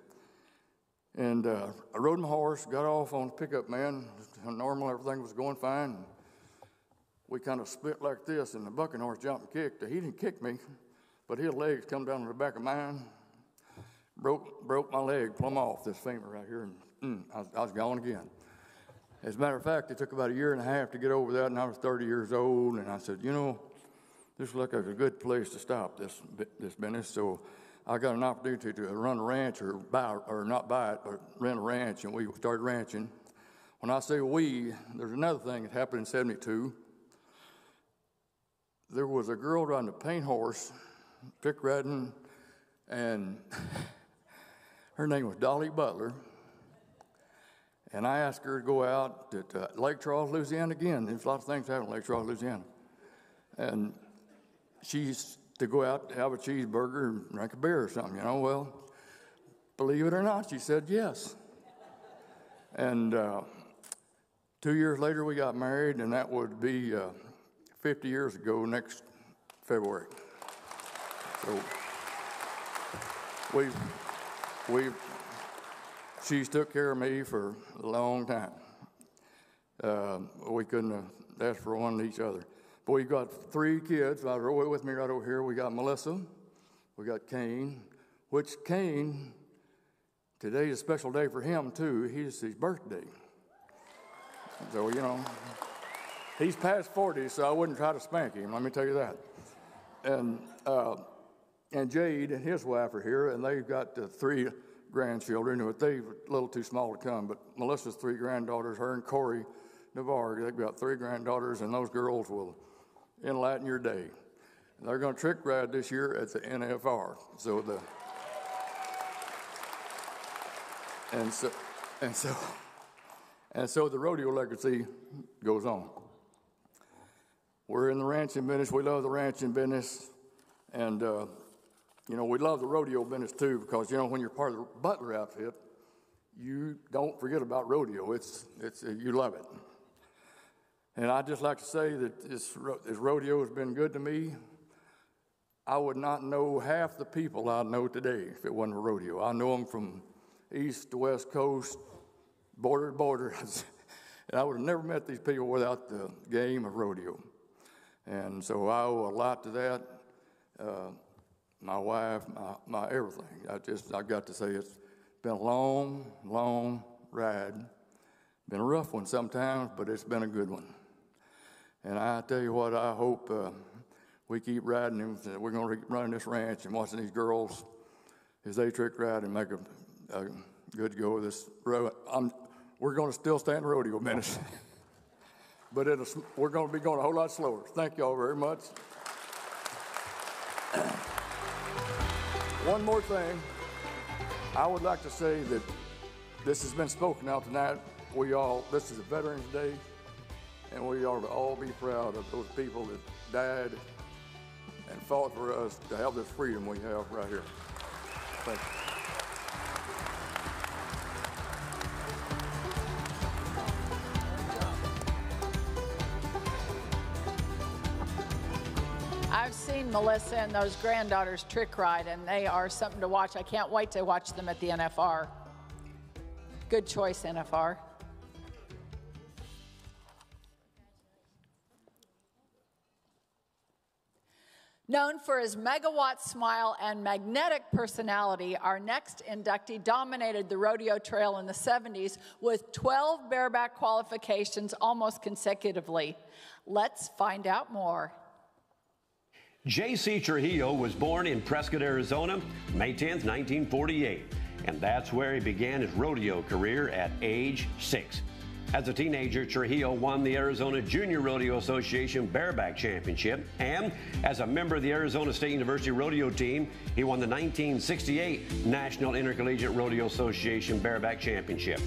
And I rode my horse, got off on the pickup man. Normal, everything was going fine. And we kind of split like this, and the bucking horse jumped and kicked. He didn't kick me, but his legs come down to the back of mine. Broke my leg plumb off, this femur right here, and I was gone again. As a matter of fact, it took about 1.5 years to get over that, and I was 30 years old, and I said, you know, this looks like a good place to stop this business. So I got an opportunity to run a ranch or not buy it, but rent a ranch, and we started ranching. When I say we, there's another thing that happened in 72. There was a girl riding a paint horse, trick riding, and her name was Dolly Butler. And I asked her to go out at Lake Charles, Louisiana again. There's a lot of things happening in Lake Charles, Louisiana. And she's to go out to have a cheeseburger and drink a beer or something, you know. Well, believe it or not, she said yes. And 2 years later, we got married, and that would be 50 years ago next February. So she's took care of me for a long time. We couldn't have asked for one to each other. But we've got 3 kids right with me right over here. We got Melissa, we got Kane, which Kane, today is a special day for him too. It's his birthday. So, you know, he's past 40, so I wouldn't try to spank him, let me tell you that. And Jade and his wife are here, and they've got 3 grandchildren, but they're a little too small to come. But Melissa's 3 granddaughters, her and Corey Navarre, they've got 3 granddaughters, and those girls will enlighten your day. And they're going to trick ride this year at the NFR. So the rodeo legacy goes on. We're in the ranching business. We love the ranching business, and you know, we love the rodeo business too, because, you know, when you're part of the Butler outfit, you don't forget about rodeo. You love it. And I'd just like to say that this rodeo has been good to me. I would not know half the people I know today if it wasn't a rodeo. I know them from east to west coast, border to border. And I would have never met these people without the game of rodeo. And so I owe a lot to that. My wife, my everything. I got to say it's been a long, long ride. Been a rough one sometimes, but it's been a good one. And I tell you what, I hope we keep riding them. We're going to keep running this ranch and watching these girls as they trick ride and make a good go of this road. We're going to still stay in the rodeo business, but we're going to be going a whole lot slower. Thank you all very much. One more thing, I would like to say that this has been spoken out tonight. This is a Veterans Day, And we ought to all be proud of those people that died and fought for us to have this freedom we have right here. Thank you.
I've seen Melissa and those granddaughters trick ride, and they are something to watch. I can't wait to watch them at the NFR. Good choice, NFR. Known for his megawatt smile and magnetic personality, our next inductee dominated the rodeo trail in the 70s with 12 bareback qualifications almost consecutively. Let's find out more.
J.C. Trujillo was born in Prescott, Arizona, May 10, 1948, and that's where he began his rodeo career at age 6. As a teenager, Trujillo won the Arizona Junior Rodeo Association Bareback Championship, and as a member of the Arizona State University Rodeo team, he won the 1968 National Intercollegiate Rodeo Association Bareback Championship.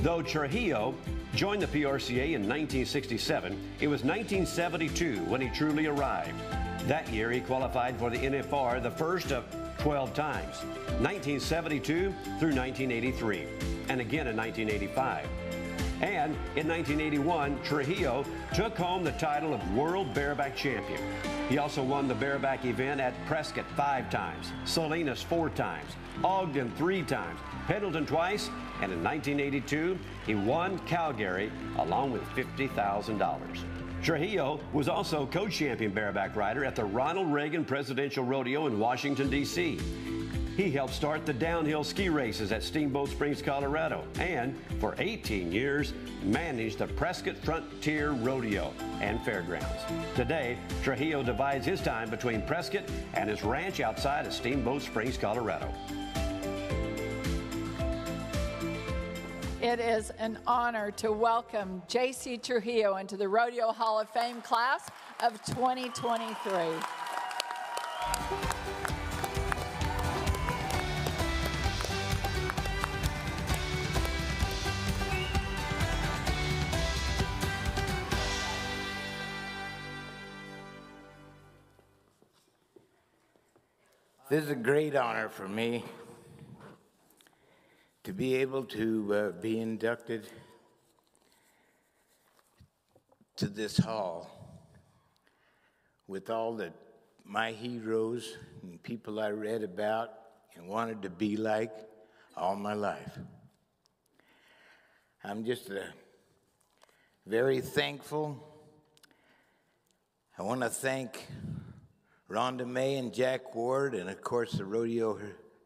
Though Trujillo joined the PRCA in 1967, it was 1972 when he truly arrived. That year, he qualified for the NFR the first of 12 times, 1972 through 1983, and again in 1985. And in 1981, Trujillo took home the title of World Bareback Champion. He also won the bareback event at Prescott 5 times, Salinas 4 times, Ogden 3 times, Pendleton twice, and in 1982, he won Calgary along with $50,000. Trujillo was also co-champion bareback rider at the Ronald Reagan Presidential Rodeo in Washington, D.C. He helped start the downhill ski races at Steamboat Springs, Colorado, and for 18 years managed the Prescott Frontier Rodeo and Fairgrounds. Today, Trujillo divides his time between Prescott and his ranch outside of Steamboat Springs, Colorado.
It is an honor to welcome J.C. Trujillo into the Rodeo Hall of Fame class of 2023.
This is a great honor for me to be able to be inducted to this hall with all my heroes and people I read about and wanted to be like all my life. I'm just very thankful. I want to thank Rhonda May and Jack Ward, and of course the Rodeo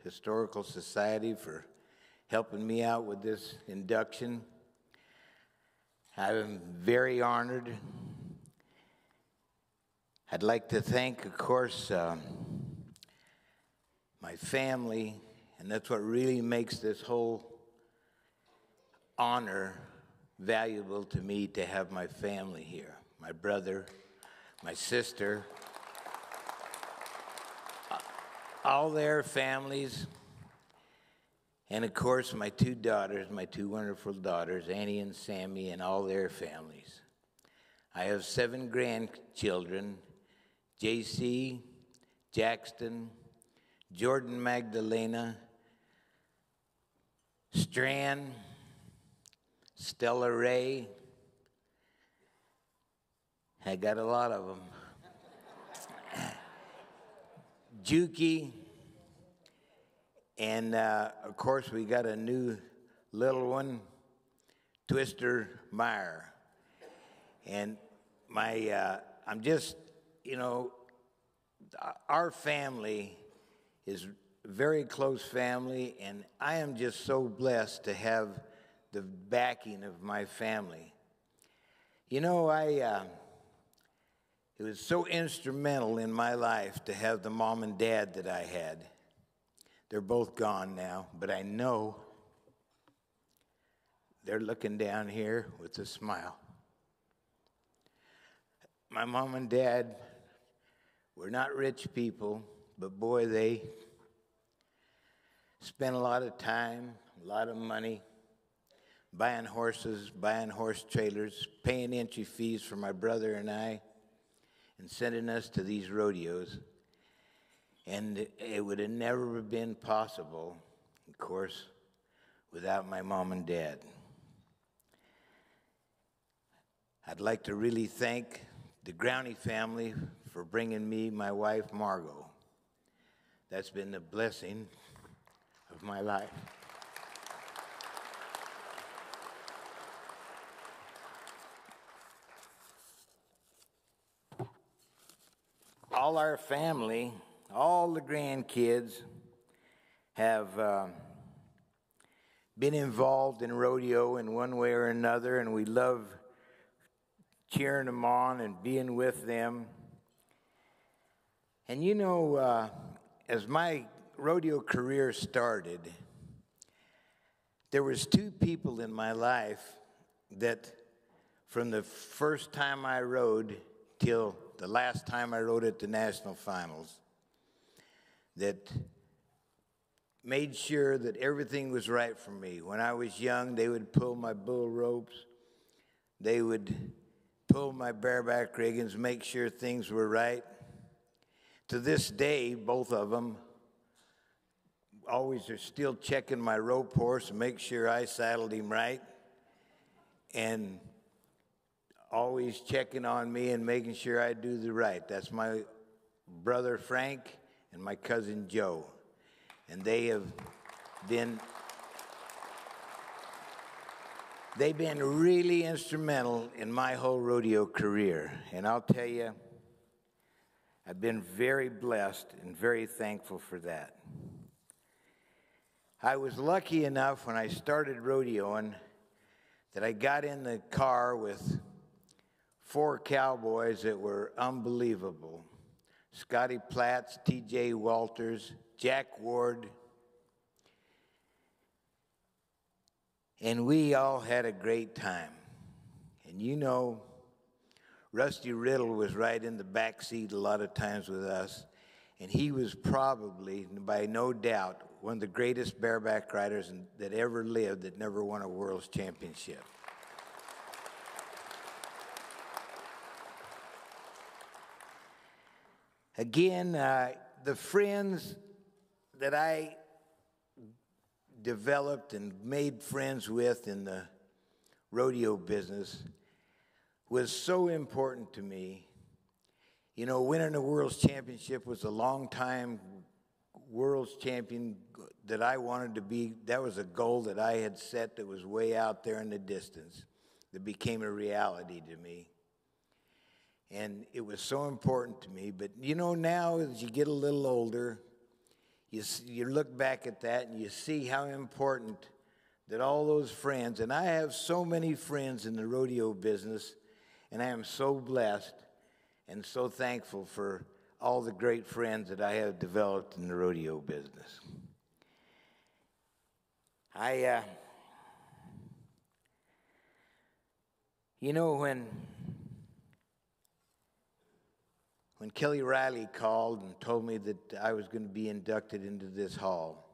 Historical Society for helping me out with this induction. I'm very honored. I'd like to thank, of course, my family, and that's what really makes this whole honor valuable to me, to have my family here. My brother, my sister, all their families, and of course my 2 daughters, my 2 wonderful daughters, Annie and Sammy, and all their families. I have 7 grandchildren: JC, Jackson, Jordan Magdalena, Strand, Stella Ray. I got a lot of them. Juki, and of course we got a new little one, Twister Meyer. And I'm just, our family is a very close family, and I am just so blessed to have the backing of my family. It was so instrumental in my life to have the mom and dad that I had. They're both gone now, but I know they're looking down here with a smile. My mom and dad were not rich people, but boy, they spent a lot of time, a lot of money buying horses, buying horse trailers, paying entry fees for my brother and I, and sending us to these rodeos. And it would have never been possible, of course, without my mom and dad. I'd like to really thank the Growney family for bringing me my wife, Margot. That's been the blessing of my life. All our family, all the grandkids have been involved in rodeo in one way or another, and we love cheering them on and being with them. And you know, as my rodeo career started, there was two people in my life that from the first time I rode till the last time I rode at the national finals, that made sure that everything was right for me. When I was young, they would pull my bull ropes. They would pull my bareback riggings, make sure things were right. To this day, both of them always are still checking my rope horse and make sure I saddled him right, and always checking on me and making sure I do the right. That's my brother Frank and my cousin Joe. And they've been really instrumental in my whole rodeo career. And I'll tell you, I've been very blessed and very thankful for that. I was lucky enough when I started rodeoing that I got in the car with 4 cowboys that were unbelievable. Scotty Platts, T.J. Walters, Jack Ward. And we all had a great time. And you know, Rusty Riddle was right in the back seat a lot of times with us. And he was probably, by no doubt, one of the greatest bareback riders that ever lived that never won a world's championship. Again, the friends that I developed and made friends with in the rodeo business was so important to me. You know, winning a world's championship was a long-time world's champion that I wanted to be. That was a goal that I had set that was way out there in the distance that became a reality to me. And it was so important to me. But, you know, now as you get a little older, you look back at that and you see how important that all those friends, and I have so many friends in the rodeo business, and I am so blessed and so thankful for all the great friends that I have developed in the rodeo business. You know, when Kelly Riley called and told me that I was going to be inducted into this hall,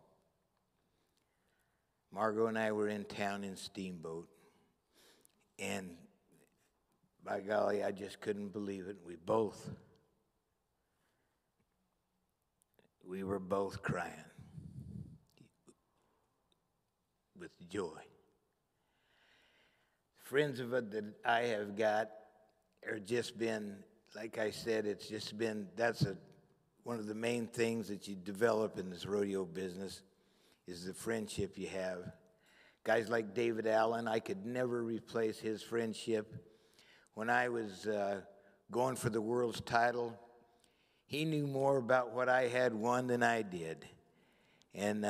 Margot and I were in town in Steamboat, and by golly, I just couldn't believe it. We were both crying with joy. Friends of it that I have got are just been, like I said, it's just been, one of the main things that you develop in this rodeo business is the friendship you have. Guys like David Allen, I could never replace his friendship. When I was going for the world's title, he knew more about what I had won than I did. And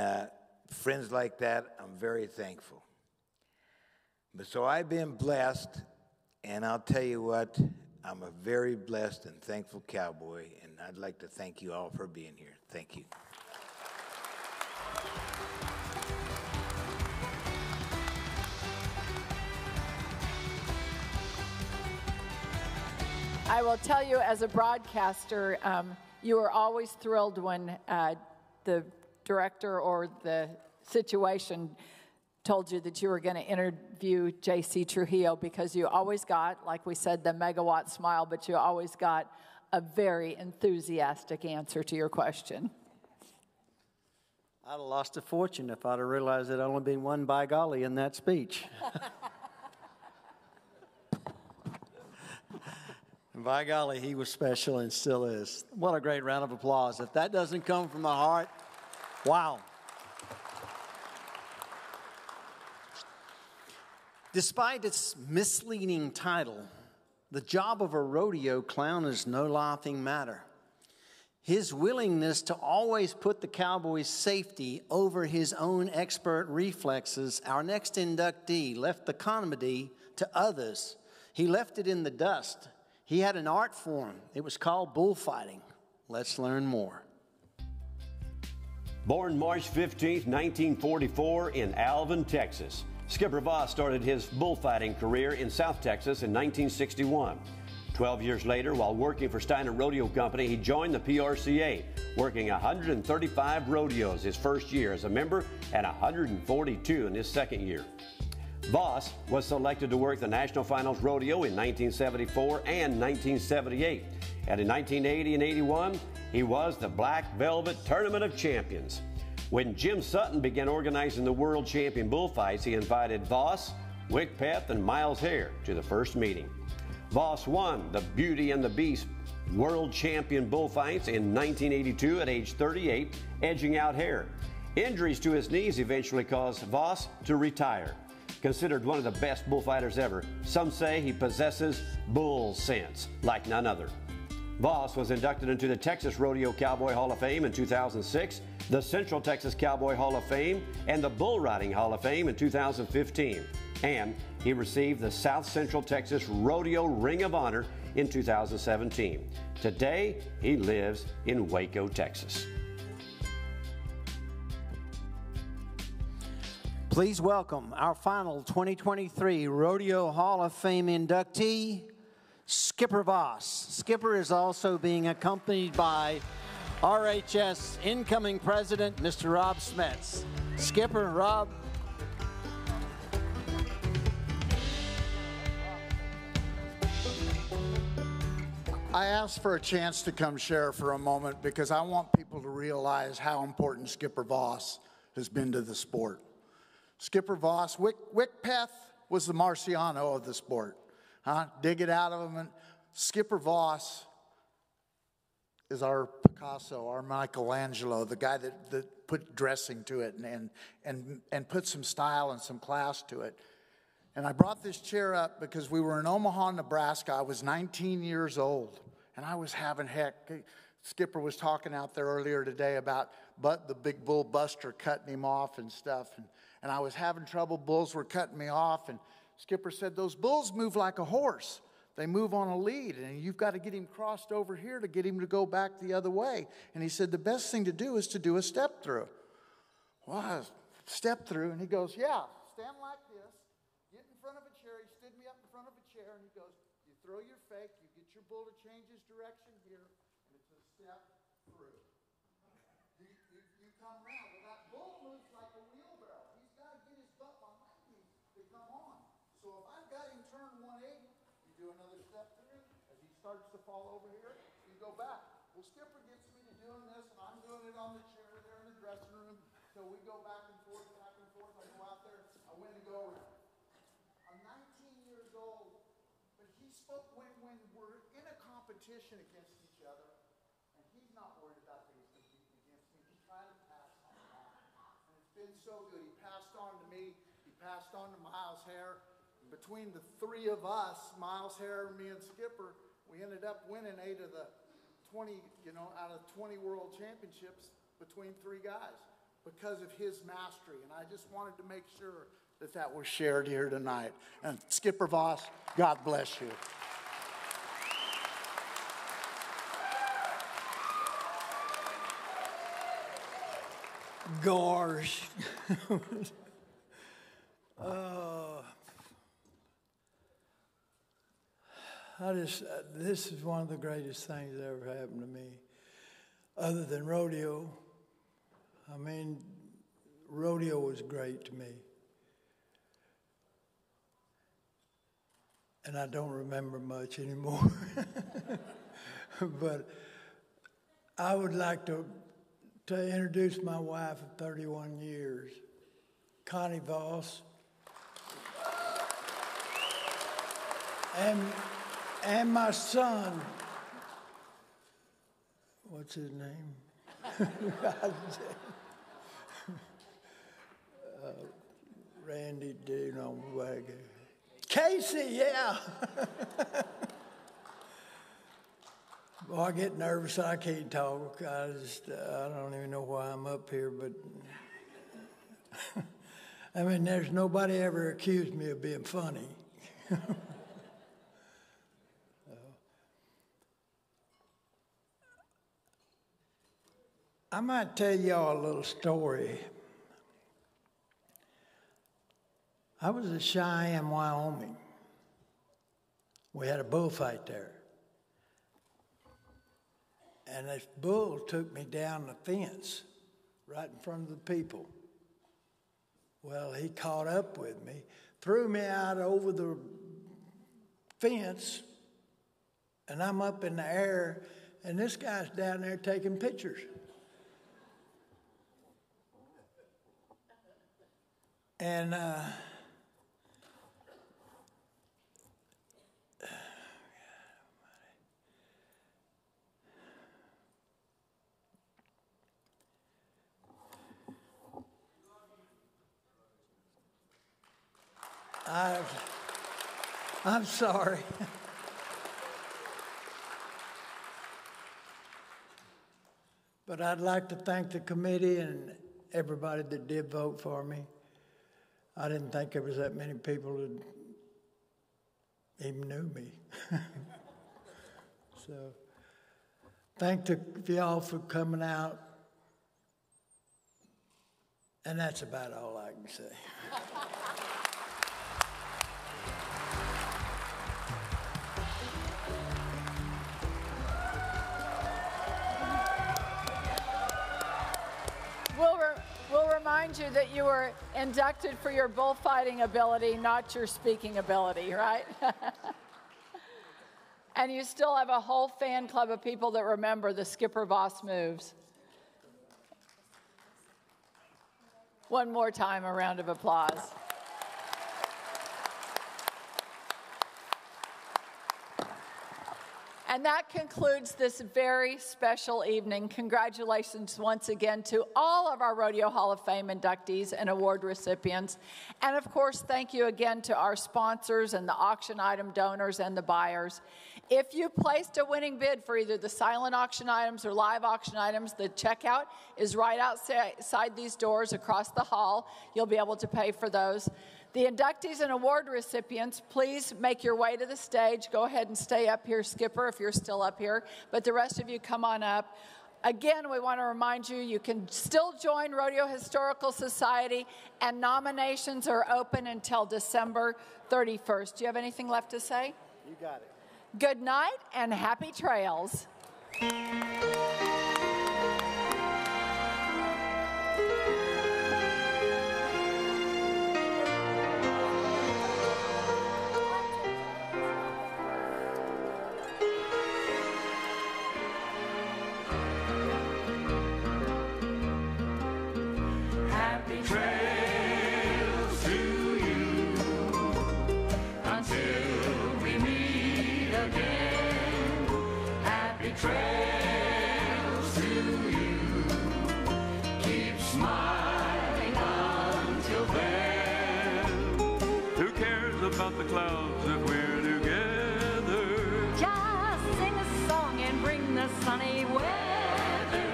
friends like that, I'm very thankful. But so I've been blessed, and I'll tell you what, I'm a very blessed and thankful cowboy, and I'd like to thank you all for being here. Thank you.
I will tell you, as a broadcaster, you are always thrilled when the director or the situation told you that you were going to interview J.C. Trujillo because you always got, like we said, the megawatt smile, but you always got a very enthusiastic answer to your question.
I'd have lost a fortune if I'd have realized there'd only been one by golly in that speech. And by golly, he was special and still is. What a great round of applause. If that doesn't come from the heart, wow. Despite its misleading title, the job of a rodeo clown is no laughing matter. His willingness to always put the cowboy's safety over his own expert reflexes, our next inductee left the comedy to others. He left it in the dust. He had an art form. It was called bullfighting. Let's learn more.
Born March 15, 1944 in Alvin, Texas, Skipper Voss started his bullfighting career in South Texas in 1961. 12 years later, while working for Steiner Rodeo Company, he joined the PRCA, working 135 rodeos his first year as a member and 142 in his second year. Voss was selected to work the National Finals Rodeo in 1974 and 1978. And in 1980 and 81, he was the Black Velvet Tournament of Champions. When Jim Sutton began organizing the World Champion Bullfights, he invited Voss, Wickpeth, and Miles Hare to the first meeting. Voss won the Beauty and the Beast World Champion Bullfights in 1982 at age 38, edging out Hare. Injuries to his knees eventually caused Voss to retire. Considered one of the best bullfighters ever, some say he possesses bull sense like none other. Voss was inducted into the Texas Rodeo Cowboy Hall of Fame in 2006, the Central Texas Cowboy Hall of Fame, and the Bull Riding Hall of Fame in 2015. And he received the South Central Texas Rodeo Ring of Honor in 2017. Today, he lives in Waco, Texas.
Please welcome our final 2023 Rodeo Hall of Fame inductee, Skipper Voss. Skipper is also being accompanied by RHS incoming president, Mr. Rob Smets. Skipper, Rob.
I asked for a chance to come share for a moment because I want people to realize how important Skipper Voss has been to the sport. Skipper Voss, Wickpeth was the Marciano of the sport. Dig it out of him. And Skipper Voss is our Picasso, our Michelangelo, the guy that put dressing to it and put some style and some class to it. And I brought this chair up because we were in Omaha, Nebraska. I was 19 years old, and I was having heck. Skipper was talking out there earlier today about the big bull Buster cutting him off and stuff. And I was having trouble. Bulls were cutting me off. And Skipper said, those bulls move like a horse. They move on a lead, and you've got to get him crossed over here to get him to go back the other way. And he said, the best thing to do is to do a step through. Well, I step through, and he goes, yeah, stand like this, get in front of a chair. He stood me up in front of a chair, and he goes, you throw your fake, you get your bull to change his direction here, and it's a step through. You come around. Well, that bull moves like a wheelbarrow. He's got to get his butt behind me to come on. So if I've got him turn 180, you do another step through. As he starts to fall over here, you go back. Well, Skipper gets me to doing this, and I'm doing it on the chair there in the dressing room. So we go back and forth, back and forth. I go out there. I win and go around. I'm 19 years old, but he spoke when we're in a competition against each other, and he's not worried about that he's competing against me. He's trying to pass on. And it's been so good. He passed on to me. He passed on to Miles Hare. Between the three of us, Miles Hare, me, and Skipper, we ended up winning 8 of the 20, out of 20 world championships between 3 guys because of his mastery. And I just wanted to make sure that that was shared here tonight. And Skipper Voss, God bless you.
Gosh.
This is one of the greatest things that ever happened to me, other than rodeo. I mean, rodeo was great to me. and I don't remember much anymore. But I would like to introduce my wife of 31 years, Connie Voss, and my son, what's his name? Randy Wagon. Casey, yeah. Well, I get nervous. I can't talk. I don't even know why I'm up here, but I mean, there's nobody ever accused me of being funny. I might tell y'all a little story. I was at Cheyenne, Wyoming. We had a bullfight there. And this bull took me down the fence right in front of the people. Well, he caught up with me, threw me out over the fence, and I'm up in the air, and this guy's down there taking pictures. And I'm sorry. But I'd like to thank the committee and everybody that did vote for me. I didn't think there was that many people that even knew me. So thank y'all for coming out. And that's about all I can say.
We'll remind you that you were inducted for your bullfighting ability, not your speaking ability, right? And you still have a whole fan club of people that remember the Skipper Voss moves. One more time, a round of applause. And that concludes this very special evening. Congratulations once again to all of our Rodeo Hall of Fame inductees and award recipients. And of course, thank you again to our sponsors and the auction item donors and the buyers. If you placed a winning bid for either the silent auction items or live auction items, the checkout is right outside these doors across the hall. You'll be able to pay for those. The inductees and award recipients, please make your way to the stage. Go ahead and stay up here, Skipper, if you're still up here. But the rest of you, come on up. Again, we want to remind you, you can still join Rodeo Historical Society, and nominations are open until December 31st. Do you have anything left to say?
You got it.
Good night and happy trails.
Happy trails to you until we meet again. Happy trails to you. Keep smiling until then.
Who cares about the clouds if we're together?
Just sing a song and bring the sunny weather.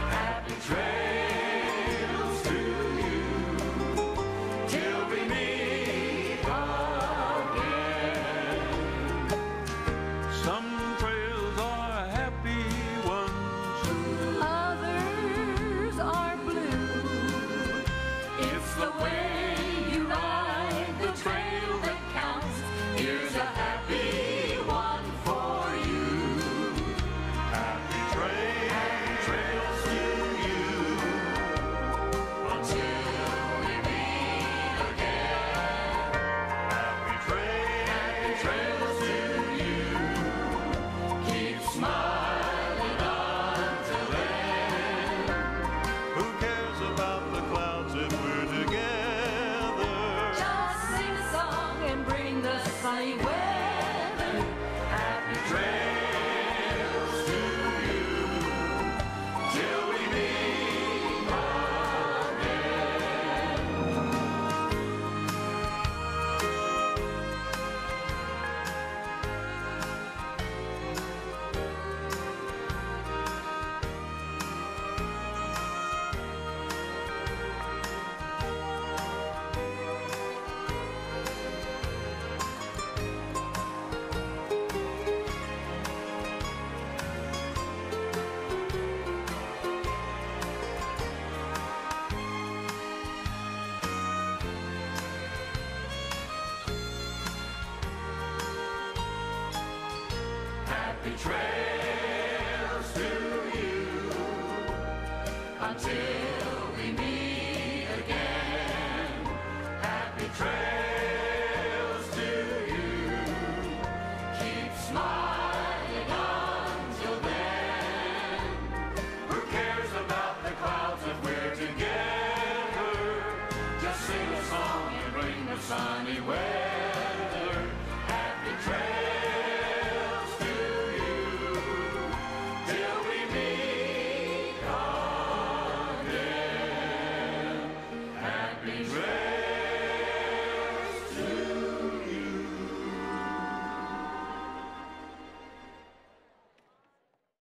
Happy trails to you till we meet again.
Some trails are happy ones,
Others are blue. It's the way you ride the trail that counts. Happy trails to you until we meet again. Happy trails to you. Keep smiling until then. Who cares about the clouds if we're together? Just sing a song and bring the sunny weather. Happy trails to you till we meet again. Happy trails.